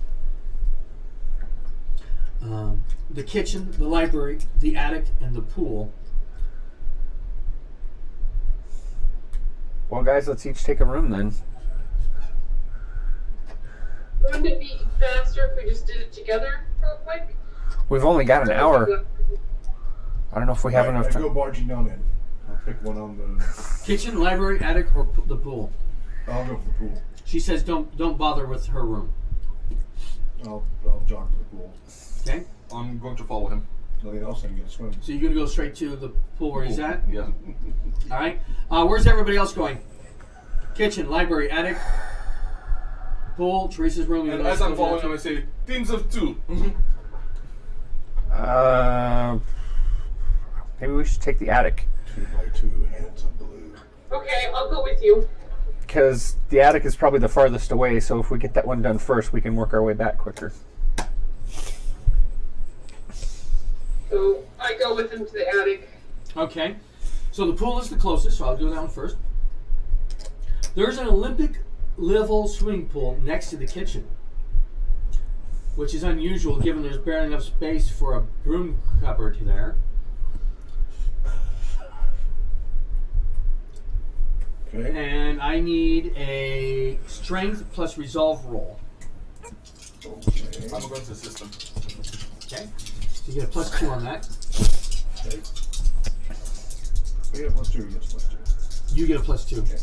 The kitchen, the library, the attic, and the pool.
Well, guys, let's each take a room then.
Wouldn't it be faster if we just did it together real quick?
We've only got an hour. I don't know if we have enough
I go
time.
barging on in. I'll pick one on the...
Kitchen, library, attic, or the pool.
I'll go for the pool.
She says don't bother with her room.
I'll jog to the pool.
Okay?
I'm going to follow him.
Nothing else I can get a swim.
So you're going to go straight to the pool where he's at?
Yeah.
All right. Where's everybody else going? Kitchen, library, attic, pool, Teresa's room.
And as I'm following him, I say, teams of 2.
Maybe we should take the attic.
2x2 hands of blue.
Okay, I'll go with you.
Because the attic is probably the farthest away, so if we get that one done first, we can work our way back quicker.
So I go with him to the attic.
Okay. So the pool is the closest, so I'll do that one first. There's an Olympic level swimming pool next to the kitchen, which is unusual given there's barely enough space for a broom cupboard there.
Okay.
And I need a strength plus resolve roll.
Okay.
I'm going to assist him.
Okay. So you get a +2 on that.
Okay. We get a plus 2, he gets plus 2.
You get a plus 2.
Okay.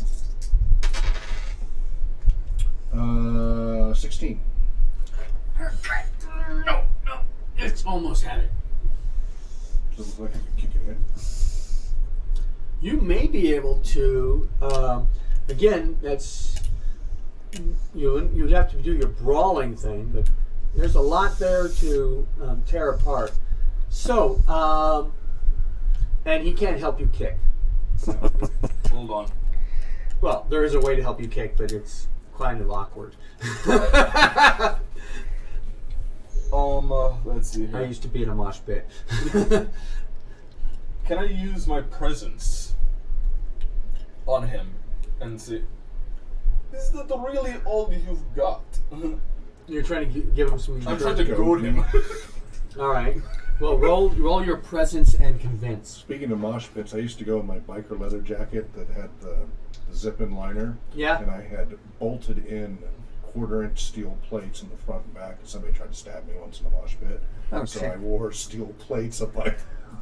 16.
No. It's almost had it.
Does it look like I can kick it in?
You may be able to, again, that's, you'd have to do your brawling thing, but there's a lot there to tear apart. So, and he can't help you kick.
Hold on.
Well, there is a way to help you kick, but it's kind of awkward.
Let's see here.
I used to be in a mosh pit.
Can I use my presence on him and say, "Is that really all you've got?"
You're trying to give him some.
I'm trying to goad him.
All right. Well, roll your presence and convince.
Speaking of mosh pits, I used to go in my biker leather jacket that had the zip-in liner.
Yeah.
And I had bolted in 1/4-inch steel plates in the front and back, and somebody tried to stab me once in a mosh pit.
Oh,
So
shit.
I wore steel plates up my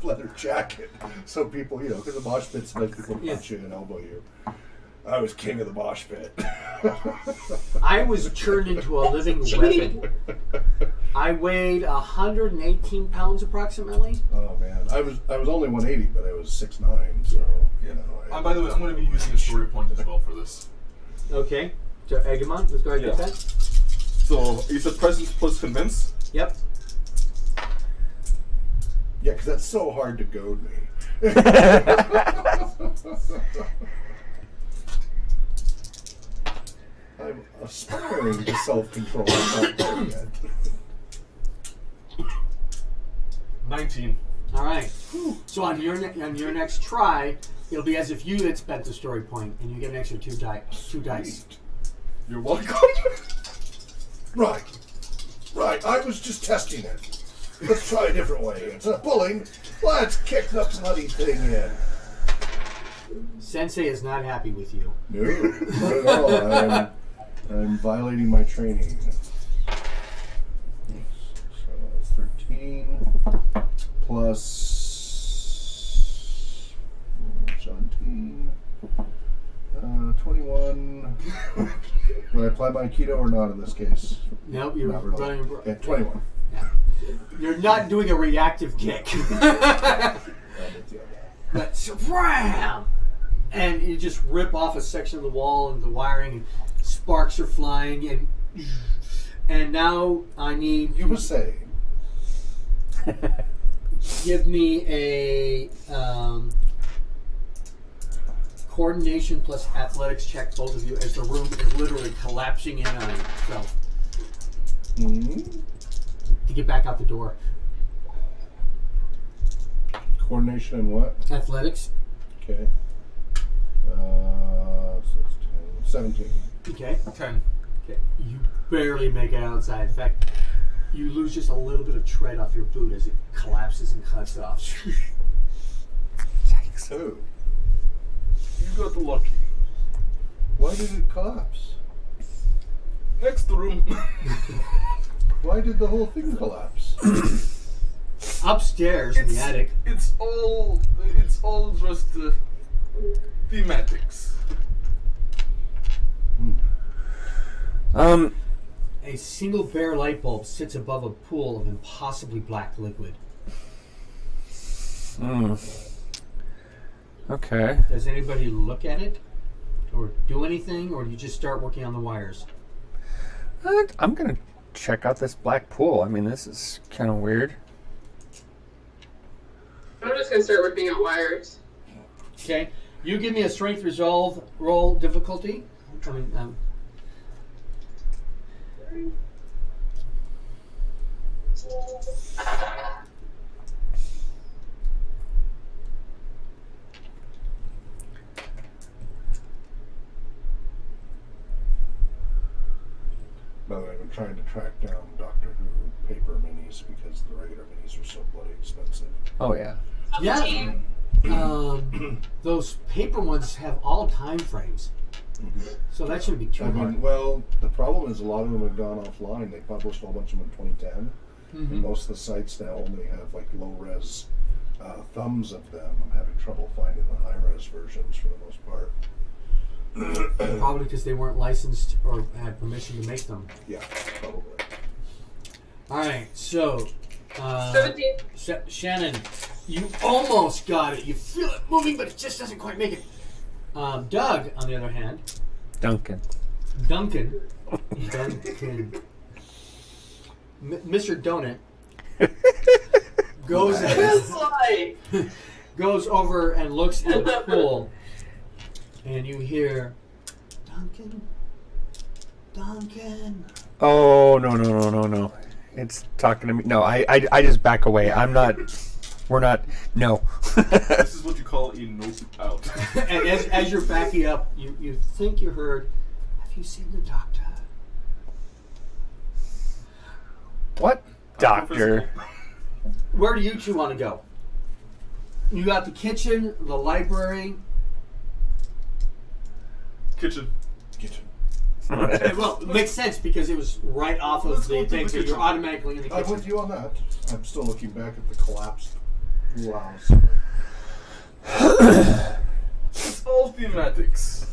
leather jacket. So people, because the mosh pit's like people punch you and elbow you. I was king of the mosh pit.
I was turned into a living weapon. I weighed 118 pounds approximately.
Oh man, I was only 180, but I was 6'9", so
By the way, I'm going to be using a story point as well for this.
Okay. So Egamon, let's go ahead and get that.
So you said presence plus convince.
Yep.
Yeah, because that's so hard to goad me. I'm aspiring to self-control. I'm not there yet.
19.
All right. So on your next try, it'll be as if you had spent the story point, and you get an extra two dice.
Sweet.
You're welcome.
Right. I was just testing it. Let's try a different way. Instead of pulling, let's kick the bloody thing in.
Sensei is not happy with you.
No, not at all. I'm violating my training. So that's 13 plus 17. 21. Do I apply my keto or not in this case?
Nope, you're
Not really.
running.
Okay, 21.
Yeah. You're not doing a reactive kick. But surprise! And you just rip off a section of the wall and the wiring, and sparks are flying, and now I need
You were saying.
give me a coordination plus athletics check, both of you, as the room is literally collapsing in on itself to get back out the door.
Coordination and what?
Athletics.
Okay. 17.
Okay.
10.
Okay. You barely make it outside. In fact, you lose just a little bit of tread off your boot as it collapses and cuts off.
Yikes.
Oh.
You got lucky.
Why did it collapse?
Next room.
Why did the whole thing collapse?
Upstairs in the attic.
It's all just thematics.
A single bare light bulb sits above a pool of impossibly black liquid.
Okay.
Does anybody look at it? Or do anything? Or do you just start working on the wires?
I'm going to check out this black pool. I mean, this is kind of weird.
I'm just gonna start ripping out wires.
Okay. You give me a strength resolve roll difficulty. I mean,
By the way, I've been trying to track down Doctor Who paper minis because the regular minis are so bloody expensive.
Oh, yeah.
yeah. Those paper ones have all time frames. So that shouldn't be too
I
hard.
mean, well, the problem is a lot of them have gone offline. They published a whole bunch of them in 2010. And most of the sites now only have like low-res thumbs of them. I'm having trouble finding the high-res versions for the most part.
Probably because they weren't licensed or had permission to make them.
Yeah, probably.
All right, so
17.
Shannon, you almost got it. You feel it moving, but it just doesn't quite make it. Doug, on the other hand,
Duncan.
Mr. Donut goes goes over and looks at the pool, and you hear Duncan.
Oh, no. It's talking to me. No, I just back away. I'm not. We're not. No.
This is what you call a nope out.
And as you're backing up, you think you heard, have you seen the doctor?
What doctor?
Where do you two want to go? You got the kitchen, the library.
Kitchen.
Well, it makes sense because it was right off of the thing, so you're automatically in the
I'm
kitchen.
with you on that. I'm still looking back at the collapsed pool house.
It's all thematics.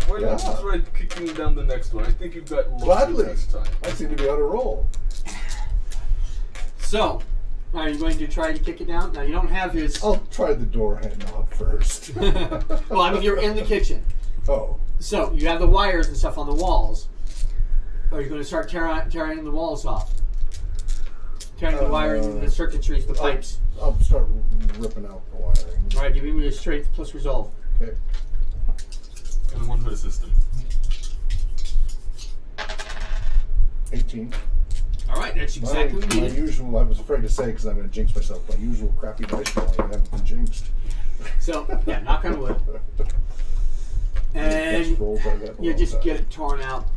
Why not just try kicking down the next one? I think you've got
Gladly.
this time.
I seem to be on a roll.
So, are you going to try to kick it down? Now, you don't have his...
I'll try the door knob first.
Well, I mean, you're in the kitchen.
Oh.
So, you have the wires and stuff on the walls. Are you going to start tearing the walls off? Tearing the wiring, the circuitries, the pipes.
I'll start ripping out the wiring.
All right, give me a strength plus resolve.
Okay.
And then one for the system.
18.
All right, that's exactly what you
My
needed.
usual, I was afraid to say because I'm going to jinx myself, my usual crappy dice roll, I haven't been jinxed.
So, yeah, knock on wood. And you just get it torn out.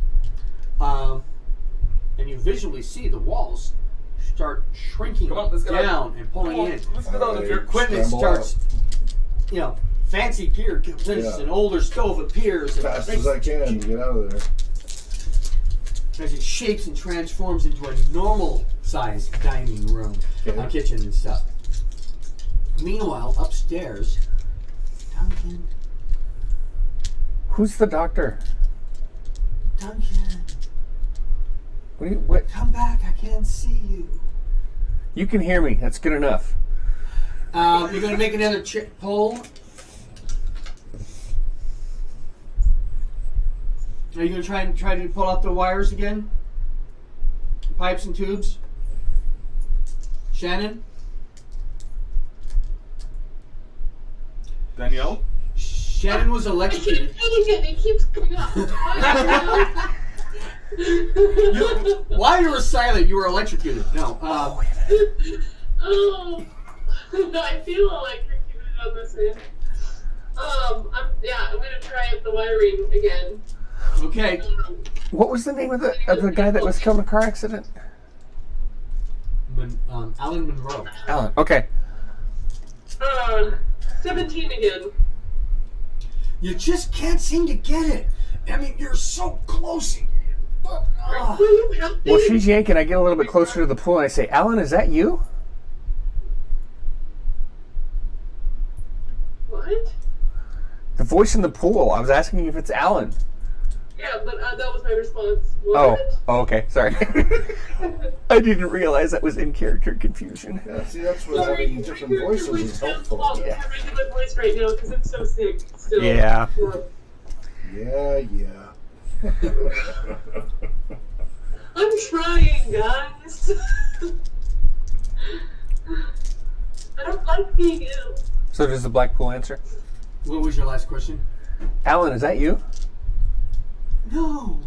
And you visually see the walls start shrinking
Come on, let's get
down and pulling in.
Let's get on
Your equipment starts, fancy gear comes in, an older stove appears. And
Fast as I can, get out of there.
As it shapes and transforms into a normal size dining room, kitchen and stuff. Meanwhile, upstairs, Duncan.
Who's the doctor?
Duncan.
What?
Come back, I can't see you.
You can hear me. That's good enough.
You're going to make another pull. Are you going to try to pull out the wires again? Pipes and tubes? Shannon?
Danielle?
Shannon was
I
electrocuted.
keep feeling it. It keeps coming up.
While you were silent, you were electrocuted. No.
Oh, I feel electrocuted on this end. I'm gonna try the wiring again.
Okay.
What was the name of the guy that was killed in a car accident?
Alan Monroe.
Alan. Okay.
17 again.
You just can't seem to get it. I mean, you're so close.
Will you help me?
Well, she's yanking. I get a little bit closer to the pool and I say, Alan, is that you?
What?
The voice in the pool. I was asking you if it's Alan.
Yeah, but that was my response. What?
Oh, okay. Sorry. I didn't realize that was in character confusion.
Yeah, see, that's where having different voices is helpful.
Yeah. My regular voice right now because I'm so sick still.
Yeah.
Yeah.
I'm trying, guys. I don't like being ill.
So does the black pool answer?
What was your last question?
Alan, is that you?
No,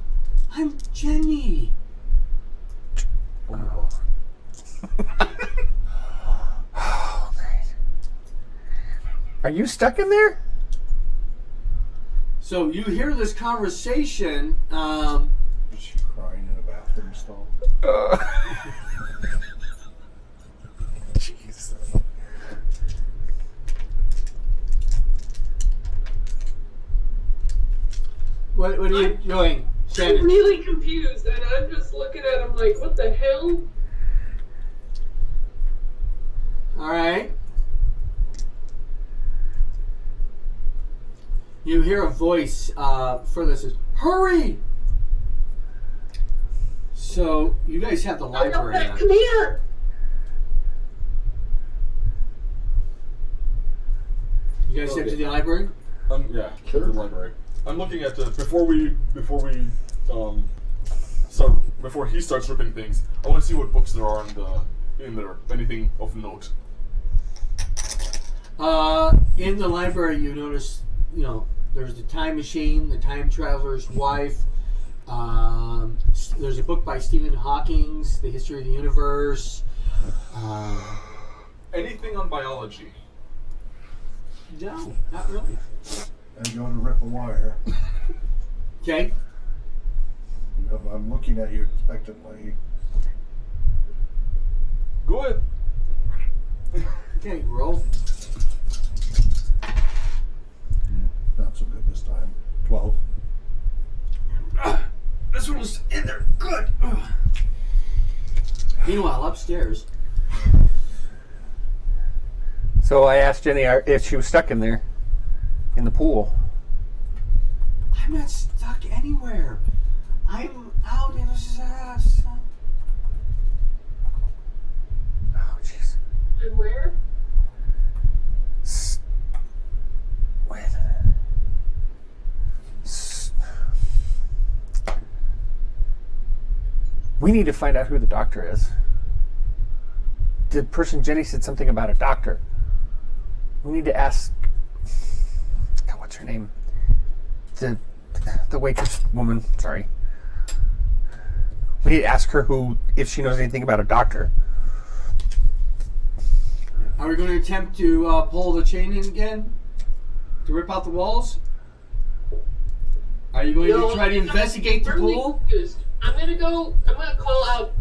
I'm Jenny.
Oh, great. Are you stuck in there?
So you hear this conversation.
Is she crying in a bathroom stall?
Jeez.
What are you doing,
I'm
Shannon?
really confused, and I'm just looking at him like, what the hell?
All right. You hear a voice further says, "Hurry!" So you guys have the library now.
Come here!
You guys head to the library?
Yeah, the library. I'm looking at before he starts ripping things. I want to see what books there are in there. Anything of note.
In the library, you notice, there's the Time Machine, the Time Traveler's Wife. There's a book by Stephen Hawking's, The History of the Universe.
Anything on biology?
No, not really.
I go to rip a wire.
Okay.
I'm looking at you expectantly.
Go ahead.
Okay, roll.
Not so good this time. 12.
This one was in there. Good. Meanwhile, upstairs.
So I asked Jenny if she was stuck in there, in the pool.
I'm not stuck anywhere. I'm out in a...
Oh, jeez.
And where?
Wait a minute. We need to find out who the doctor is. The person Jenny said something about a doctor. We need to ask. God, what's her name? The waitress woman. Sorry. We need to ask her if she knows anything about a doctor.
Are we going to attempt to pull the chain in again? To rip out the walls? Are you going to try to investigate the pool?
Confused. I'm gonna call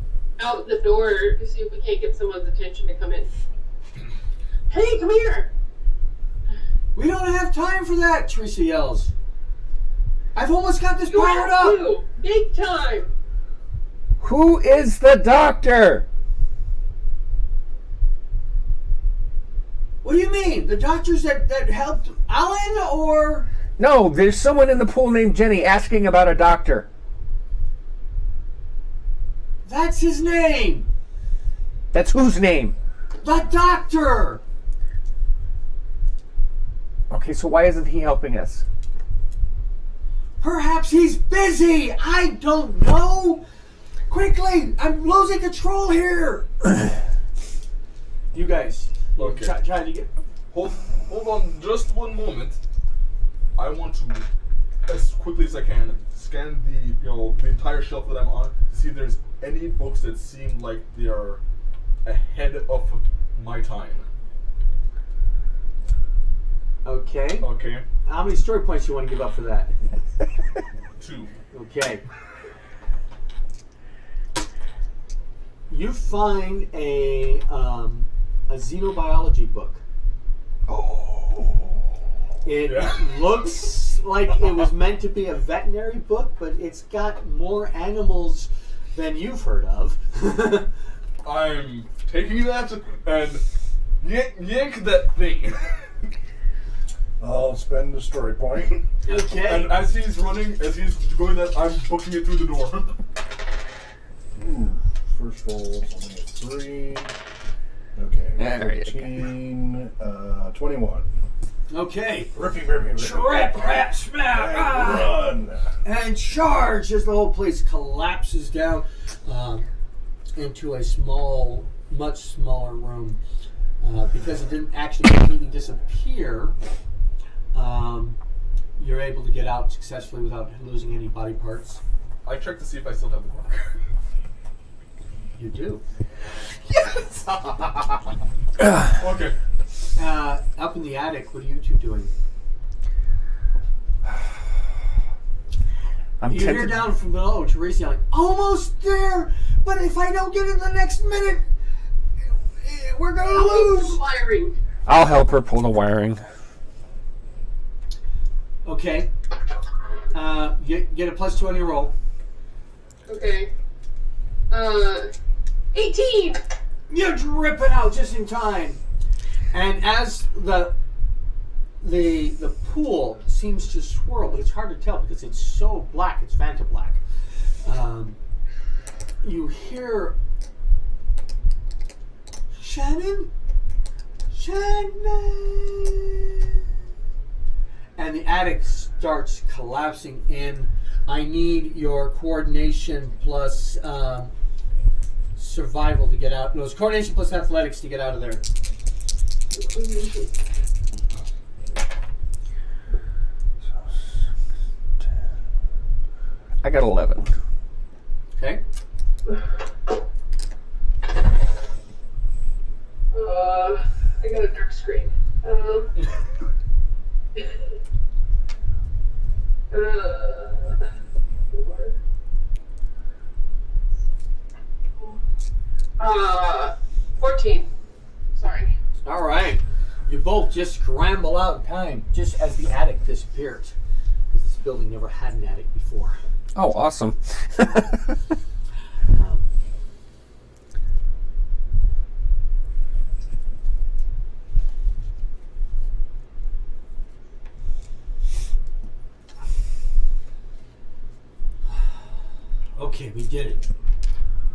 out the door to see if we can't get someone's attention to come in. Hey, come here!
We don't have time for that, Teresa yells. I've almost got this powered up!
Big time!
Who is the doctor?
What do you mean? The doctors that helped Alan, or...?
No, there's someone in the pool named Jenny asking about a doctor.
That's his name!
That's whose name?
The doctor!
Okay, so why isn't he helping us?
Perhaps he's busy! I don't know! Quickly! I'm losing control here! You guys,
Okay.
trying to get...
Hold on just one moment. I want to, as quickly as I can, scan the entire shelf that I'm on to see if there's any books that seem like they are ahead of my time.
Okay.
Okay.
How many story points do you want to give up for that?
2.
Okay. You find a xenobiology book. It looks like it was meant to be a veterinary book, but it's got more animals than you've heard of.
I'm taking that and yank that thing.
I'll spend the story point.
Okay.
And as he's going that, I'm booking it through the door.
First roll is only a 3. Okay.
There you go.
15, 21.
Okay.
Rippy.
Trip, rap, smack,
Run!
and charge as the whole place collapses down into a much smaller room. Because it didn't actually completely disappear, you're able to get out successfully without losing any body parts.
I checked to see if I still have the book.
You do.
Yes! Okay.
Up in the attic, what are you two doing? You hear down from below, Teresa yelling, "Almost there! But if I don't get in the next minute, we're gonna lose!"
Wiring.
I'll help her pull the wiring.
Okay. Get a +2 on your roll.
Okay. 18!
You drip it out just in time. And as the the pool seems to swirl, but it's hard to tell because it's so black. It's Fanta black. You hear Shannon, and the attic starts collapsing in. I need your coordination plus survival to get out. No, it's coordination plus athletics to get out of there.
I got 11.
Okay.
I got a dark screen. Uh, 14. Sorry.
All right. You both just scramble out in time just as the attic disappears. Because this building never had an attic before.
Oh, awesome.
Okay, we did it.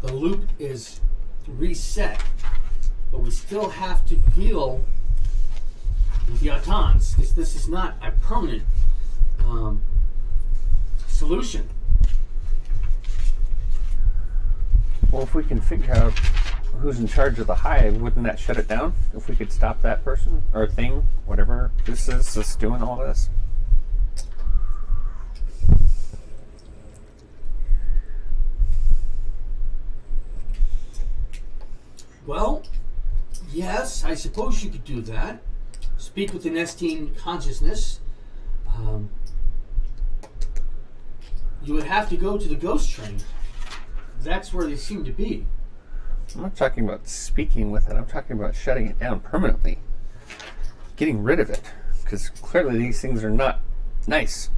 The loop is reset, but we still have to deal with the autons, because this is not a permanent solution.
Well, if we can figure out who's in charge of the hive, wouldn't that shut it down? If we could stop that person or thing, whatever this is that's doing all this?
Well, yes, I suppose you could do that. Speak with the Nestine consciousness. You would have to go to the ghost train. That's where they seem to be.
I'm not talking about speaking with it. I'm talking about shutting it down permanently. Getting rid of it. Because clearly these things are not nice.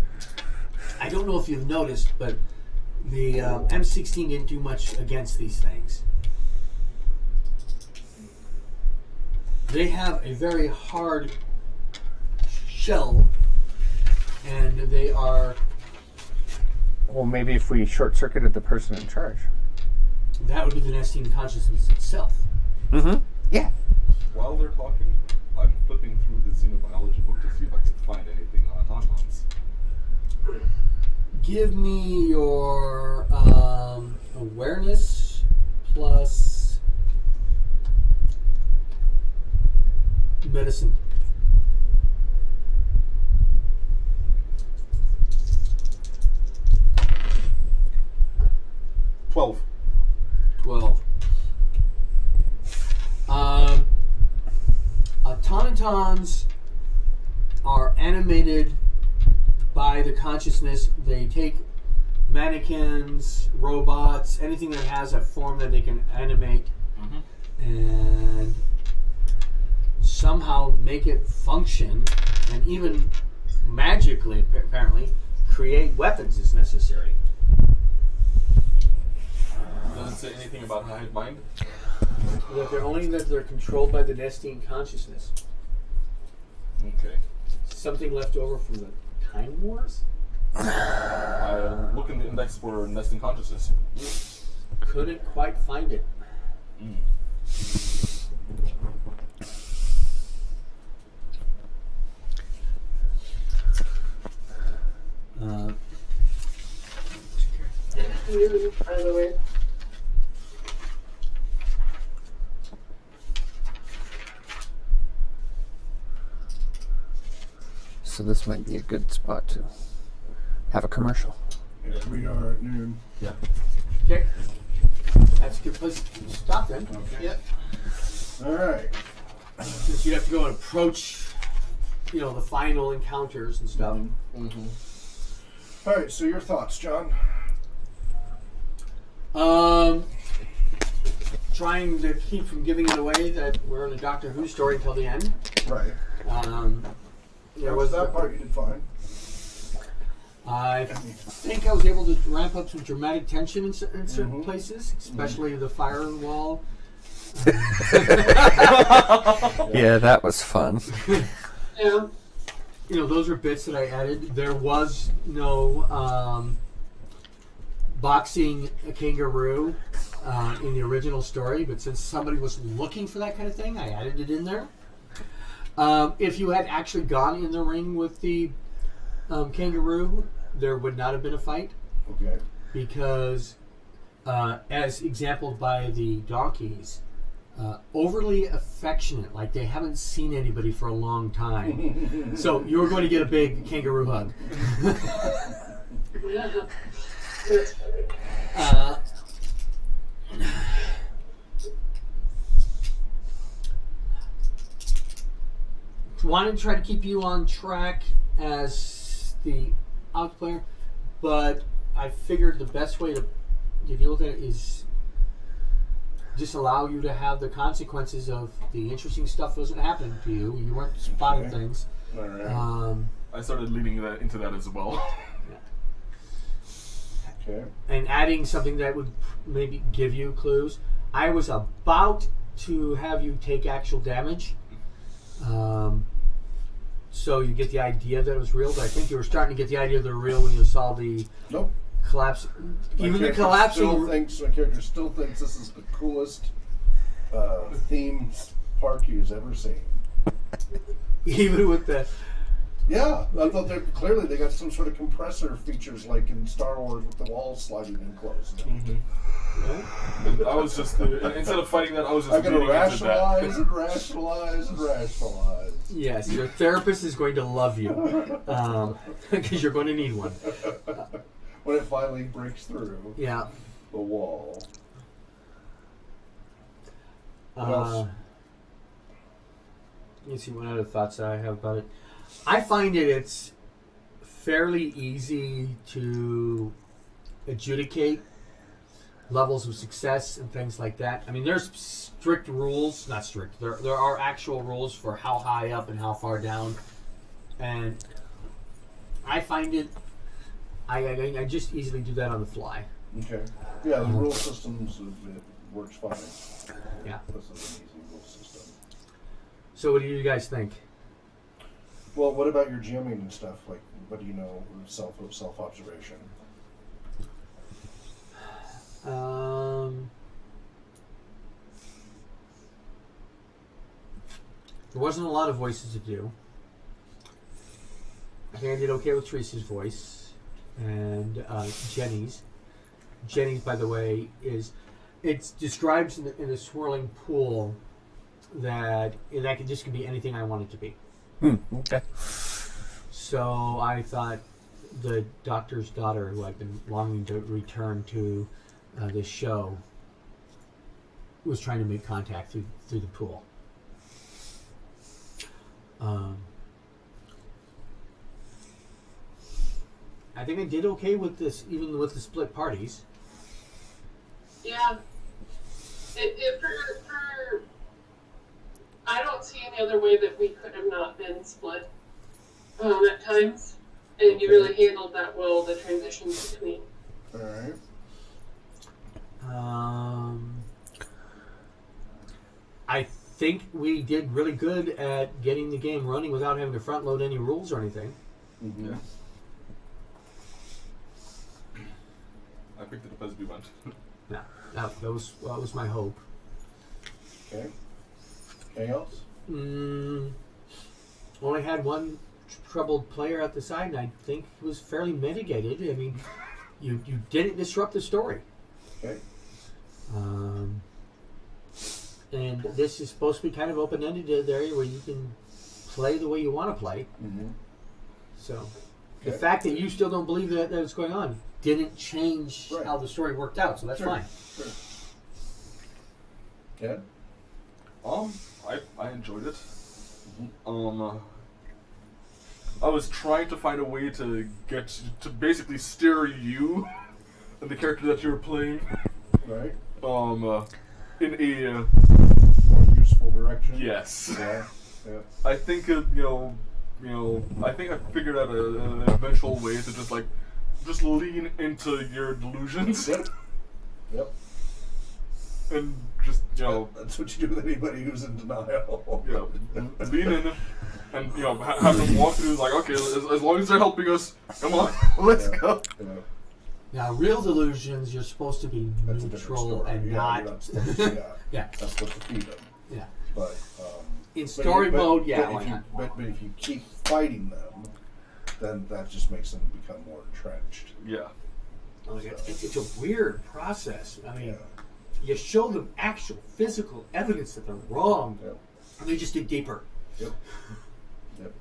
I don't know if you've noticed, but the M16 didn't do much against these things. They have a very hard shell, and they are...
Well, maybe if we short-circuited the person in charge.
That would be the Nestine consciousness itself.
Mm-hmm. Yeah.
While they're talking, I'm flipping through the xenobiology book to see if I can find anything on automatons.
Give me your awareness plus medicine.
$12.
Automatons are animated by the consciousness. They take mannequins, robots, anything that has a form that they can animate, and somehow make it function, and even magically, apparently, create weapons as necessary.
Does it say anything about hive mind?
That they're controlled by the Nestine consciousness.
Okay.
Something left over from the Time Wars?
I'll look in the index for nesting consciousness.
Couldn't quite find it.
By the way.
So this might be a good spot to have a commercial.
Yeah, we are at noon.
Yeah.
Okay. That's a good place to stop then.
Okay.
Yep.
All right.
Since you'd have to go and approach, the final encounters and stuff.
All right, so your thoughts, John?
Trying to keep from giving it away that we're in a Doctor Who story until the end.
Right.
There was
that part you did fine.
I think I was able to ramp up some dramatic tension in certain places, especially the firewall.
Yeah, that was fun.
Yeah.
those are bits that I added. There was no boxing a kangaroo in the original story, but since somebody was looking for that kind of thing, I added it in there. If you had actually gone in the ring with the kangaroo, there would not have been a fight.
Okay.
Because, as exampled by the donkeys, overly affectionate, like they haven't seen anybody for a long time. So you're going to get a big kangaroo hug. Wanted to try to keep you on track as the out player, but I figured the best way to deal with it is just allow you to have the consequences of the interesting stuff wasn't happening to you. You weren't spotting things.
All right.
I started leading into that as well.
Okay.
And adding something that would maybe give you clues. I was about to have you take actual damage. So you get the idea that it was real, but I think you were starting to get the idea that it was real when you saw the
Nope.
collapse.
My
Even the
character
collapsing.
my character still thinks this is the coolest theme park he's ever seen.
Even with the.
Yeah, I thought clearly they got some sort of compressor features like in Star Wars with the walls sliding in close.
I was just instead of fighting that, I was just.
I'm going to
leading into that.
rationalize and rationalize.
Yes, your therapist is going to love you because you're going to need one.
When it finally breaks through
Yeah.
the wall. What else?
Let me see what other thoughts I have about it. I find it's fairly easy to adjudicate levels of success and things like that. I mean, there's strict rules, not strict. There are actual rules for how high up and how far down, and I find it. I just easily do that on the fly.
Okay. Yeah, the rule systems it works fine.
Yeah.
This is an easy rule system.
So, what do you guys think?
Well, what about your GMing and stuff? Like, what do you know? Self observation.
There wasn't a lot of voices to do. I think I did okay with Teresa's voice and Jenny's. Jenny's, by the way, it's described in a swirling pool that just could be anything I want it to be.
Okay.
So I thought the doctor's daughter, who I've been longing to return to this show, was trying to make contact through the pool. I think I did okay with this, even with the split parties.
Yeah. I don't see any other way that we could have not been split at times. And you really handled that well, the transitions between.
All right.
I think we did really good at getting the game running without having to front load any rules or anything.
Mm-hmm.
Yeah. I picked it up as we went.
Yeah, that was my hope.
Okay. Anything else?
Only had one troubled player at the side, and I think it was fairly mitigated. I mean, you didn't disrupt the story.
Okay.
And this is supposed to be kind of open-ended area where you can play the way you want to play.
Mm-hmm.
So the fact that you still don't believe that it's going on didn't change how the story worked out, so that's fine.
Sure. Yeah.
I enjoyed it.
Mm-hmm.
I was trying to find a way to get to basically steer you and the character that you were playing.
Right.
In a
more useful direction.
yes.
Yeah. Yeah.
I think I think I figured out an eventual way to just lean into your delusions.
Yep. Yep.
And just
that's what you do with anybody who's in denial.
lean in, and have them walk through like, okay, as long as they're helping us, come on, let's go.
Now, real delusions, you're supposed to be
That's a different
neutral
story.
and
You're
not.
supposed to,
Yeah.
That's supposed to feed them.
Yeah.
But
In story mode, yeah.
But if you keep fighting them, then that just makes them become more entrenched.
Yeah.
It's a weird process. I mean,
Yeah.
you show them actual physical evidence that they're wrong,
Yep.
and they just dig deeper.
Yep. Yep.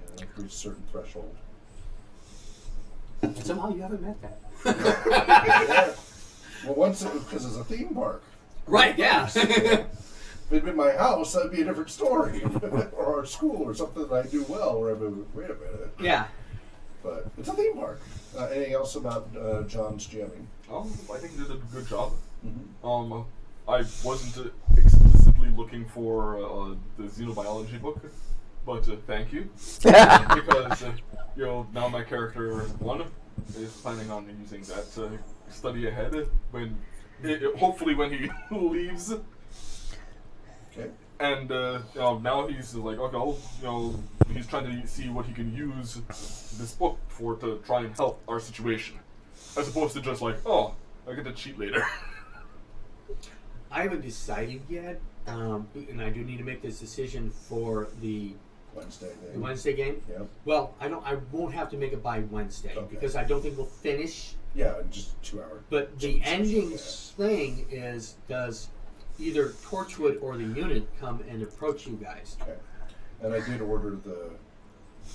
Yeah, they reach a certain threshold.
And somehow you haven't met that.
Yeah. Well, because it's a theme park.
Right, yeah.
If it'd been my house, that'd be a different story. Or our school, or something that I do well, where I'd be, wait a minute.
Yeah.
But it's a theme park. Anything else about John's jamming?
I think he did a good job.
Mm-hmm.
I wasn't explicitly looking for the xenobiology book, but thank you. Because, now my character, one, is planning on using that to study ahead when, hopefully when he leaves.
Okay.
And, now he's like, okay, he's trying to see what he can use this book for to try and help our situation. As opposed to just like, I get to cheat later.
I haven't decided yet, and I do need to make this decision for the Wednesday game.
Yep.
Well, I won't have to make it by Wednesday because I don't think we'll finish.
Yeah, in just 2 hours.
But the ending thing is, does either Torchwood or the unit come and approach you guys?
Okay. And I did order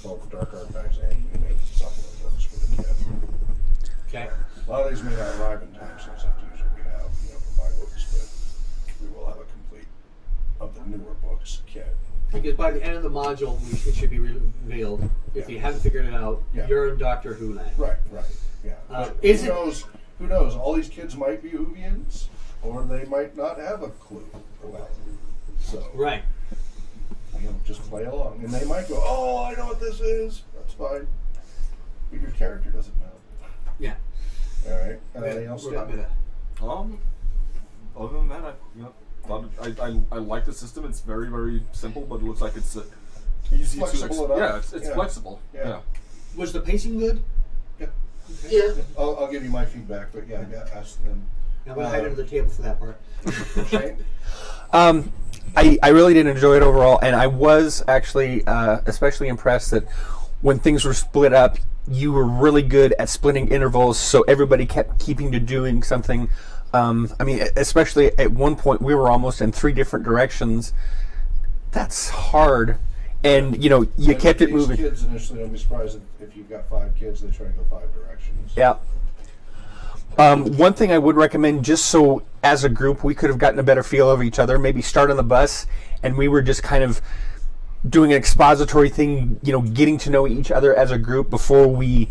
both Dark Archives and Unit supplement books for the kid.
Okay.
A lot of these may not arrive in time, so I just have to use what we have, for my books, but we will have a complete of the newer books kit.
Because by the end of the module, it should be revealed. If you haven't figured it out, you're in Doctor Who land.
Right, yeah. Who knows? All these kids might be Whovians, or they might not have a clue about it. So,
right.
Just play along. And they might go, oh, I know what this is. That's fine. But your character doesn't know.
Yeah.
All right. Anything else?
Other than that, I like the system. It's very, very simple, but it looks like it's easy
flexible
to.
Enough.
It's flexible. Yeah.
Was the pacing good?
Yeah.
Yeah.
I'll give you my feedback, but ask them.
I'm going to hide under the table for that part.
Shane?
I really did enjoy it overall, and I was actually especially impressed that when things were split up, you were really good at splitting intervals, so everybody kept keeping to doing something. Especially at one point, we were almost in 3 different directions. That's hard. And, you kept it moving.
Kids initially, don't be surprised if you've got 5 kids, they try to go 5 directions.
Yeah. One thing I would recommend, just so as a group we could have gotten a better feel of each other, maybe start on the bus and we were just kind of doing an expository thing, getting to know each other as a group before we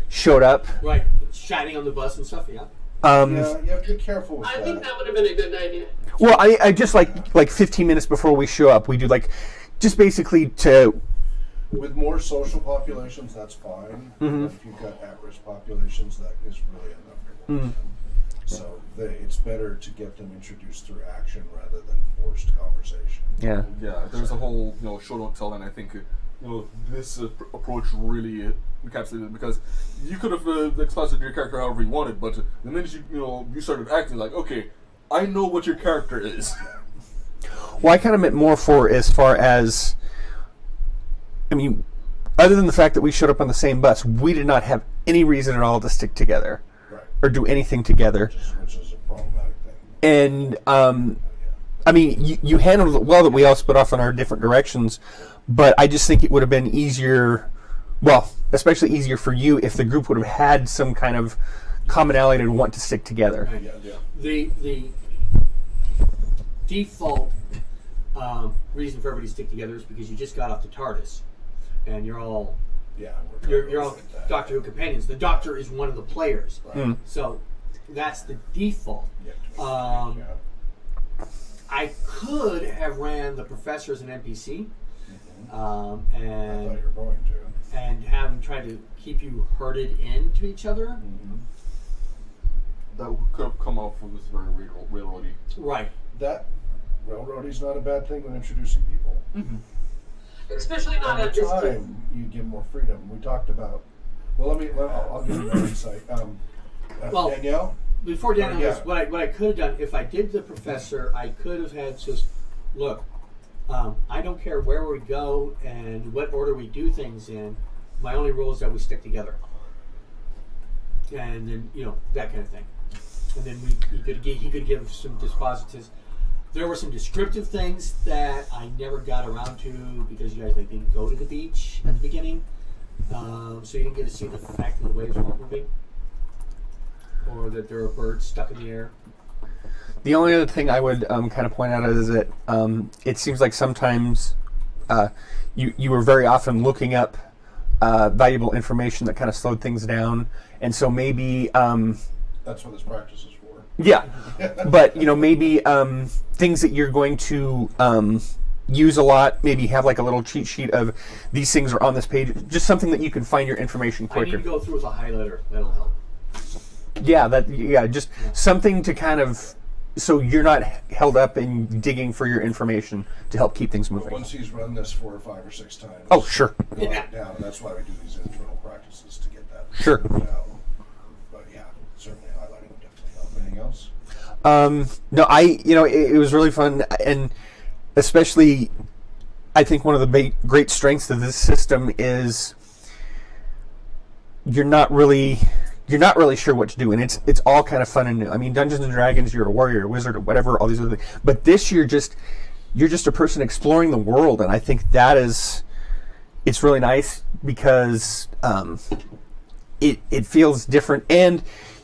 showed up.
Right. Chatting on the bus and stuff, yeah.
You have to be careful with that.
I think that would have been a good idea.
Well, I just like 15 minutes before we show up, we do just basically to...
With more social populations, that's fine.
Mm-hmm.
If you've got at-risk populations, that is really uncomfortable. So it's better to get them introduced through action rather than forced conversation.
Yeah.
Yeah, there's a whole show don't tell, and I think this approach really encapsulated it, because you could have exposited your character however you wanted, but the minute you started acting like, okay, I know what your character is.
Well, I kind of meant more for as far as, other than the fact that we showed up on the same bus, we did not have any reason at all to stick together or do anything together.
Which is a problematic thing.
And you handled it well that we all split off in our different directions, but I just think it would have been easier, especially easier for you if the group would have had some kind of commonality to want to stick together.
Right.
Yeah.
The default reason for everybody to stick together is because you just got off the TARDIS, and you're all Doctor Who companions. The Doctor is one of the players, so that's the default. I could have ran the Professor as an NPC,
I thought you were going to.
and have him try to keep you herded into each other.
That could have come off with this very railroady.
Right.
That railroading's not a bad thing when introducing people.
Especially not
Over
at this kid.
time, you give more freedom. We talked about. Well, I'll give you my insight.
Well,
Danielle.
Before Daniel,
Yeah.
what I could have done if I did the professor, I could have had just look. I don't care where we go and what order we do things in. My only rule is that we stick together, and then that kind of thing. And then he could give some dispositives. There were some descriptive things that I never got around to because you guys didn't go to the beach at the beginning, so you didn't get to see the fact that the waves weren't moving, or that there are birds stuck in the air.
The only other thing I would kind of point out is that it seems like sometimes you were very often looking up valuable information that kind of slowed things down, and so maybe
That's what this practice is for.
yeah, but maybe things that you're going to use a lot, maybe have like a little cheat sheet of these things are on this page, just something that you can find your information
I need
quicker.
to go through with a highlighter. That'll help.
Just something to kind of so you're not held up and digging for your information to help keep things
But
moving.
once he's run this 4 or 5 or 6 times.
Oh, sure.
Down. That's why we do these internal practices to get that.
Sure.
Down. But yeah, certainly highlighting would definitely help. Anything else?
No, it was really fun, and especially, I think one of the great strengths of this system is you're not really sure what to do, and it's all kind of fun and new. I mean, Dungeons and Dragons, you're a warrior, a wizard, or whatever, all these other things. But this, you're just a person exploring the world, and I think it's really nice because it feels different, and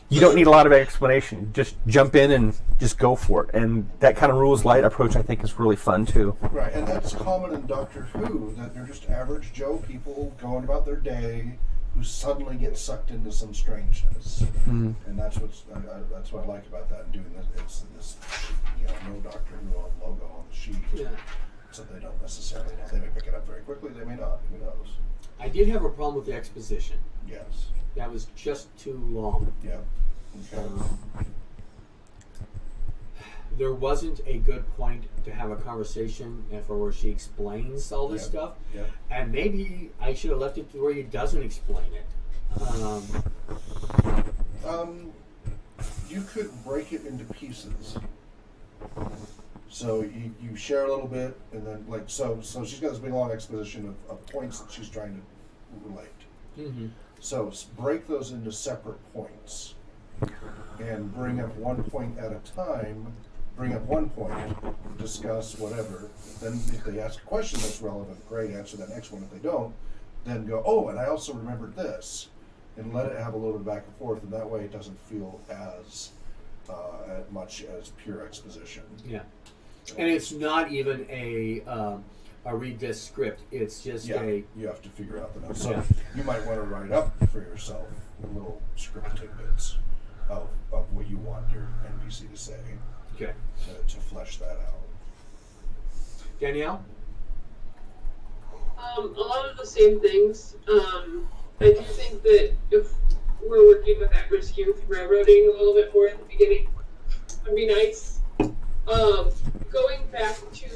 you don't need a lot of explanation. Just jump in and just go for it, and that kind of rules light approach, I think, is really fun too.
Right, and that's common in Doctor Who, that they're just average Joe people going about their day who suddenly get sucked into some strangeness.
Mm.
And that's what I like about that and doing this. It's this, no Doctor Who logo on the sheet.
Yeah.
So they don't necessarily know. They may pick it up very quickly, they may not. Who knows?
I did have a problem with the exposition.
Yes.
That was just too long.
Yeah. Okay.
There wasn't a good point to have a conversation where she explains all this stuff.
Yeah.
And maybe I should have left it to where he doesn't explain it.
You could break it into pieces. So you share a little bit, and then so she's got this big long exposition of points that she's trying to relate.
Mm-hmm.
So break those into separate points, and bring up one point at a time. Bring up one point, discuss whatever. Then if they ask a question that's relevant, great, answer that next one. If they don't, then go, oh, and I also remembered this, and let it have a little bit back and forth, and that way it doesn't feel as much as pure exposition.
Yeah. And it's not even a read this script. It's just
you have to figure out the notes. So
Yeah.
you might want to write up for yourself little script tidbits of what you want your NPC to say.
Okay.
To flesh that out.
Danielle?
A lot of the same things. I do think that if we're working with at-risk youth, railroading a little bit more at the beginning would be nice. Going back to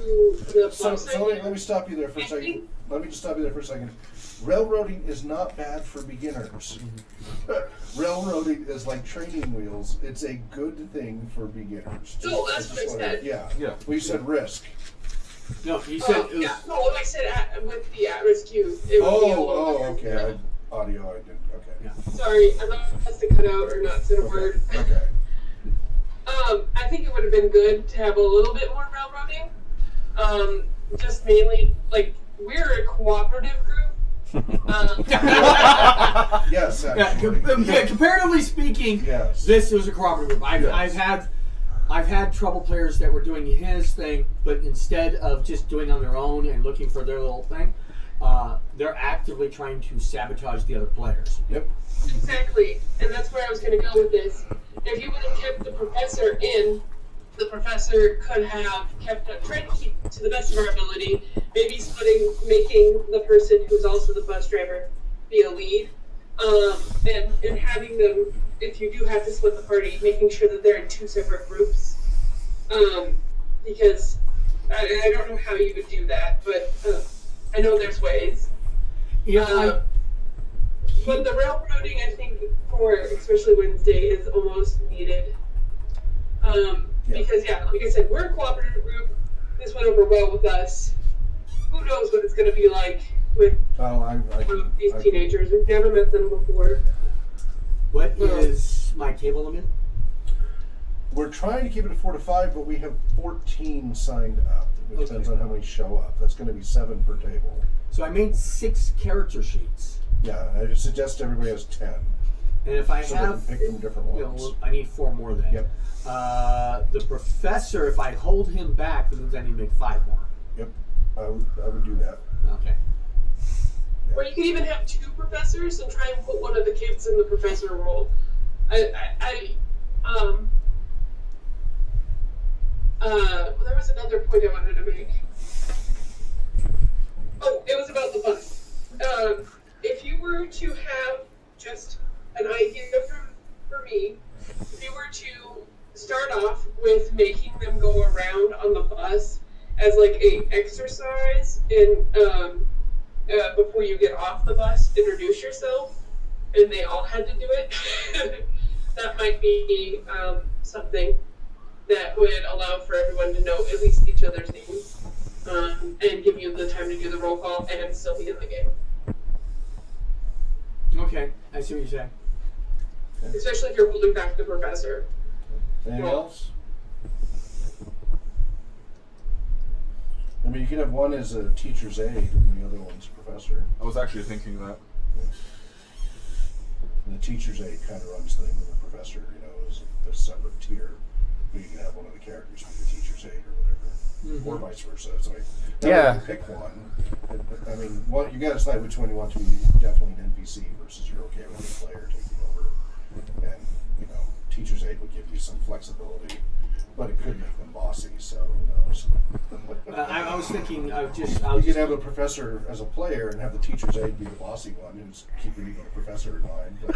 the
So let me stop you there for a second. Let me just stop you there for a second. Railroading is not bad for beginners. Railroading is like training wheels. It's a good thing for beginners.
No, that's what I said.
Yeah.
Yeah.
We said risk.
No, you said it was,
yeah. No, what I said with the at-risk youth, it would be a little bit
okay. Audio, I didn't. Okay.
Yeah.
Sorry, I'm not supposed to cut out or not say a word.
Okay.
I think it would have been good to have a little bit more railroading. Just mainly, we're a cooperative group.
Yes, actually.
comparatively speaking,
Yes.
this was a cooperative group.
Yes.
I've had trouble players that were doing his thing, but instead of just doing on their own and looking for their little thing, they're actively trying to sabotage the other players.
Yep.
Exactly, and that's where I was going to go with this. If you would have kept the professor in, the professor could have tried to keep to the best of our ability, maybe making the person who's also the bus driver be a lead, and having them, if you do have to split the party, making sure that they're in 2 separate groups, because I don't know how you would do that, but I know there's ways.
Yeah,
But the railroading, I think, for especially Wednesday, is almost needed. Because, like I said, we're a cooperative group. This went over well with us. Who knows what it's going to be like with these teenagers? We've never met them before.
What is my table limit?
We're trying to keep it at 4 to 5, but we have 14 signed up. It depends on how many show up. That's going to be 7 per table.
So I made 6 character sheets.
Yeah, I suggest everybody has 10.
And if I
So
have,
they can pick from different ones.
I need 4 more then.
Yep.
The professor, if I hold him back, that means I need to make 5 more.
Yep, I would do that.
Okay.
Or you could even have 2 professors and try and put one of the kids in the professor role. There was another point I wanted to make. Oh, it was about the bus. If you were to have just an idea for me, if you were to start off with making them go around on the bus as like a exercise in before you get off the bus, introduce yourself, and they all had to do it. That might be something that would allow for everyone to know at least each other's names, and give you the time to do the roll call and still be in the game.
Okay, I see what you're saying.
Especially if you're holding back the professor.
Anything else? I mean, you could have one as a teacher's aide and the other one's a professor.
I was actually thinking that.
And the teacher's aide kind of runs things, and the professor, is a separate tier. But you can have one of the characters be the teacher's aide or whatever, or vice versa. So pick one. I mean, you got to decide which one you want to be definitely an NPC versus you're okay with the player taking over. And teacher's aide would give you some flexibility, but it could make them bossy. So who knows?
I was thinking,
You could have a professor as a player and have the teacher's aide be the bossy one who's keeping the professor in mind. But,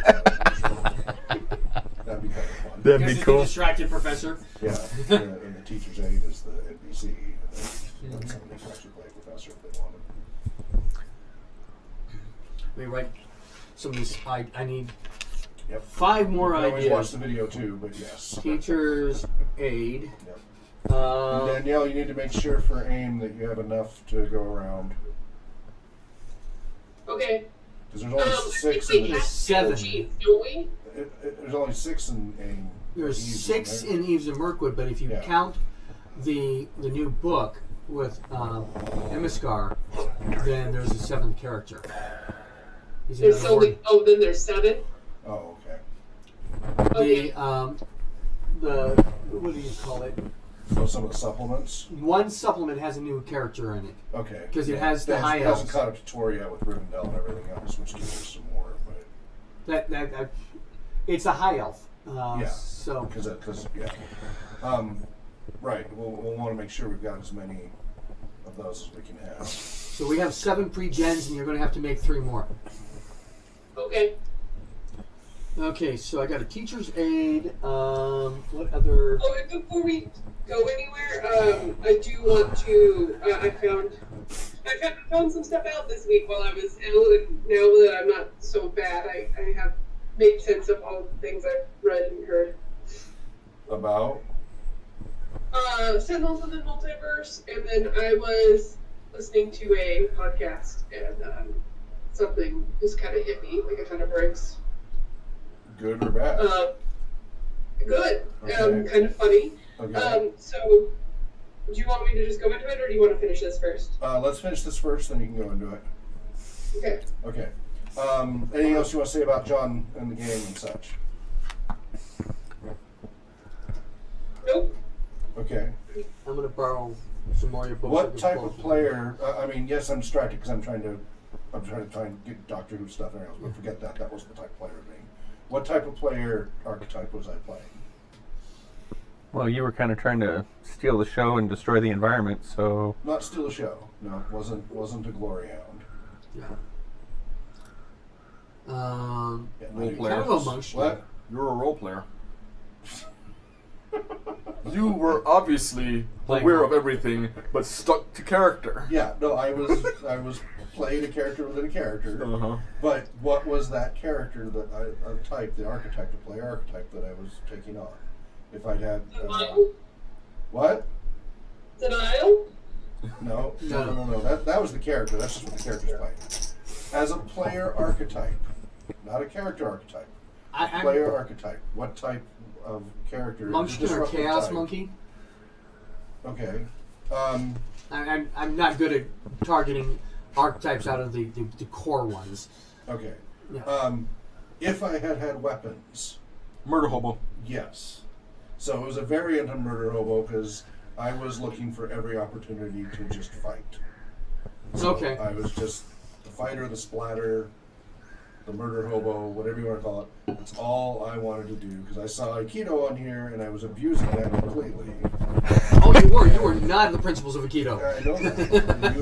that'd be kind of fun.
That'd be cool.
The distracted professor.
Yeah, and the teacher's aide is the NPC. And somebody can actually play a professor if they want him.
Let me write some of these. I need
Yep.
5 more
You can always watch
ideas.
the video too, but yes.
Teacher's aid.
Yep. Danielle, you need to make sure for AIM that you have enough to go around.
Okay.
Because there's only 6
we
in
have
the...
7.
Sheets, don't we?
There's only 6 in AIM.
There's
Eves,
6
right?
in Eves and Mirkwood, but if you count the new book with Emiskar, then there's a 7th character.
There's only then there's 7.
Oh,
Okay.
The what do you call it?
So some of the supplements?
One supplement has a new character in it.
Okay.
Because it has the high
elves. It hasn't
elves.
caught up to Tori yet with Rivendell and everything else, which gives us some more. But
That it's a high elf.
yeah.
So
Because right. We'll want to make sure we've got as many of those as we can have.
so we have 7 pre-gens, and you're going to have to make 3 more.
Okay.
Okay, so I got a teacher's aid. What other?
Oh, and before we go anywhere, I do want to. I found some stuff out this week while I was ill, and now that I'm not so bad, I have made sense of all the things I've read and heard.
About?
Sentinels of the Multiverse, and then I was listening to a podcast, and something just kind of hit me like a ton of bricks.
Good or bad?
Good.
Okay.
Kind of funny.
Okay.
So, do you want me to just go into it, or do you want to finish this first?
Let's finish this first, then you can go into it.
Okay.
Okay. Anything else you want to say about John and the game and such?
Nope.
Okay.
I'm going to borrow some more of your books.
What type of player? Yes, I'm distracted because I'm trying to try and get Doctor Who stuff and everything else, but forget that. That wasn't the type of player being. What type of player archetype was I playing?
Well, you were kind of trying to steal the show and destroy the environment, so...
Not steal the show. No, wasn't a glory hound.
Yeah.
Role
kind
player.
of emotional.
What?
You're a role player. You were obviously aware of everything, but stuck to character.
Yeah, no, I was playing a character within a character.
Uh-huh.
But what was that character that the archetype, the player archetype that I was taking on? If I'd had what?
Denial?
No. That was the character. That's just what the character's playing. As a player archetype, not a character archetype. Player archetype. What type of character?
Munchkin or Chaos
type?
Monkey?
Okay.
I'm not good at targeting archetypes out of the core ones.
Okay.
Yeah.
If I had weapons,
Murder hobo.
yes. So it was a variant of murder hobo because I was looking for every opportunity to just fight. So
Okay.
I was just the fighter, the splatter, the murder hobo, whatever you want to call it. That's all I wanted to do because I saw Aikido on here and I was abusing that completely.
Oh, you were not in the principles of Aikido.
I know that.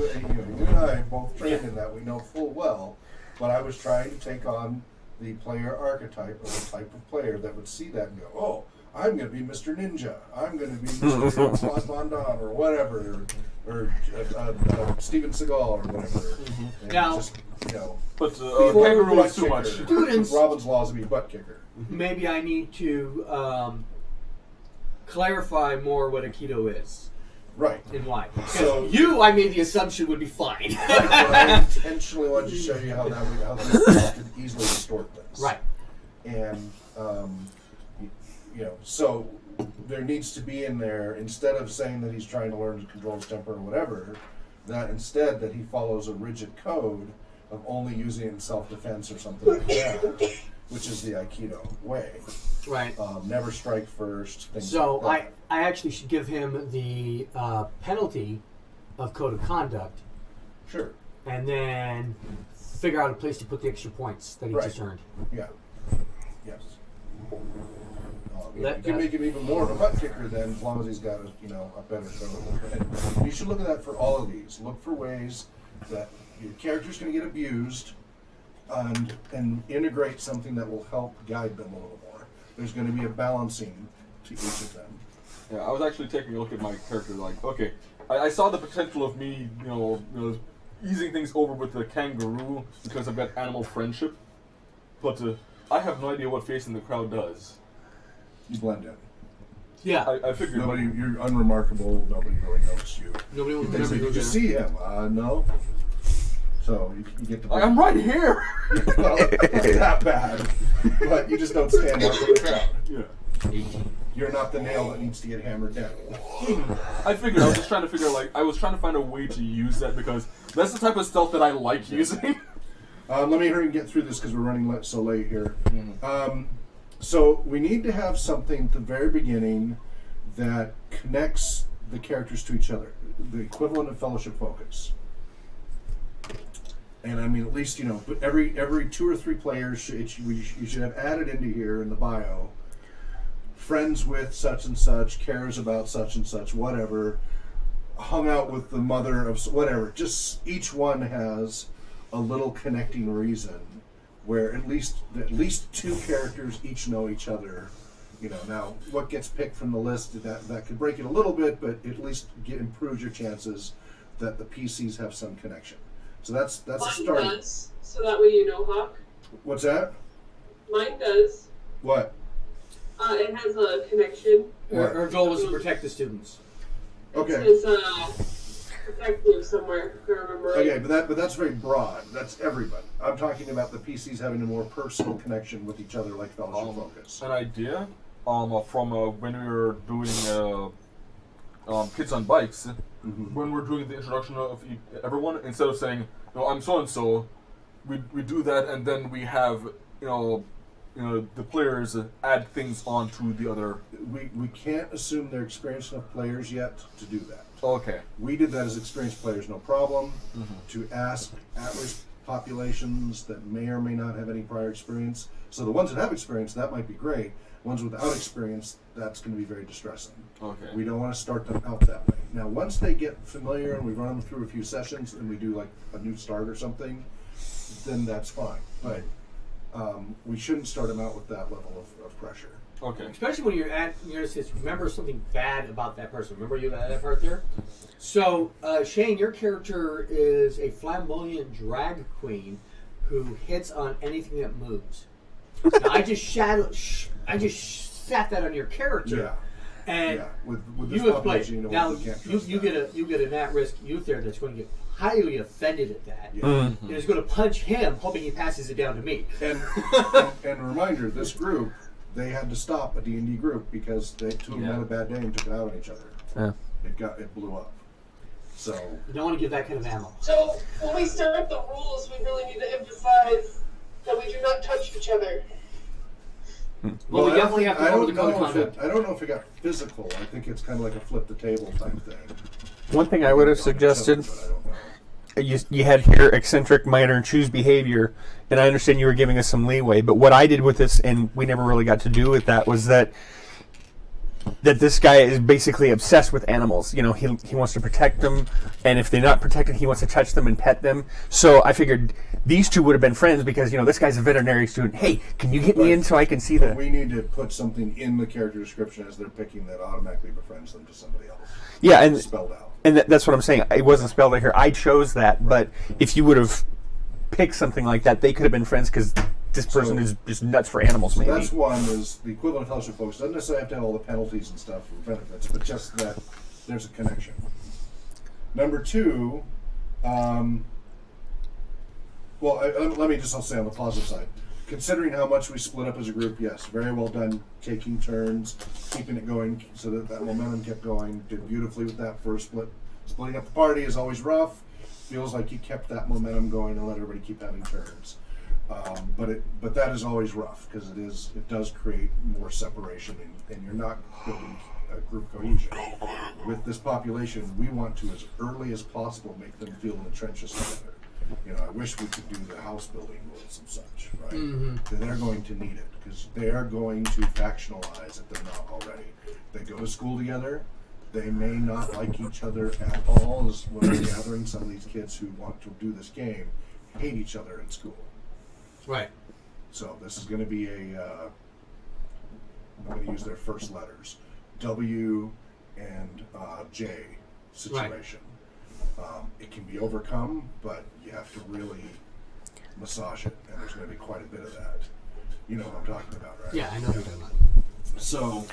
You and I both trained in that. We know full well. But I was trying to take on the player archetype of the type of player that would see that and go, oh, I'm going to be Mr. Ninja. I'm going to be Mr. Claude Van Damme or whatever. Or Steven Seagal or whatever. And
Now,
just,
But
be
kangaroo
butt
is too
kicker.
much.
Students-
Robin's Law is to be a butt kicker.
maybe I need to clarify more what Aikido is
Right.
and why.
So-
I made the assumption would be fine.
But I intentionally wanted to show you how this could easily distort things.
Right.
And so there needs to be in there, instead of saying that he's trying to learn to control his temper or whatever, that instead that he follows a rigid code of only using it in self-defense or something like that, which is the Aikido way.
Right.
Never strike first. Things
So
like that.
I actually should give him the penalty of code of conduct,
Sure.
and then figure out a place to put the extra points that he
Right.
just earned.
Yeah. Yes.
That-
You can make him even more of a butt kicker then, as long as he's got a better code. And you should look at that for all of these. Look for ways that your character's going to get abused, and integrate something that will help guide them a little more. There's going to be a balancing to each of them.
Yeah, I was actually taking a look at my character, like, okay, I saw the potential of me, easing things over with the kangaroo because I've got animal friendship, but I have no idea what facing the crowd does.
You blend in.
Yeah.
I figured.
You're unremarkable. Nobody really knows you.
Nobody will
They
remember
say,
you.
did you see him? No. So you get to.
I'm right here!
Well, not that bad, but you just don't stand out in the crowd.
Yeah.
You're not the nail that needs to get hammered down.
I figured, I was just trying to figure, I was trying to find a way to use that because that's the type of stealth that I like using.
Let me hurry and get through this because we're running so late here. So we need to have something at the very beginning that connects the characters to each other, the equivalent of fellowship focus. And I mean, at least but every 2 or 3 players, you should have added into here in the bio. Friends with such and such, cares about such and such, whatever. Hung out with the mother of whatever. Just each one has a little connecting reason where at least 2 characters each know each other. Now what gets picked from the list that could break it a little bit, but at least improves your chances that the PCs have some connection. So that's a start.
Mine does, so that way you know, Hawk.
What's that?
Mine does.
What?
It has a connection.
Her goal is to protect the students.
Okay.
It says protective somewhere, if I remember right.
Okay, but that's very broad. That's everybody. I'm talking about the PCs having a more personal connection with each other, like fellowship focus.
An idea from when we were doing Kids on Bikes, when we're doing the introduction of everyone, instead of saying, I'm so-and-so, we do that and then we have, the players add things onto the other.
We can't assume they're experienced enough players yet to do that.
Okay.
We did that as experienced players, no problem, to ask at-risk populations that may or may not have any prior experience. So the ones that have experience, that might be great. Ones without experience, that's going to be very distressing.
Okay.
We don't want to start them out that way. Now, once they get familiar and we run them through a few sessions and we do like a new start or something, then that's fine. But we shouldn't start them out with that level of pressure.
Okay.
Especially when you're just remember something bad about that person. Remember you that part there? So, Shane, your character is a flamboyant drag queen who hits on anything that moves. Now, I just sat that on your character.
Yeah.
And
with this
you have played.
population,
Now
you can't trust
you get an at-risk youth there that's going to get highly offended at that,
Yeah.
and is going to punch him, hoping he passes it down to me.
And a reminder, this group, they had to stop a D&D group because two of them had a bad day and took it out on each other.
Yeah.
It blew up. So
You don't want to give that kind of ammo.
So when we start up the rules, we really need to emphasize that we do not touch each other.
Well, we definitely have to go over the code of
I
conduct.
don't know if it got physical. I think it's kind of like a flip the table type thing.
One thing I would have suggested,
But I don't know.
you had here eccentric, minor, and choose behavior, and I understand you were giving us some leeway, but what I did with this, and we never really got to do with that, was that this guy is basically obsessed with animals. You know, he wants to protect them, and if they're not protected, he wants to touch them and pet them. So I figured these two would have been friends because, you know, this guy's a veterinary student. Hey, can you get me in so I can see
But we need to put something in the character description as they're picking that automatically befriends them to somebody else.
Yeah, and
Spelled out.
And that's what I'm saying. It wasn't spelled out here. I chose that, but if you would have picked something like that, they could have been friends because this person is just nuts for animals, maybe.
That's one, is the equivalent of fellowship folks. Doesn't necessarily have to have all the penalties and stuff for benefits, but just that there's a connection. Number two, let me just say on the positive side. Considering how much we split up as a group, yes, very well done taking turns, keeping it going so that momentum kept going. Did beautifully with that first split. Splitting up the party is always rough. Feels like you kept that momentum going and let everybody keep having turns. But that is always rough because it does create more separation and you're not building a group cohesion. With this population, we want to, as early as possible, make them feel in the trenches together. You know, I wish we could do the house building rules and such, right? Mm-hmm. They're going to need it because they're going to factionalize if they're not already. They go to school together. They may not like each other at all. As when we're gathering, some of these kids who want to do this game hate each other in school.
Right.
So this is going to be I'm going to use their first letters, W and J situation. Right. It can be overcome, but you have to really massage it, and there's going to be quite a bit of that. You know what I'm talking about, right?
Yeah, I know what you're talking about.
So,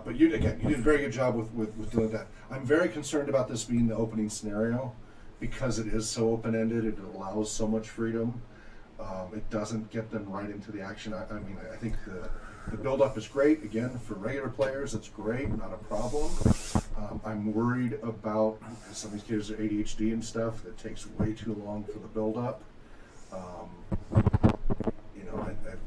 but you did a very good job with doing that. I'm very concerned about this being the opening scenario because it is so open-ended. It allows so much freedom. It doesn't get them right into the action. I think the build-up is great. Again, for regular players, it's great, not a problem. I'm worried about some of these kids are ADHD and stuff. That takes way too long for the build-up.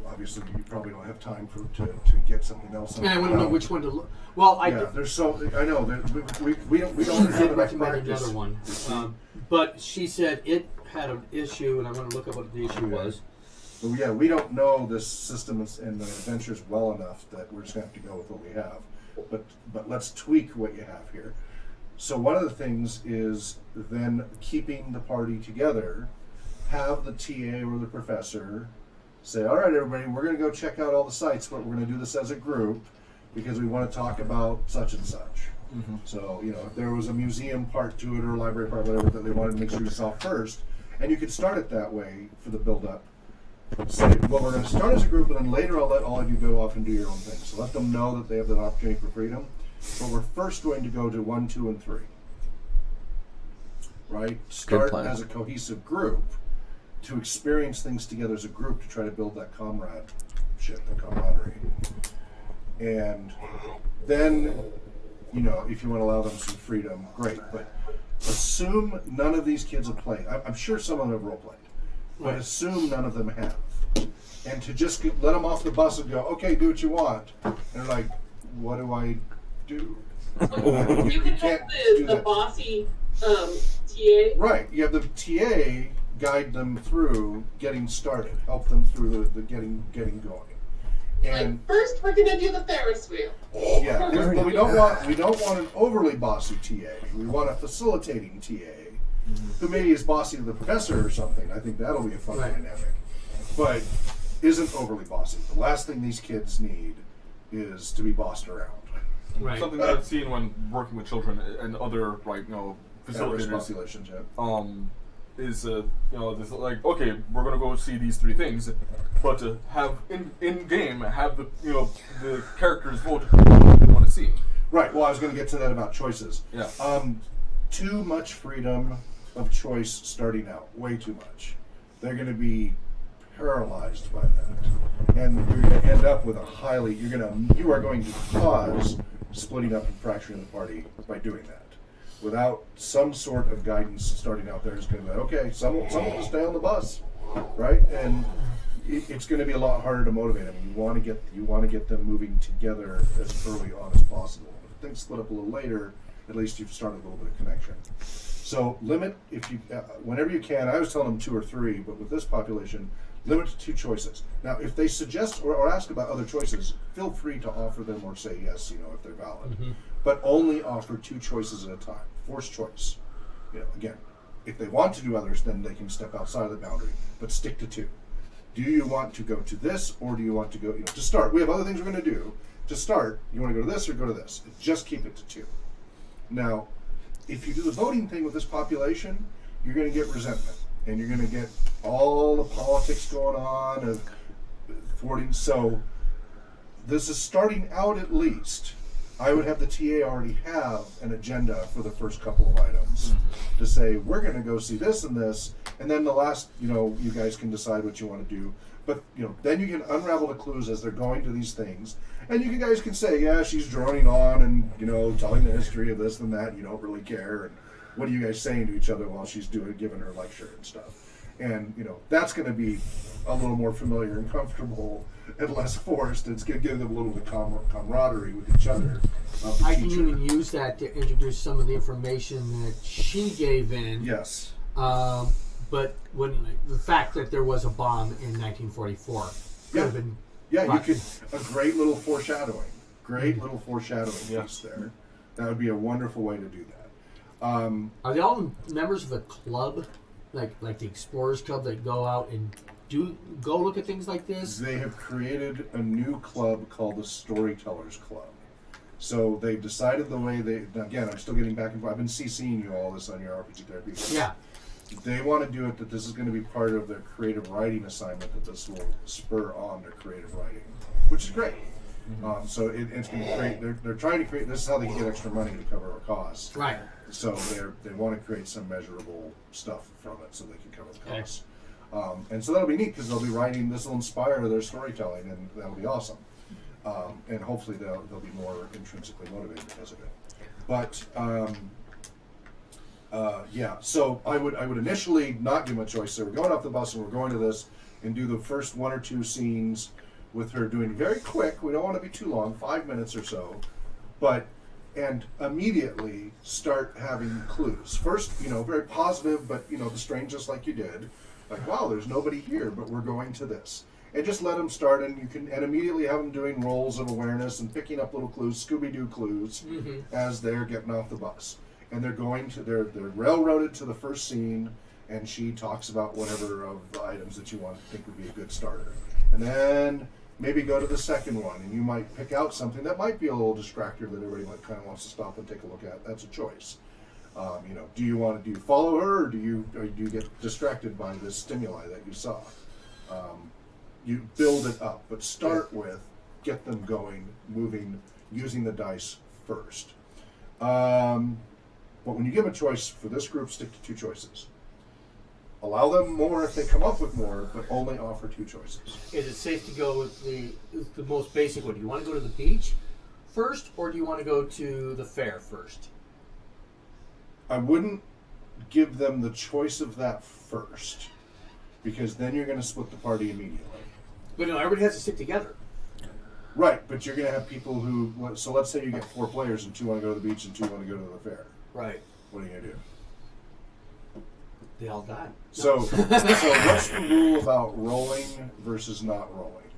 Obviously, you probably don't have time to get something else.
I wouldn't know which one to look. Well, I
know we don't have enough practice.
Another one, but she said it had an issue, and I want to look up what the issue was.
But yeah, we don't know this system and the adventures well enough that we're just going to have to go with what we have. But let's tweak what you have here. So one of the things is then keeping the party together. Have the TA or the professor say, all right, everybody, we're going to go check out all the sites, but we're going to do this as a group because we want to talk about such and such. Mm-hmm. So, if there was a museum part to it or a library part, whatever, that they wanted to make sure you saw first, and you could start it that way for the build-up. Say, well, we're going to start as a group, and then later I'll let all of you go off and do your own thing. So let them know that they have that opportunity for freedom. But we're first going to go to 1, 2, and 3. Right? Start as a cohesive group to experience things together as a group to try to build that comradeship, the camaraderie. And then, if you want to allow them some freedom, great. But assume none of these kids have played. I'm sure some of them have role-played. But assume none of them have. And to just let them off the bus and go, okay, do what you want. And they're like, what do I do?
You can have the bossy TA.
Right. You have the TA guide them through getting started, help them through the getting going. And
first, we're going to do the Ferris wheel.
Yeah, but we don't want an overly bossy TA. We want a facilitating TA who maybe is bossy to the professor or something. I think that'll be a fun dynamic. but isn't overly bossy. The last thing these kids need is to be bossed around.
Right.
Something that I've seen when working with children and other
At-risk
facilitators.
populations, yeah.
Is this like, okay, we're gonna go see these 3 things, but to have in game have the characters vote who they want to see.
Right. Well, I was going to get to that about choices.
Yeah.
Too much freedom of choice starting out. Way too much. They're going to be paralyzed by that, and you're going to end up with you are going to cause splitting up and fracturing the party by doing that. Without some sort of guidance starting out there, is going to be like, okay, someone will stay on the bus, right? And it's going to be a lot harder to motivate them. You want to get them moving together as early on as possible. If things split up a little later, at least you've started a little bit of connection. So limit whenever you can. I was telling them 2 or 3, but with this population, limit to 2 choices. Now, if they suggest or ask about other choices, feel free to offer them or say yes, if they're valid. Mm-hmm. But only offer 2 choices at a time. Forced choice. Again, if they want to do others, then they can step outside of the boundary, but stick to 2. Do you want to go to this, or do you want to go, to start? We have other things we're going to do. To start, you want to go to this or go to this. Just keep it to 2. Now, if you do the voting thing with this population, you're going to get resentment, and you're going to get all the politics going on of voting. So this is starting out at least. I would have the TA already have an agenda for the first couple of items to say, we're going to go see this and this, and then the last, you guys can decide what you want to do. But, then you can unravel the clues as they're going to these things. And you guys can say, yeah, she's droning on and, telling the history of this and that. You don't really care. And what are you guys saying to each other while she's giving her lecture and stuff? And, that's going to be a little more familiar and comfortable and less forced. It's going to give them a little bit of camaraderie with each other.
I can even use that to introduce some of the information that she gave in.
Yes.
But the fact that there was a bomb in 1944 could have been.
Yeah, you could. A great little foreshadowing. Piece there. That would be a wonderful way to do that.
Are they all members of a club, like the Explorers Club, that go out and go look at things like this?
They have created a new club called the Storytellers Club. So they've decided the way again, I'm still getting back and forth. I've been CCing you all this on your RPG therapy.
Yeah.
They want to do it that this is going to be part of their creative writing assignment, that this will spur on their creative writing, which is great. Mm-hmm. So it's going to create, they're trying to create, this is how they can get extra money to cover our costs.
Right.
So they want to create some measurable stuff from it so they can cover the costs. And so that'll be neat because they'll be writing, this will inspire their storytelling, and that'll be awesome. And hopefully they'll be more intrinsically motivated because of it. But so I would initially not give them a choice. So we're going off the bus and we're going to this, and do the first 1 or 2 scenes with her doing very quick. We don't want to be too long, 5 minutes or so, and immediately start having clues. First, very positive, but the strangeness like you did, like, wow, there's nobody here, but we're going to this. And just let them start, and immediately have them doing rolls of awareness and picking up little clues, Scooby-Doo clues, as they're getting off the bus. And they're they're railroaded to the first scene, and she talks about whatever of the items that you think would be a good starter. And then maybe go to the second one, and you might pick out something that might be a little distractor that everybody kind of wants to stop and take a look at. That's a choice. Do you follow her, or do you get distracted by the stimuli that you saw? You build it up, but start with, get them going, moving, using the dice first. But when you give a choice for this group, stick to 2 choices. Allow them more if they come up with more, but only offer 2 choices.
Is it safe to go with the most basic one? Do you want to go to the beach first, or do you want to go to the fair first?
I wouldn't give them the choice of that first, because then you're going to split the party immediately.
But no, everybody has to stick together.
Right, but you're going to have people who... So let's say you get 4 players, and 2 want to go to the beach and 2 want to go to the fair.
Right.
What are you going to do?
They all die.
So what's the rule about rolling versus not rolling?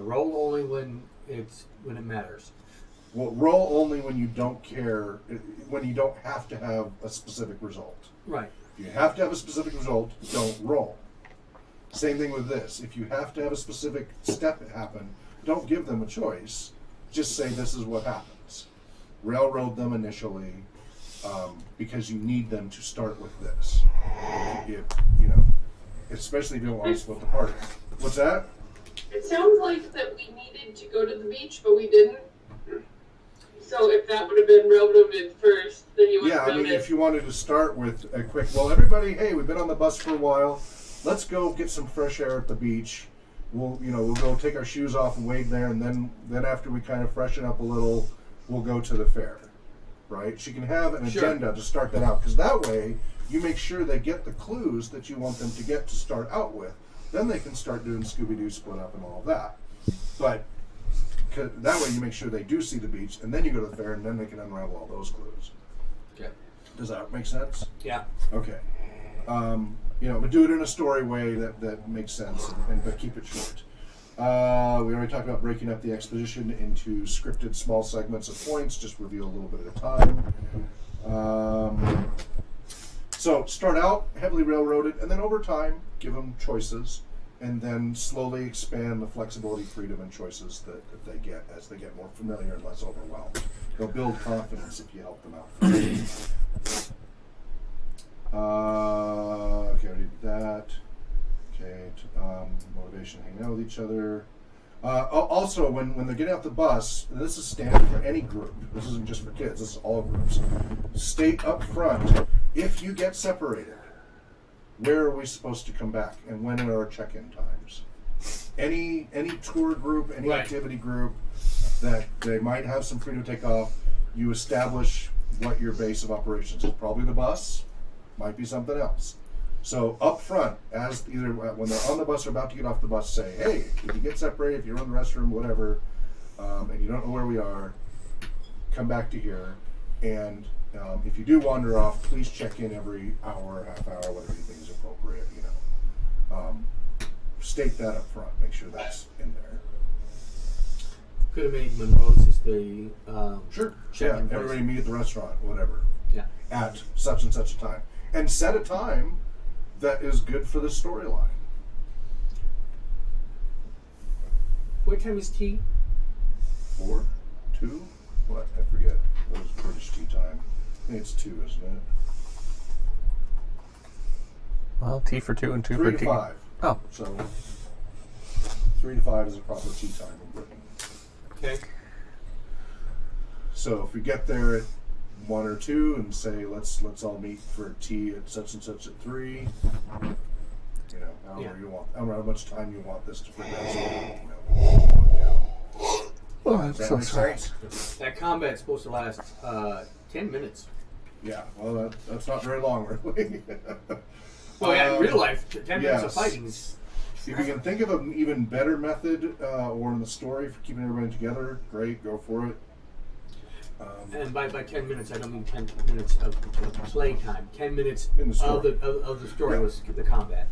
Roll only when it matters.
Well, roll only when you don't care, when you don't have to have a specific result.
Right.
If you have to have a specific result, don't roll. Same thing with this. If you have to have a specific step happen, don't give them a choice. Just say this is what happens. Railroad them initially, because you need them to start with this. If you know, especially if you don't want to split the party. What's that?
It sounds like that we needed to go to the beach, but we didn't. So if that would have been railroaded first, then you would have
Yeah, I mean,
noticed.
if you wanted to start with a quick, well, everybody, hey, we've been on the bus for a while. Let's go get some fresh air at the beach. We'll go take our shoes off and wade there, and then after we kind of freshen up a little, we'll go to the fair, right? She can have an agenda to start that out, because that way you make sure they get the clues that you want them to get to start out with. Then they can start doing Scooby-Doo split up and all of that. But that way you make sure they do see the beach, and then you go to the fair, and then they can unravel all those clues.
Okay.
Does that make sense?
Yeah.
Okay. But do it in a story way that makes sense, but keep it short. We already talked about breaking up the exposition into scripted small segments of points, just reveal a little bit at a time. So start out heavily railroaded, and then over time, give them choices, and then slowly expand the flexibility, freedom, and choices that they get as they get more familiar and less overwhelmed. They'll build confidence if you help them out. Okay, I already did that. Okay, motivation, hanging out with each other. Also, when they're getting off the bus, and this is standard for any group. This isn't just for kids. This is all groups. State up front, if you get separated, where are we supposed to come back, and when are our check-in times? Any tour group, any activity group that they might have some freedom to take off, you establish what your base of operations is. Probably the bus, might be something else. So up front, as either when they're on the bus or about to get off the bus, say, hey, if you get separated, if you're in the restroom, whatever, and you don't know where we are, come back to here. And if you do wander off, please check in every hour, half hour, whatever you think is appropriate. State that up front. Make sure that's in there.
Could have made Monroe's as the
Sure.
check-in place.
Everybody meet at the restaurant, whatever.
Yeah.
At such and such a time, and set a time that is good for the storyline.
What time is tea?
4, 2, what? I forget. What is British tea time? I think it's 2, isn't it?
Well, tea for 2 and 2
3
for
to
tea.
5.
Oh.
So 3 to 5 is a proper tea time in Britain.
Okay.
So if we get there at 1 or 2 and say let's all meet for tea at such and such at 3, however you want, however much time you want this to progress.
Oh, I'm
Does that
so
make
sorry.
sense?
That combat's supposed to last 10 minutes.
Yeah, well, that's not very long, really.
Well, yeah, in real life, 10 minutes of
yes.
fighting is...
If you can think of an even better method, or in the story for keeping everybody together, great, go for it.
And by 10 minutes, I don't mean 10 minutes of play time. 10 minutes
In the story.
of the story
Yeah.
was the combat.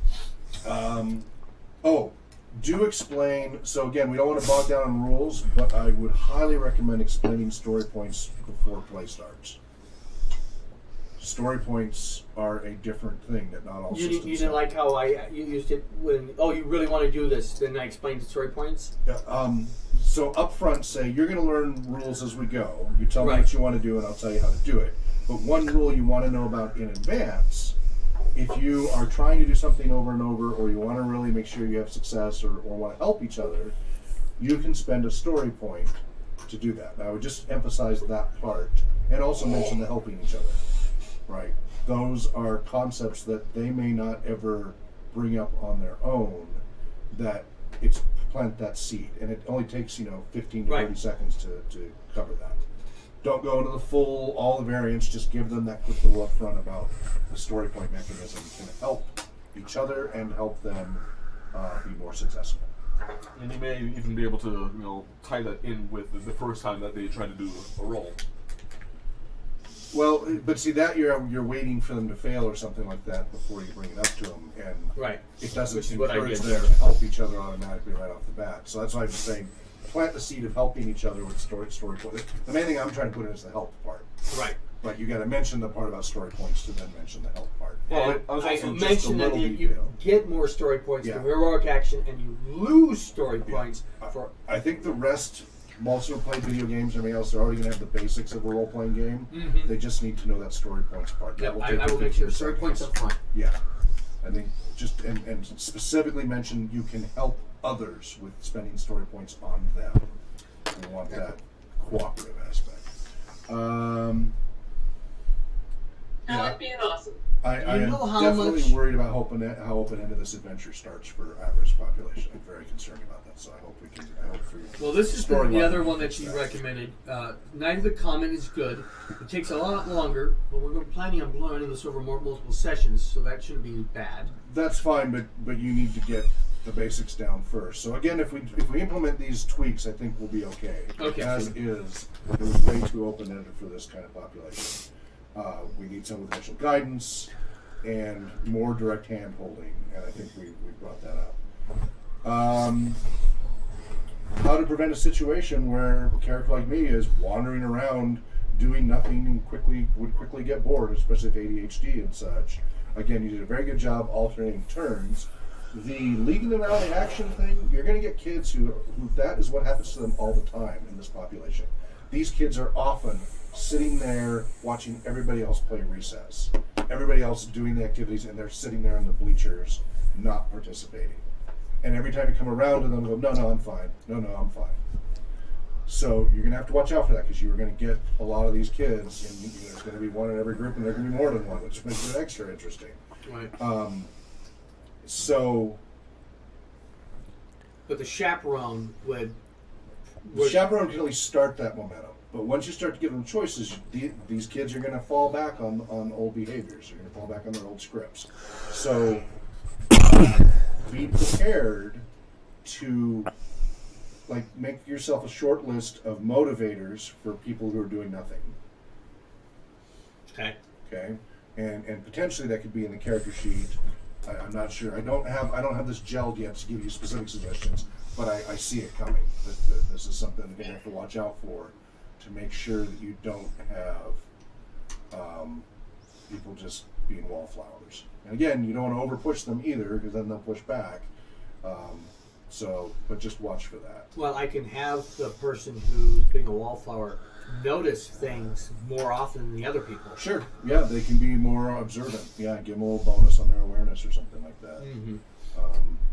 Do explain. So again, we don't want to bog down on rules, but I would highly recommend explaining story points before play starts. Story points are a different thing that not all
You
systems
didn't
have.
like how you used it when, you really want to do this, then I explained the story points?
Yeah, so up front, say you're going to learn rules as we go. You tell me
Right.
what you want to do, and I'll tell you how to do it. But one rule you want to know about in advance, if you are trying to do something over and over, or you want to really make sure you have success, or want to help each other, you can spend a story point to do that. Now, I would just emphasize that part, and also mention the helping each other. Right? Those are concepts that they may not ever bring up on their own, that it's plant that seed, and it only takes 15 to 30 seconds to cover that. Don't go into the full all the variants, just give them that quick little upfront about the story point mechanism can help each other and help them be more successful.
And you may even be able to tie that in with the first time that they try to do a roll.
Well, but see that you're waiting for them to fail or something like that before you bring it up to them, and
Right.
it doesn't
Which is what I
encourage
did.
them to help each other automatically right off the bat. So that's why I'm just saying, plant the seed of helping each other with story point. The main thing I'm trying to put in is the help part.
Right.
But you got to mention the part about story points to then mention the health part.
Well, I was
I
also
mentioned that you get more story points for heroic action, and you lose story points for.
I think the rest, most of them play video games and everything else, they're already going to have the basics of a role-playing game.
Mm-hmm.
They just need to know that story points part.
Yep, I will make sure story points up front.
Yeah. I think just, and specifically mention you can help others with spending story points on them. We want that cooperative aspect.
I like being awesome.
I am definitely worried about how open-ended this adventure starts for at-risk population. I'm very concerned about that, so I hope we can. I hope for
well, this is the other one that you recommended. Night of the Comet is good. It takes a lot longer, but we're planning on blowing this over multiple sessions, so that shouldn't be bad.
That's fine, but you need to get the basics down first. So again, if we implement these tweaks, I think we'll be okay.
Okay.
As is, it was way too open-ended for this kind of population. We need some additional guidance and more direct hand-holding, and I think we brought that up. How to prevent a situation where a character like me is wandering around doing nothing and would quickly get bored, especially with ADHD and such. Again, you did a very good job alternating turns. The leaving them out in action thing, you're going to get kids who that is what happens to them all the time in this population. These kids are often sitting there watching everybody else play recess. Everybody else doing the activities, and they're sitting there in the bleachers not participating. And every time you come around to them, they go, no, I'm fine. No, I'm fine. So you're going to have to watch out for that, because you are going to get a lot of these kids, and there's going to be one in every group, and there can be more than one, which makes it extra interesting.
Right. But the chaperone would...
The chaperone can at least start that momentum. But once you start to give them choices, these kids are going to fall back on old behaviors. They're going to fall back on their old scripts. So be prepared to make yourself a short list of motivators for people who are doing nothing. Okay. And potentially that could be in the character sheet. I'm not sure. I don't have this gelled yet to give you specific suggestions, but I see it coming. This is something that you have to watch out for, to make sure that you don't have people just being wallflowers. And again, you don't want to over-push them either, because then they'll push back. But just watch for that.
Well, I can have the person who's being a wallflower notice things more often than the other people.
Sure. Yeah, they can be more observant. Yeah, give them a little bonus on their awareness or something like that.
Mm-hmm.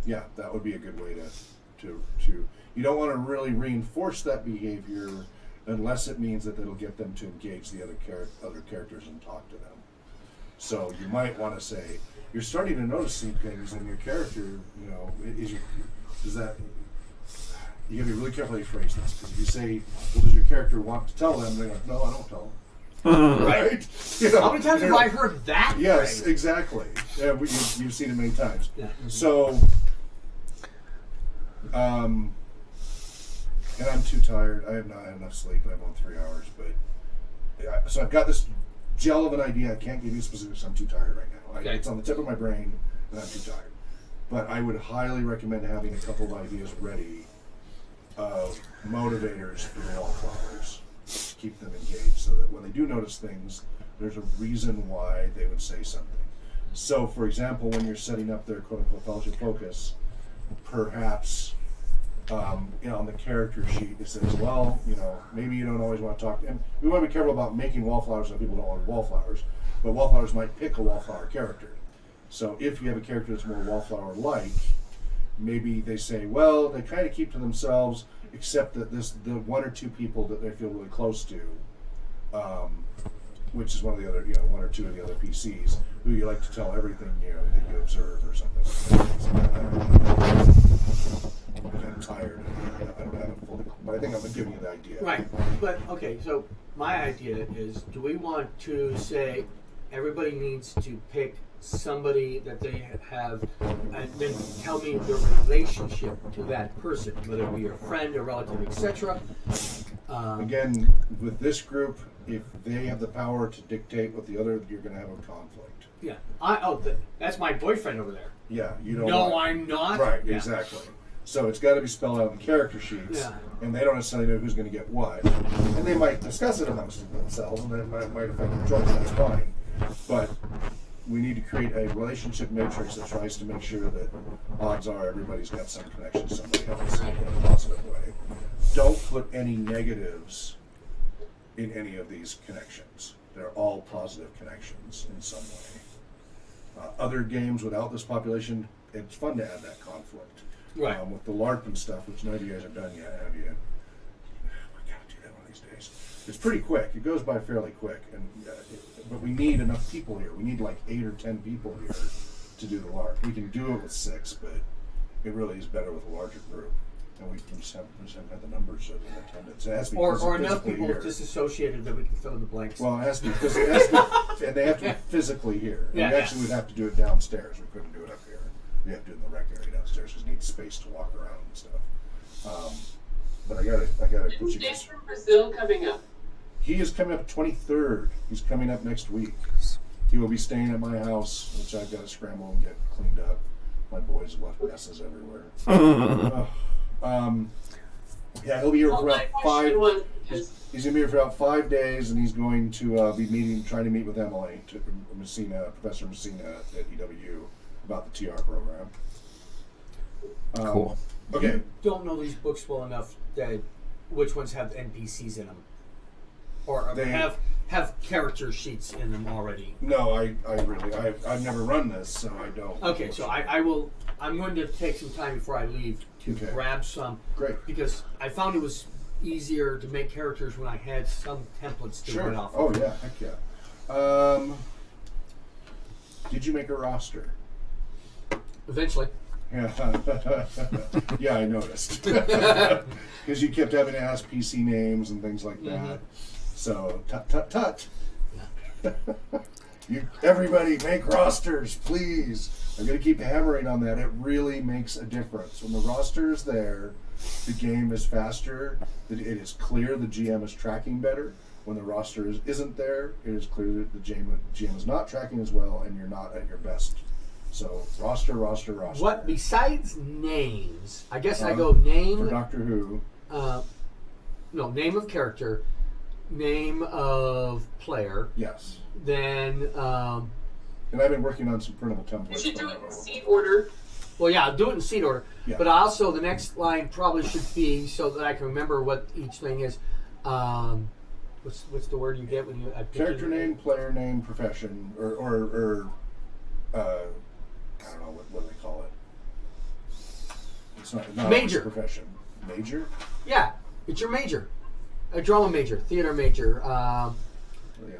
Yeah, that would be a good way to. You don't want to really reinforce that behavior unless it means that it'll get them to engage the other characters and talk to them. So you might want to say, you're starting to notice some things in your character, is that, you gotta be really careful how you phrase this, because if you say, well, does your character want to tell them, they're like, no, I don't tell them. Right?
How many times have I heard that?
Yes,
phrase?
Exactly. Yeah, you've seen it many times.
Yeah.
So, and I'm too tired. I have not had enough sleep. I'm on 3 hours, so I've got this gel of an idea. I can't give you specifics. I'm too tired right now.
Okay.
It's on the tip of my brain, and I'm too tired. But I would highly recommend having a couple of ideas ready of motivators for the wallflowers to keep them engaged, so that when they do notice things, there's a reason why they would say something. So, for example, when you're setting up their quote-unquote fellowship focus, perhaps on the character sheet it says, well, maybe you don't always want to talk to them. We want to be careful about making wallflowers so people don't want wallflowers, but wallflowers might pick a wallflower character. So if you have a character that's more wallflower-like, maybe they say, well, they kind of keep to themselves, except that the one or two people that they feel really close to, which is one of the other, one or two of the other PCs, who you like to tell everything, that you observe or something. I'm tired. I don't have it fully, but I think I'm giving you the idea.
Right. But okay, so my idea is: do we want to say everybody needs to pick somebody that they have, and then tell me the relationship to that person, whether it be a friend, a relative, etc.
Again, with this group, if they have the power to dictate what the other, you're going to have a conflict.
Yeah. That's my boyfriend over there.
Yeah, you don't.
No, I'm not.
Right.
Yeah.
Exactly. So it's got to be spelled out in character sheets,
Yeah.
and they don't necessarily know who's going to get what. And they might discuss it amongst themselves, and that might affect the choice. That's fine. But we need to create a relationship matrix that tries to make sure that odds are everybody's got some connection to somebody else in a positive way. Don't put any negatives in any of these connections. They're all positive connections in some way. Other games without this population, it's fun to add that conflict.
Right.
With the LARP and stuff, which none of you guys have done yet, have you? We gotta do that one of these days. It's pretty quick. It goes by fairly quick, and but we need enough people here. We need like 8 or 10 people here to do the LARP. We can do it with 6, but it really is better with a larger group. And we just haven't had the numbers of the attendance. It has to be
Or enough
physically
people
here.
disassociated that we can fill in the blanks.
Well, it has to be, and they have to be physically here. And
Yeah,
we actually would have to do it downstairs. We couldn't do it up here. We have to do it in the rec area downstairs because we need space to walk around and stuff. But I gotta put you
Isn't
guys.
from Brazil coming up?
He is coming up 23rd. He's coming up next week. He will be staying at my house, which I've got to scramble and get cleaned up. My boys have left messes everywhere. Yeah, he'll be here for about 5. He's gonna be here for about 5 days, and he's going to be trying to meet with Emily, Professor Messina at EW, about the TR program.
Cool.
Okay.
Don't know these books well enough that which ones have NPCs in them, or
They
have character sheets in them already.
No, I've never run this, so I don't.
Okay, so I'm going to take some time before I leave to grab some.
Great.
Because I found it was easier to make characters when I had some templates to write off.
Oh yeah, heck yeah. Did you make a roster?
Eventually.
Yeah, yeah, I noticed. Because you kept having to ask PC names and things like that. So, tut. Everybody, make rosters, please. I'm going to keep hammering on that. It really makes a difference. When the roster is there, the game is faster. It is clear the GM is tracking better. When the roster isn't there, it is clear that the GM is not tracking as well, and you're not at your best. So, roster.
What, besides names, I guess I go name...
For Doctor Who.
No, name of character, name of player.
Yes.
Then...
and I've been working on some printable templates.
You should do it in seed order.
Well, yeah, I'll do it in seed order.
Yeah.
But also, the next line probably should be, so that I can remember what each thing is, what's the word you get when you...
Character name, player name, profession, or I don't know, what do they call it? It's not
Major.
A profession. Major?
Yeah, it's your major. A drama major, theater major.
Yeah,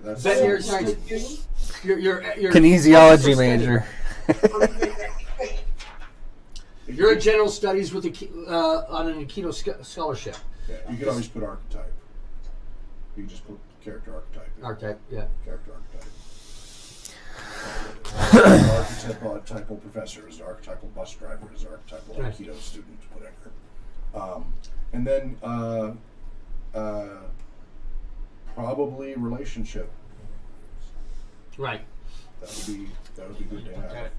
that's
Then your
Kinesiology major.
You're a general studies with on an Aikido scholarship.
Yeah, you can always put archetype. You just put character archetype.
Archetype, yeah.
Character archetype. Archetypal professor is an archetypal bus driver, is an archetypal Aikido student, whatever. And then probably relationship.
Right.
That would be good to have.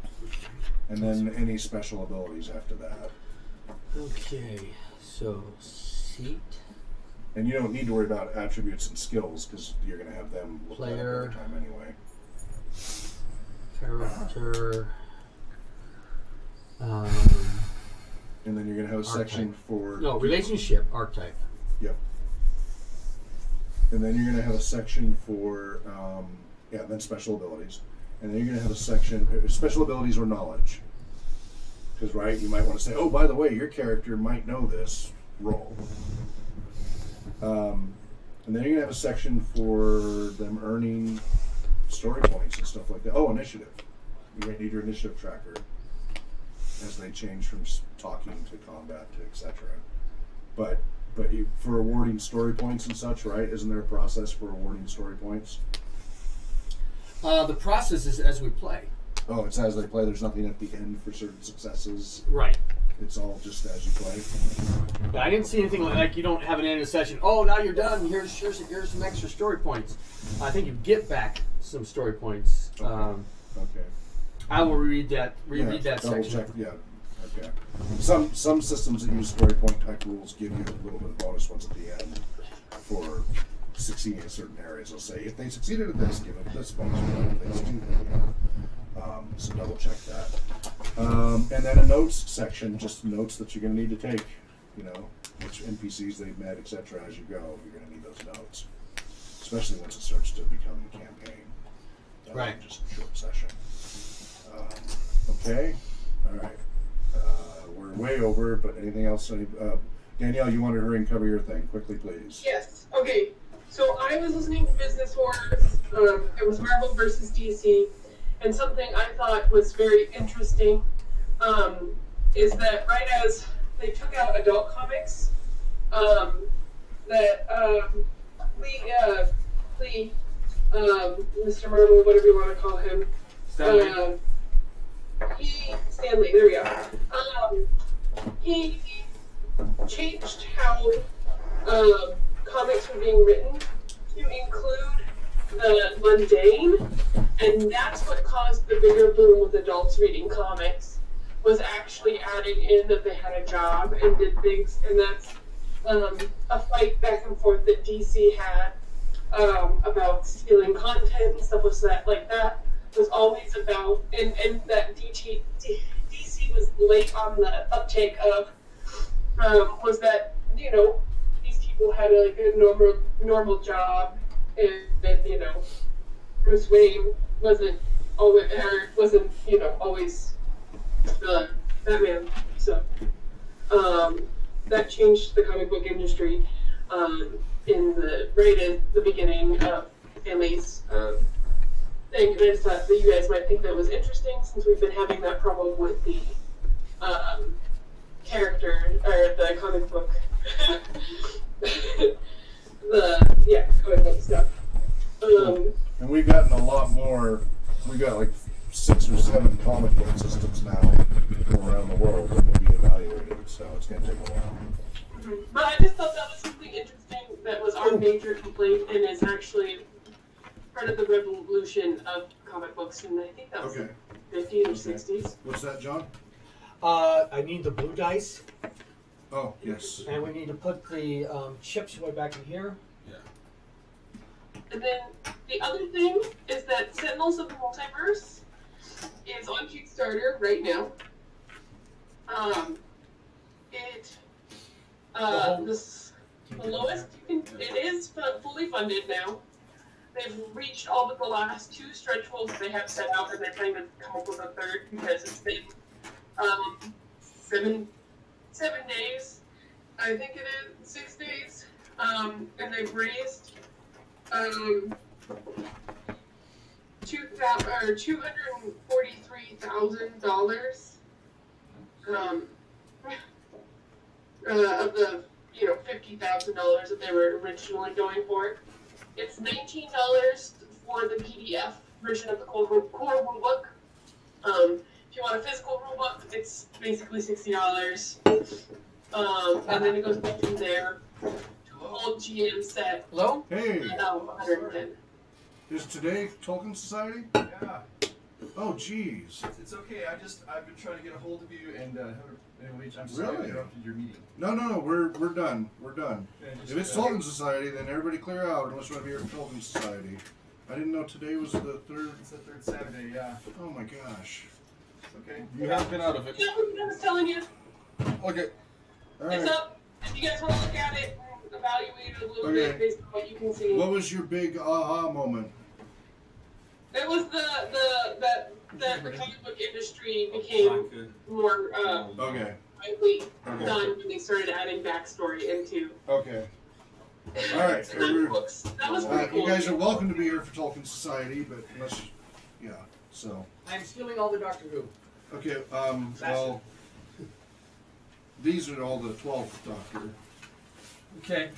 And then any special abilities after that.
Okay, so seat.
And you don't need to worry about attributes and skills because you're going to have them look at every time anyway.
Character.
And then you're going to have a section for...
No, relationship archetype.
Yep. And then you're going to have a section for, then special abilities. And then you're going to have a section, special abilities or knowledge. Because, right, you might want to say, oh, by the way, your character might know this. Roll. And then you're going to have a section for them earning story points and stuff like that. Oh, initiative. You might need your initiative tracker as they change from talking to combat to etc. But for awarding story points and such, right? Isn't there a process for awarding story points?
The process is as we play.
Oh, it's as they play. There's nothing at the end for certain successes.
Right.
It's all just as you play.
Yeah, I didn't see anything like you don't have an end of session. Oh, now you're done. Here's some extra story points. I think you get back some story points.
Okay.
I will reread that
Double
section.
check. Yeah, Okay. Some systems that use story point type rules give you a little bit of bonus ones at the end for succeeding in certain areas. They'll say if they succeeded at this, give it this bonus. If they succeeded so double check that. And then a notes section, just notes that you're going to need to take. You know, which NPCs they've met, etc. As you go, you're going to need those notes, especially once it starts to become a campaign.
Right.
Just a short session. Okay. All right. We're way over, but anything else? Danielle, you want to hurry and cover your thing quickly, please?
Yes. Okay. So I was listening to Business Wars. It was Marvel versus DC, and something I thought was very interesting is that right as they took out adult comics, Mr. Marvel, whatever you want to call him, Stanley, there we go. He changed how comics were being written to include the mundane, and that's what caused the bigger boom with adults reading comics, was actually adding in that they had a job and did things, and that's a fight back and forth that DC had about stealing content and stuff like that was always about, and that DC was late on the uptake of, was that, you know, these people had a normal job, and you know, Bruce Wayne wasn't always, always Batman. So that changed the comic book industry right at the beginning of Stanley's thing. And I just thought that you guys might think that was interesting, since we've been having that problem with the character or the comic book, comic book stuff.
And we've gotten a lot more. We've got like 6 or 7 comic book systems now around the world that will be evaluated, so it's going to take a while.
But I just thought that was something interesting that was our major complaint, and is actually part of the revolution of comic books, and I think that was the 50s or 60s.
What's that, John?
I need the blue dice,
Oh, yes.
and we need to put the chips way back in here.
And then the other thing is that Sentinels of the Multiverse is on Kickstarter right now. The lowest it is fully funded now. They've reached all but the last 2 stretch goals they have set out, and they're trying to come up with a third because it's been 7 days. I think it is 6 days. And they've raised $243,000 of the $50,000 that they were originally going for. It's $19 for the PDF version of the core rulebook. If you want a physical rulebook, it's basically $60. And then it goes back from there. Old GM set.
Hello?
Hey,
$110.
is today Tolkien Society?
Yeah,
Oh, geez.
it's okay. I've been trying to get a hold of you, and I'm sorry I
Really?
interrupted your meeting.
No, we're done. We're done.
Yeah,
If it's Tolkien Society, then everybody clear out unless you want to be here for Tolkien Society. I didn't know today was the 3rd.
It's the 3rd Saturday. Yeah.
Oh my gosh.
Okay.
You have been out of it.
Yeah, I was telling you,
Okay.
All
it's
right.
up. If you guys want to look at it and evaluate it a little
Okay.
bit based on what you can see.
What was your big aha moment?
It was that the comic book industry became more
Okay.
widely
Okay.
done when they started adding backstory into
Okay. All right.
comic books. That was pretty cool.
You guys are welcome to be here for Tolkien Society, but unless, so.
I'm stealing all the Doctor Who.
Okay, well, these are all the 12th Doctor.
Okay.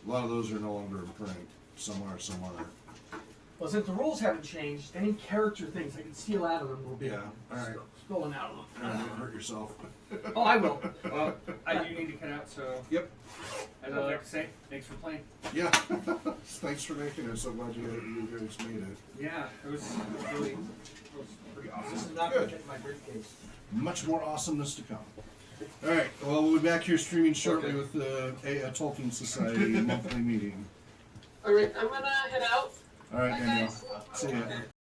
A lot of those are no longer in print. Some are, some aren't.
Well, since the rules haven't changed, any character things I can steal out of them will be.
Yeah, all right.
spilling out a little.
Don't hurt yourself.
Oh, I will. Well, I do need to cut out, so.
Yep.
As I like to say, thanks for playing.
Yeah. Thanks for making it. So glad you guys made it.
Yeah, it was really pretty awesome.
This is not going to hit my briefcase.
Much more awesomeness to come. All right. Well, we'll be back here streaming shortly with a Tolkien Society monthly meeting.
All right, I'm gonna head out.
All right,
Bye,
Danielle.
guys.
See ya.